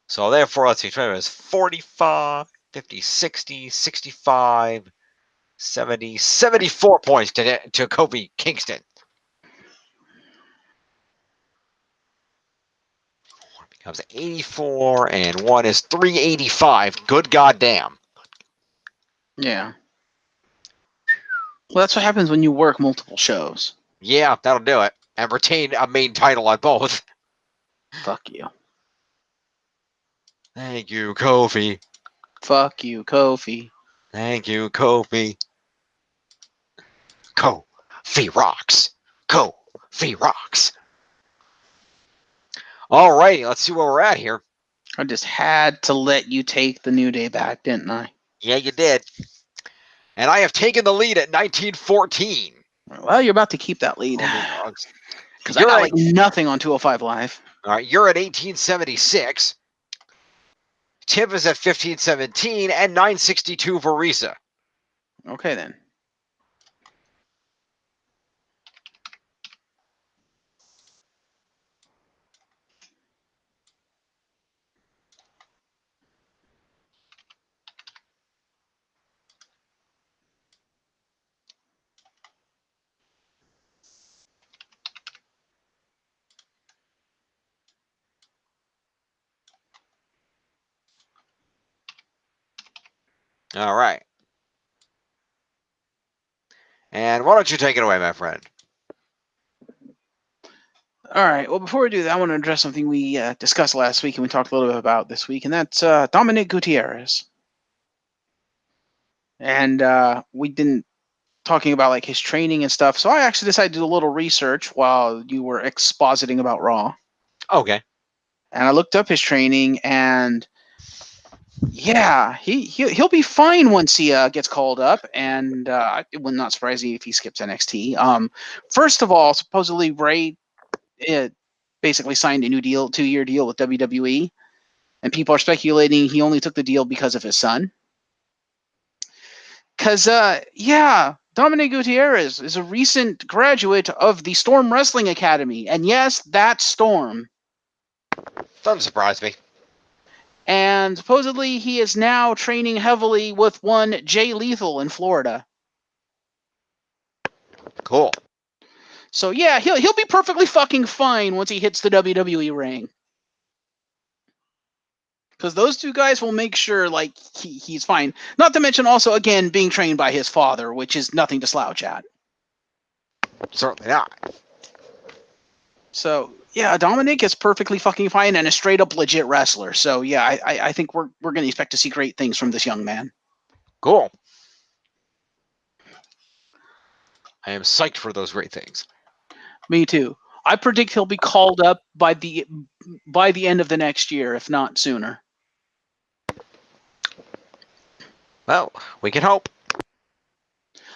So therefore, let's see, Trevor is 45, 50, 60, 65, 70, 74 points to Kofi Kingston. Becomes 84, and 1 is 385. Good goddamn. Yeah. Well, that's what happens when you work multiple shows. Yeah, that'll do it. And retain a main title on both. Fuck you. Thank you, Kofi. Fuck you, Kofi. Thank you, Kofi. Kofi rocks. Kofi rocks. All righty, let's see where we're at here. I just had to let you take the New Day back, didn't I? Yeah, you did. And I have taken the lead at 1914. Well, you're about to keep that lead. Because I got like nothing on 205 Live. All right, you're at 1876. Tip is at 1517 and 962 for Risa. Okay, then. All right. And why don't you take it away, my friend? All right. Well, before we do that, I want to address something we discussed last week and we talked a little bit about this week, and that's Dominic Gutierrez. And we didn't talking about like his training and stuff. So I actually decided to do a little research while you were expositing about Raw. Okay. and I looked up his training, and yeah, he'll be fine once he gets called up, and it would not surprise me if he skips NXT. First of all, supposedly Ray basically signed a new deal, 2-year deal with WWE, and people are speculating he only took the deal because of his son. Because Dominic Gutierrez is a recent graduate of the Storm Wrestling Academy, and yes, that's Storm. Doesn't surprise me. And supposedly he is now training heavily with one Jay Lethal in Florida. Cool. So yeah, he'll be perfectly fucking fine once he hits the WWE ring. Because those two guys will make sure like he's fine. Not to mention also again being trained by his father, which is nothing to slouch at. Certainly not. So yeah, Dominic is perfectly fucking fine and a straight up legit wrestler. So yeah, I think we're gonna expect to see great things from this young man. Cool. I am psyched for those great things. Me too. I predict he'll be called up by the end of the next year, if not sooner. Well, we can hope.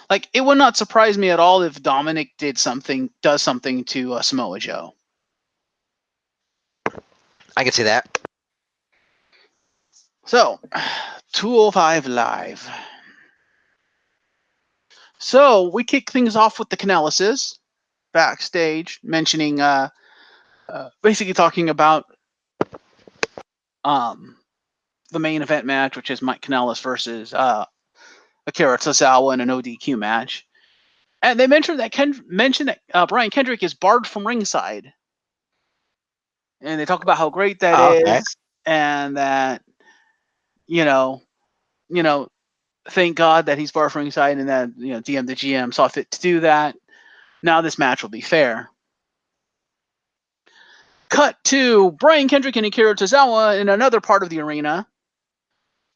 Like, it would not surprise me at all if Dominic does something to Samoa Joe. I can see that. So, 205 Live. So, we kick things off with the Canellises backstage, mentioning, basically talking about the main event match, which is Mike Kanellis versus Akira Tozawa in an ODQ match. And they mentioned that Brian Kendrick is barred from ringside. And they talk about how great that is, and that, you know, thank God that he's barred from ringside, and that, DM the GM saw fit to do that. Now this match will be fair. Cut to Brian Kendrick and Akira Tozawa in another part of the arena.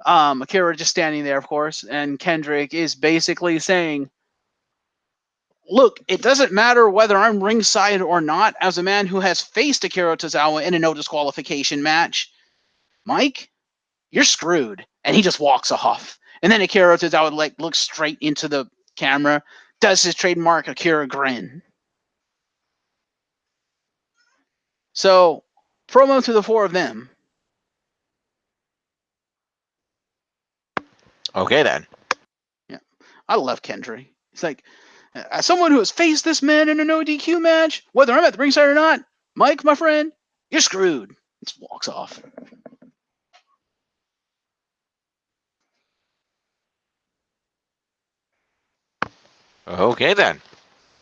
Akira just standing there, of course, and Kendrick is basically saying, look, it doesn't matter whether I'm ringside or not. As a man who has faced Akira Tozawa in a no disqualification match, Mike, you're screwed. And he just walks off. And then Akira Tozawa looks straight into the camera, does his trademark Akira grin. So, promo to the four of them. Okay, then. Yeah, I love Kendrick. It's like, as someone who has faced this man in a no DQ match, whether I'm at the ringside or not, Mike, my friend, you're screwed. Just walks off. Okay, then.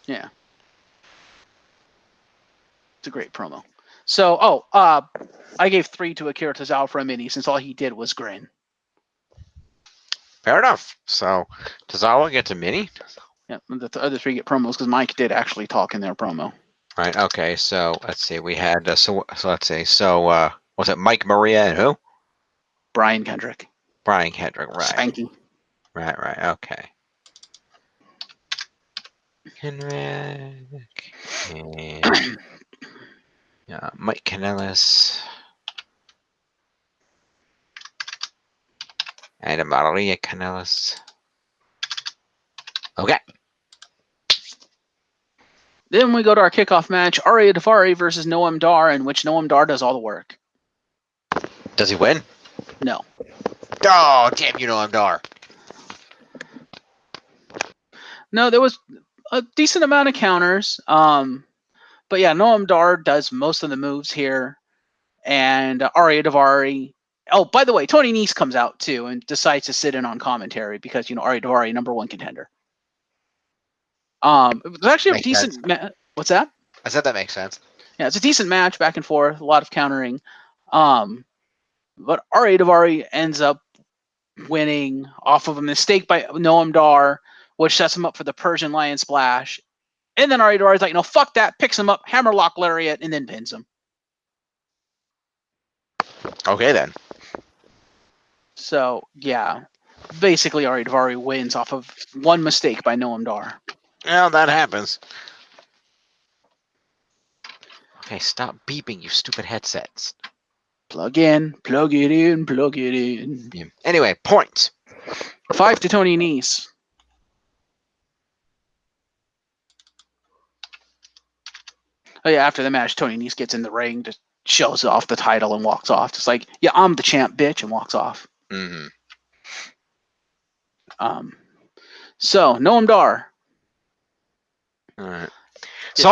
Yeah. It's a great promo. So, I gave 3 to Akira Tozawa for a mini since all he did was grin. Fair enough. So, Tozawa gets a mini? Yeah, the other 3 get promos because Mike did actually talk in their promo. Right, okay, so let's see. We had, let's see. So, was it Mike Maria and who? Brian Kendrick. Brian Kendrick, right. Spanky. Right, okay. Kendrick and Mike Kanellis and Maria Kanellis. Okay. Then we go to our kickoff match, Arya Daivari versus Noam Dar, in which Noam Dar does all the work. Does he win? No. Oh, damn you, Noam Dar. No, there was a decent amount of counters. But yeah, Noam Dar does most of the moves here. And Arya Daivari. Oh, by the way, Tony Nese comes out too and decides to sit in on commentary because, Arya Daivari, #1 contender. It was actually a decent what's that? I said that makes sense. Yeah, it's a decent match back and forth, a lot of countering. But Arya Daivari ends up winning off of a mistake by Noam Dar, which sets him up for the Persian Lion Splash. And then Arya Daivari is like, no, fuck that, picks him up, hammerlock lariat, and then pins him. Okay, then. So, yeah. Basically, Arya Daivari wins off of one mistake by Noam Dar. Well, that happens. Okay, stop beeping, you stupid headsets. Plug in, plug it in, plug it in. Yeah. Anyway, points. 5 to Tony Nese. Oh yeah, after the match, Tony Nese gets in the ring, just shows off the title and walks off. Just like, yeah, I'm the champ, bitch, and walks off. Mm-hmm. So Noam Dar. All right. So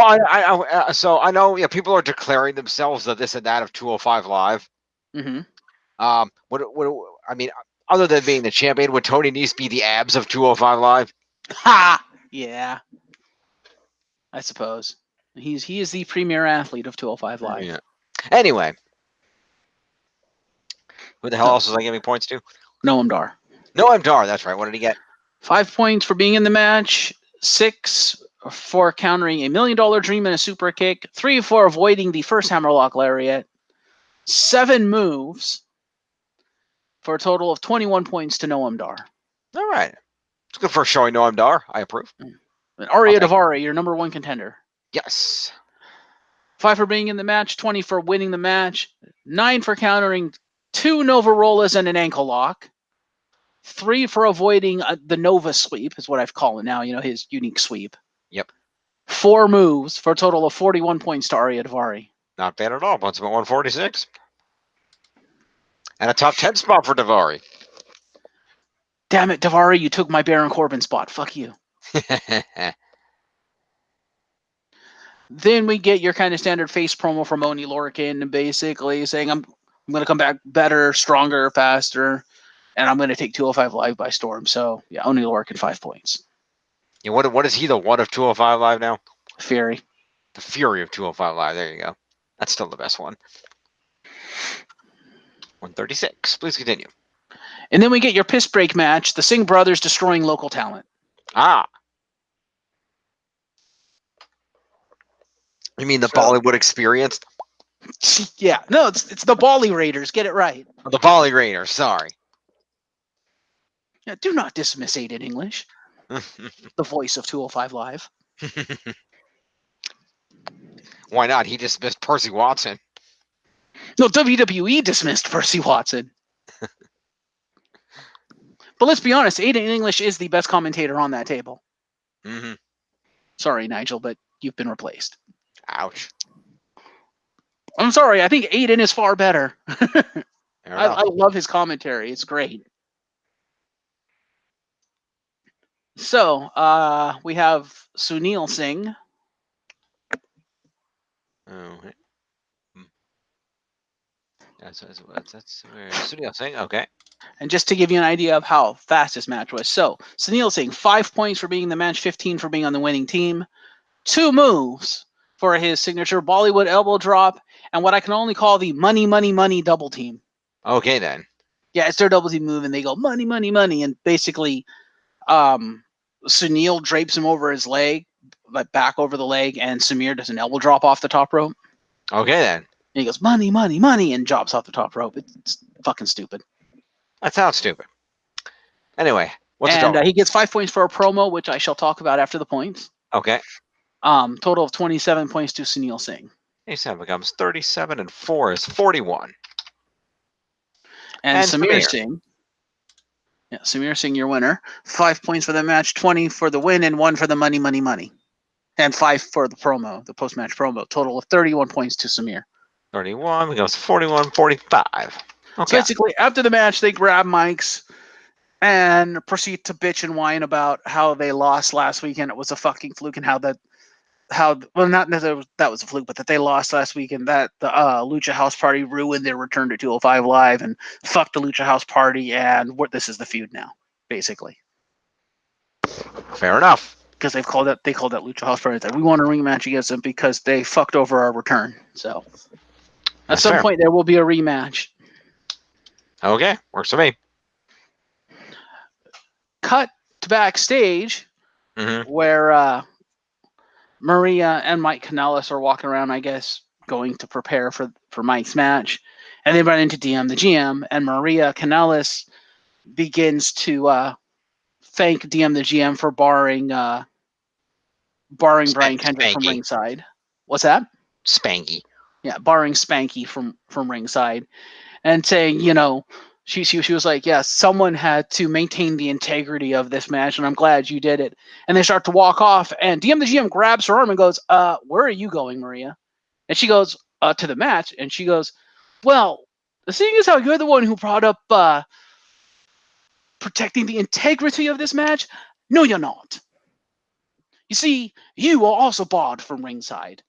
I know people are declaring themselves this and that of 205 Live. Mm-hmm. What I mean, other than being the champion, would Tony Nese be the abs of 205 Live? Ha! Yeah. I suppose. He is the premier athlete of 205 Live. Yeah. Anyway. Who the hell else was I giving points to? Noam Dar. Noam Dar, that's right. What did he get? 5 points for being in the match, 6 for countering a $1 million dream and a super kick, 3 for avoiding the first hammerlock lariat, 7 moves for a total of 21 points to Noam Dar. All right. It's good for showing Noam Dar. I approve. And Arya Daivari, your number 1 contender. Yes. 5 for being in the match, 20 for winning the match, 9 for countering 2 Nova Rollas and an ankle lock, 3 for avoiding the Nova sweep, is what I've called it now, his unique sweep. Yep. 4 moves for a total of 41 points to Arya Daivari. Not bad at all. Once about 146. And a top 10 spot for Daivari. Damn it, Daivari, you took my Baron Corbin spot. Fuck you. Then we get your kind of standard face promo from Oni Lorcan, basically saying, I'm going to come back better, stronger, faster, and I'm going to take 205 Live by storm. So, yeah, Oni Lorcan, 5 points. Yeah, what is he, the one of 205 Live now? Fury. The Fury of 205 Live. There you go. That's still the best one. 136. Please continue. And then we get your piss break match, the Singh brothers destroying local talent. Ah. You mean the Bollywood experience? Yeah. No, it's the Bali Raiders. Get it right. The Bolly Raiders, sorry. Yeah, do not dismiss Aiden English, the voice of 205 Live. Why not? He dismissed Percy Watson. No, WWE dismissed Percy Watson. But let's be honest, Aiden English is the best commentator on that table. Mm-hmm. Sorry, Nigel, but you've been replaced. Ouch. I'm sorry, I think Aiden is far better. Fair enough. I love his commentary. It's great. So, we have Sunil Singh. Oh, that's Sunil Singh. Okay. And just to give you an idea of how fast this match was. So, Sunil Singh, 5 points for being in the match, 15 for being on the winning team. 2 moves for his signature Bollywood elbow drop, and what I can only call the money, money, money double team. Okay, then. Yeah, it's their double team move, and they go money, money, money, and basically, Sunil drapes him over his leg, like back over the leg, and Samir does an elbow drop off the top rope. Okay, then. And he goes money, money, money, and drops off the top rope. It's fucking stupid. That sounds stupid. Anyway, what's the And total? he gets 5 points for a promo, which I shall talk about after the points. Okay. Total of 27 points to Sunil Singh. 87 becomes 37, and 4 is 41. And Samir Singh. Yeah, Samir Singh, your winner. 5 points for the match, 20 for the win, and 1 for the money, money, money. And 5 for the promo, the post-match promo. Total of 31 points to Samir. 31 becomes 41, 45. Okay. So basically, after the match, they grab mics and proceed to bitch and whine about how they lost last weekend. It was a fucking fluke, and not necessarily that was a fluke, but that they lost last week, and that the Lucha House Party ruined their return to 205 Live, and fuck the Lucha House Party, and this is the feud now, basically. Fair enough. Because they called that Lucha House Party. We want a ring match against them because they fucked over our return. So at some point there will be a rematch. Okay, works for me. Cut to backstage, where Maria and Mike Kanellis are walking around, I guess, going to prepare for Mike's match. And they run into DM the GM, and Maria Kanellis begins to thank DM the GM for barring Brian Kendrick from ringside. What's that? Spanky. Yeah, barring Spanky from ringside, and saying, you know, she was like, yeah, someone had to maintain the integrity of this match, and I'm glad you did it. And they start to walk off, and DM the GM grabs her arm and goes, where are you going, Maria? And she goes, to the match, and she goes, well, seeing as how you're the one who brought up protecting the integrity of this match, no, you're not. You see, you were also barred from ringside.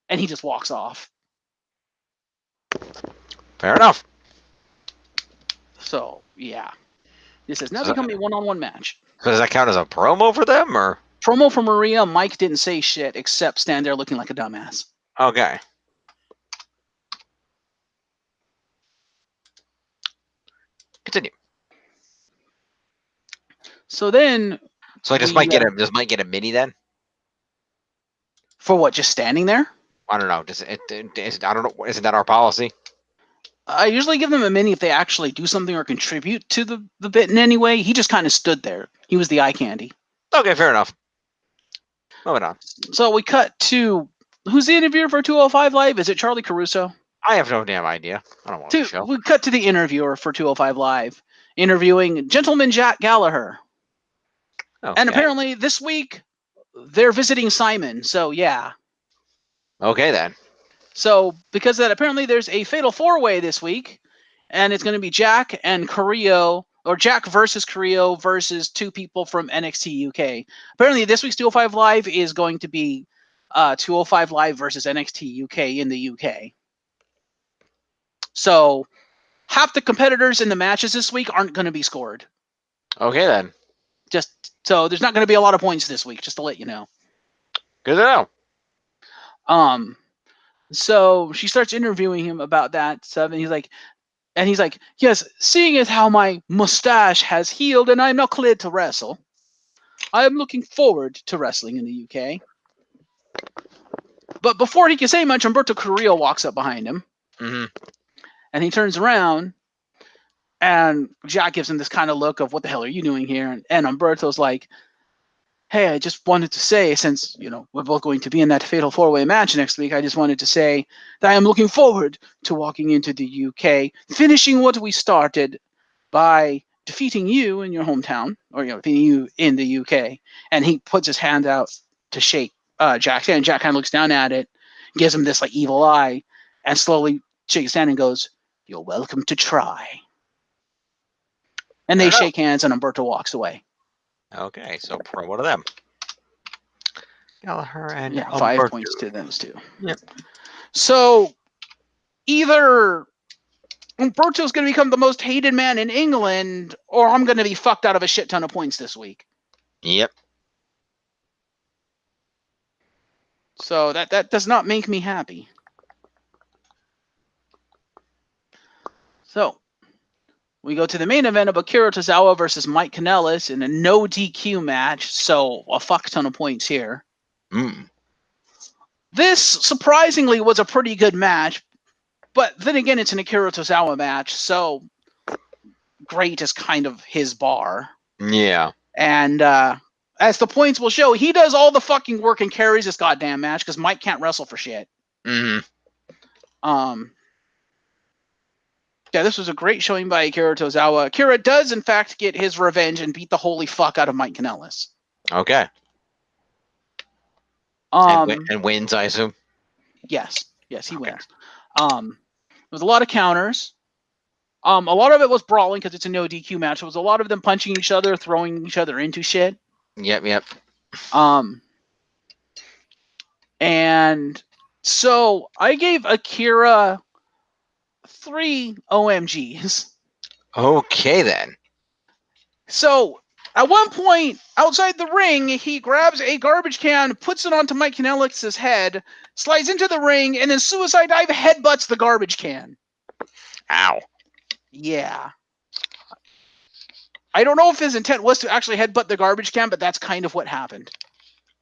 And he just walks off. Fair enough. So, yeah. This has now So- become a one-on-one match. So does that count as a promo for them, or Promo for Maria, Mike didn't say shit except stand there looking like a dumbass. okay? Continue. So then, So this might get a mini then. for what? Just standing there? I don't know. I don't know. Isn't that our policy? I usually give them a mini if they actually do something or contribute to the bit in any way. He just kind of stood there. He was the eye candy. Okay, fair enough. Moving on. So we cut to who's the interviewer for 205 Live? Is it Charlie Caruso? I have no damn idea. I don't want the show. We cut to the interviewer for 205 Live, interviewing Gentleman Jack Gallagher. Okay. And apparently this week they're visiting Simon. So yeah. Okay then. So because of that, apparently there's a fatal four-way this week, and it's going to be Jack and Carrillo, or Jack versus Carrillo versus two people from NXT UK. Apparently this week's 205 Live is going to be 205 Live versus NXT UK in the UK. So half the competitors in the matches this week aren't going to be scored. Okay then. Just so there's not going to be a lot of points this week, just to let you know. Good to know. So she starts interviewing him about that stuff, and he's like, yes, seeing as how my mustache has healed and I'm now cleared to wrestle, I am looking forward to wrestling in the UK. But before he can say much, Humberto Carrillo walks up behind him, and he turns around, and Jack gives him this kind of look of, what the hell are you doing here? And Humberto's like, hey, I just wanted to say, since, you know, we're both going to be in that fatal four-way match next week, I just wanted to say that I am looking forward to walking into the UK, finishing what we started by defeating you in your hometown, or, you know, defeating you in the UK. And he puts his hand out to shake Jack's hand. Jack kind of looks down at it, gives him this like evil eye, and slowly shakes his hand and goes, "You're welcome to try." And they shake hands, and Humberto walks away. Okay, so promo to them. Gallagher and 5 Humberto. points to those two. Yep. So either Humberto's going to become the most hated man in England, or I'm going to be fucked out of a shit ton of points this week. Yep. So that does not make me happy. So we go to the main event of Akira Tozawa versus Mike Kanellis in a no DQ match. So a fuck ton of points here. This surprisingly was a pretty good match, but then again, it's an Akira Tozawa match, so great is kind of his bar. Yeah. And as the points will show, he does all the fucking work and carries this goddamn match because Mike can't wrestle for shit. Yeah, this was a great showing by Akira Tozawa. Akira does, in fact, get his revenge and beat the holy fuck out of Mike Kanellis. Okay. And wins, I assume? Yes, he wins. There was a lot of counters. A lot of it was brawling because it's a no DQ match. It was a lot of them punching each other, throwing each other into shit. Yep. And so I gave Akira 3 OMGs. Okay, then. So at one point outside the ring, he grabs a garbage can, puts it onto Mike Kanellis' head, slides into the ring, and then suicide dive headbutts the garbage can. Ow. Yeah. I don't know if his intent was to actually headbutt the garbage can, but that's kind of what happened.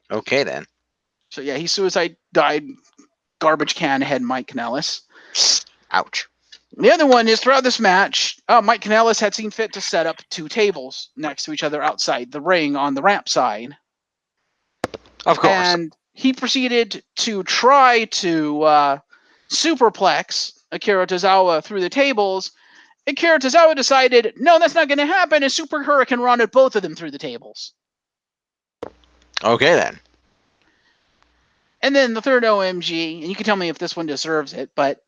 Okay, then. So yeah, he suicide died garbage can head Mike Kanellis. Ouch. The other one is throughout this match, Mike Kanellis had seen fit to set up 2 tables next to each other outside the ring on the ramp side. Of course. And he proceeded to try to superplex Akira Tozawa through the tables. Akira Tozawa decided, no, that's not going to happen, and Super Hurricane Run both of them through the tables. Okay, then. And then the third OMG, and you can tell me if this one deserves it, but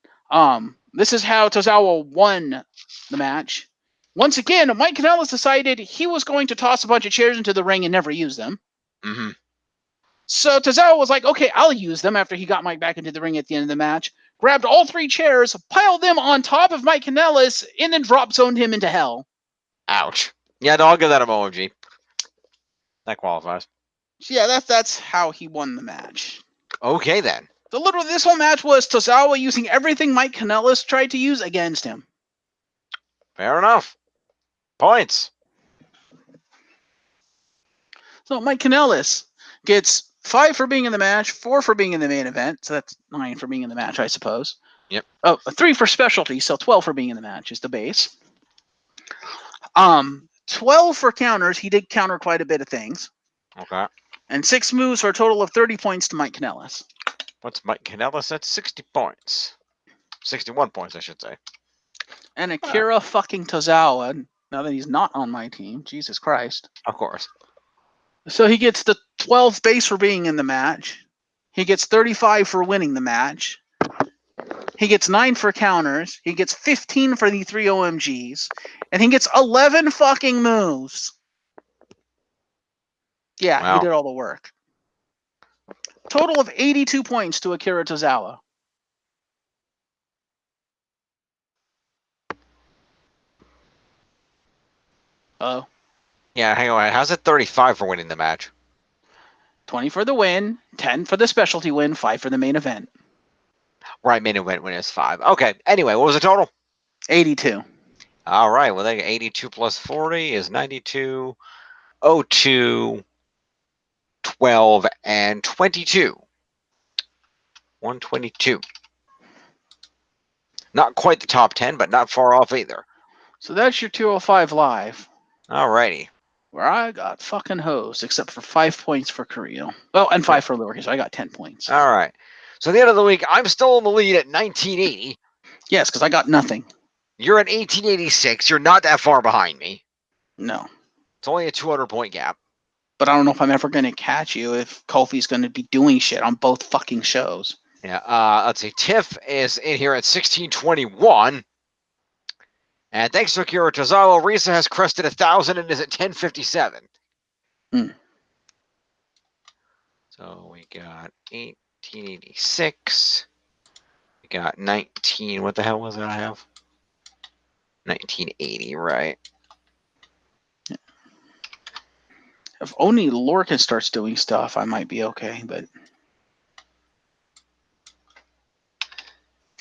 this is how Tozawa won the match. Once again, Mike Kanellis decided he was going to toss a bunch of chairs into the ring and never use them. Mm-hmm. So Tozawa was like, okay, I'll use them after he got Mike back into the ring at the end of the match. Grabbed all 3 chairs, piled them on top of Mike Kanellis, and then drop zoned him into hell. Ouch. Yeah, no, I'll give that an OMG. That qualifies. Yeah, that's how he won the match. Okay, then. So literally, this whole match was Tozawa using everything Mike Kanellis tried to use against him. Fair enough. Points. So Mike Kanellis gets 5 for being in the match, 4 for being in the main event. So that's 9 for being in the match, I suppose. Yep. Oh, 3 for specialty, so 12 for being in the match is the base. 12 for counters. He did counter quite a bit of things. Okay. And 6 moves for a total of 30 points to Mike Kanellis. What's Mike Kanellis at? 60 points. 61 points, I should say. And Akira fucking Tozawa, now that he's not on my team, Jesus Christ. Of course. So he gets the 12 base for being in the match. He gets 35 for winning the match. He gets 9 for counters. He gets 15 for the 3 OMGs. And he gets 11 fucking moves. Yeah, Wow. he did all the work. Total of 82 points to Akira Tozawa. Oh. Yeah, hang on. How's it 35 for winning the match? 20 for the win, 10 for the specialty win, 5 for the main event. Right, main event win is 5. Okay, anyway, what was the total? 82. All right, well, then 82 plus 40 is 92, 02, 12, and 22. 122. Not quite the top 10, but not far off either. So that's your 205 live. All righty. Where I got fucking hosed, except for 5 points for Carrillo. Oh, and 5 for Lurky, so I got 10 points. All right. So at the end of the week, I'm still in the lead at 1980. Yes, because I got nothing. You're at 1886. You're not that far behind me. No. It's only a 200-point gap. But I don't know if I'm ever going to catch you if Kofi's going to be doing shit on both fucking shows. Yeah, let's see. Tiff is in here at 1621. And thanks to Akira Tozawa, Risa has crested 1,000 and is at 1057. So we got 1886. We got 19. What the hell was it I have? 1980, right? If only Lorcan starts doing stuff, I might be okay, but...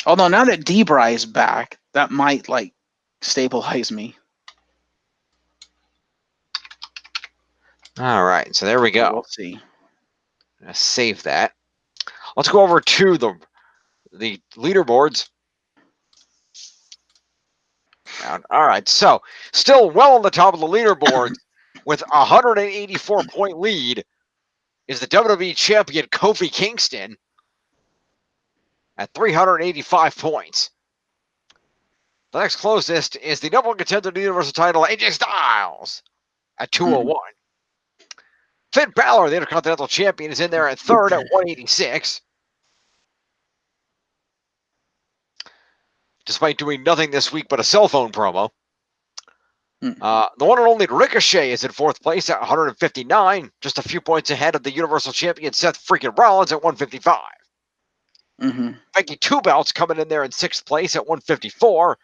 Although now that Debray is back, that might, like, stabilize me. All right, so there we go. We'll see. I'm gonna save that. Let's go over to the leaderboards. All right, so still well on the top of the leaderboard with a 184-point lead is the WWE champion Kofi Kingston at 385 points. The next closest is the number one contender to the Universal title, AJ Styles, at 201. Finn Balor, the Intercontinental Champion, is in there at third at 186. Despite doing nothing this week but a cell phone promo. The one and only Ricochet is in fourth place at 159, just a few points ahead of the Universal Champion Seth freaking Rollins at 155. Becky Two Belts coming in there in sixth place at 154,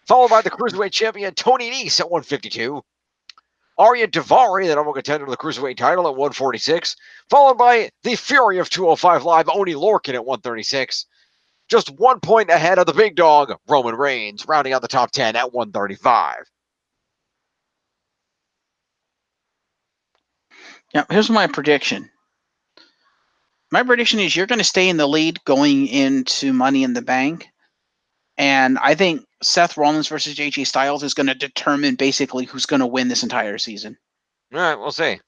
followed by the Cruiserweight Champion Tony Nese at 152. Arya Daivari, the number one contender to the Cruiserweight title at 146, followed by the Fury of 205 Live, Oney Lorcan at 136. Just 1 point ahead of the big dog, Roman Reigns, rounding out the top 10 at 135. Yeah, here's my prediction. My prediction is you're going to stay in the lead going into Money in the Bank. And I think Seth Rollins versus AJ Styles is going to determine basically who's going to win this entire season. All right, we'll see.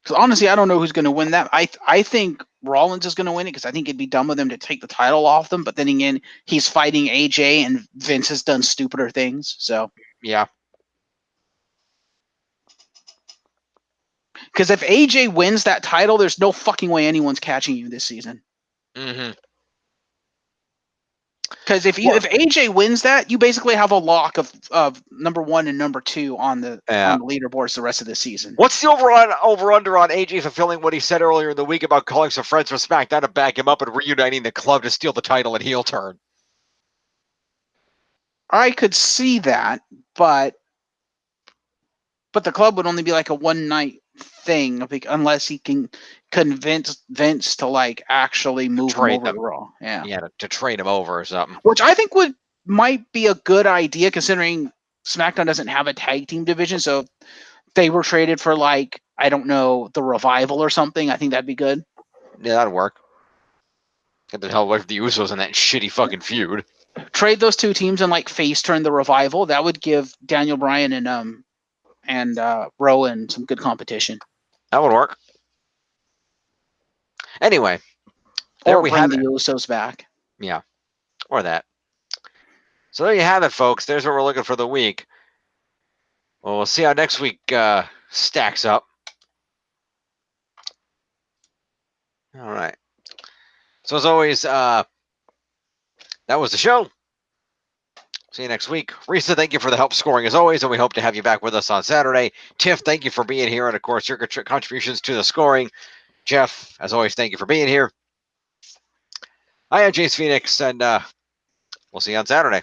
Because honestly, I don't know who's going to win that. I think Rollins is going to win it because I think it'd be dumb of them to take the title off them. But then again, he's fighting AJ, and Vince has done stupider things. So Yeah. because if AJ wins that title, there's no fucking way anyone's catching you this season. Mm-hmm. Because if AJ wins that, you basically have a lock of number 1 and number 2 on the leaderboards the rest of the season. What's the over under on AJ fulfilling what he said earlier in the week about calling some friends from SmackDown to back him up and reuniting the club to steal the title and heel turn? I could see that, but the club would only be like a one night thing unless he can convince Vince to like actually move him over to Raw. Yeah, to trade him over or something. Which I think might be a good idea considering SmackDown doesn't have a tag team division. So if they were traded for like, I don't know, the Revival or something, I think that'd be good. Yeah, that'd work. Get the hell away from the Usos in that shitty fucking feud. Trade those two teams and like face turn the Revival. That would give Daniel Bryan and Rowan some good competition. That would work. Anyway, or bring the Usos back. Yeah, or that. So there you have it, folks. There's what we're looking for the week. Well, we'll see how next week stacks up. All right. So as always, that was the show. See you next week. Risa, thank you for the help scoring as always, and we hope to have you back with us on Saturday. Tiff, thank you for being here, and of course, your contributions to the scoring. Jeff, as always, thank you for being here. I am Jace Phoenix, and we'll see you on Saturday.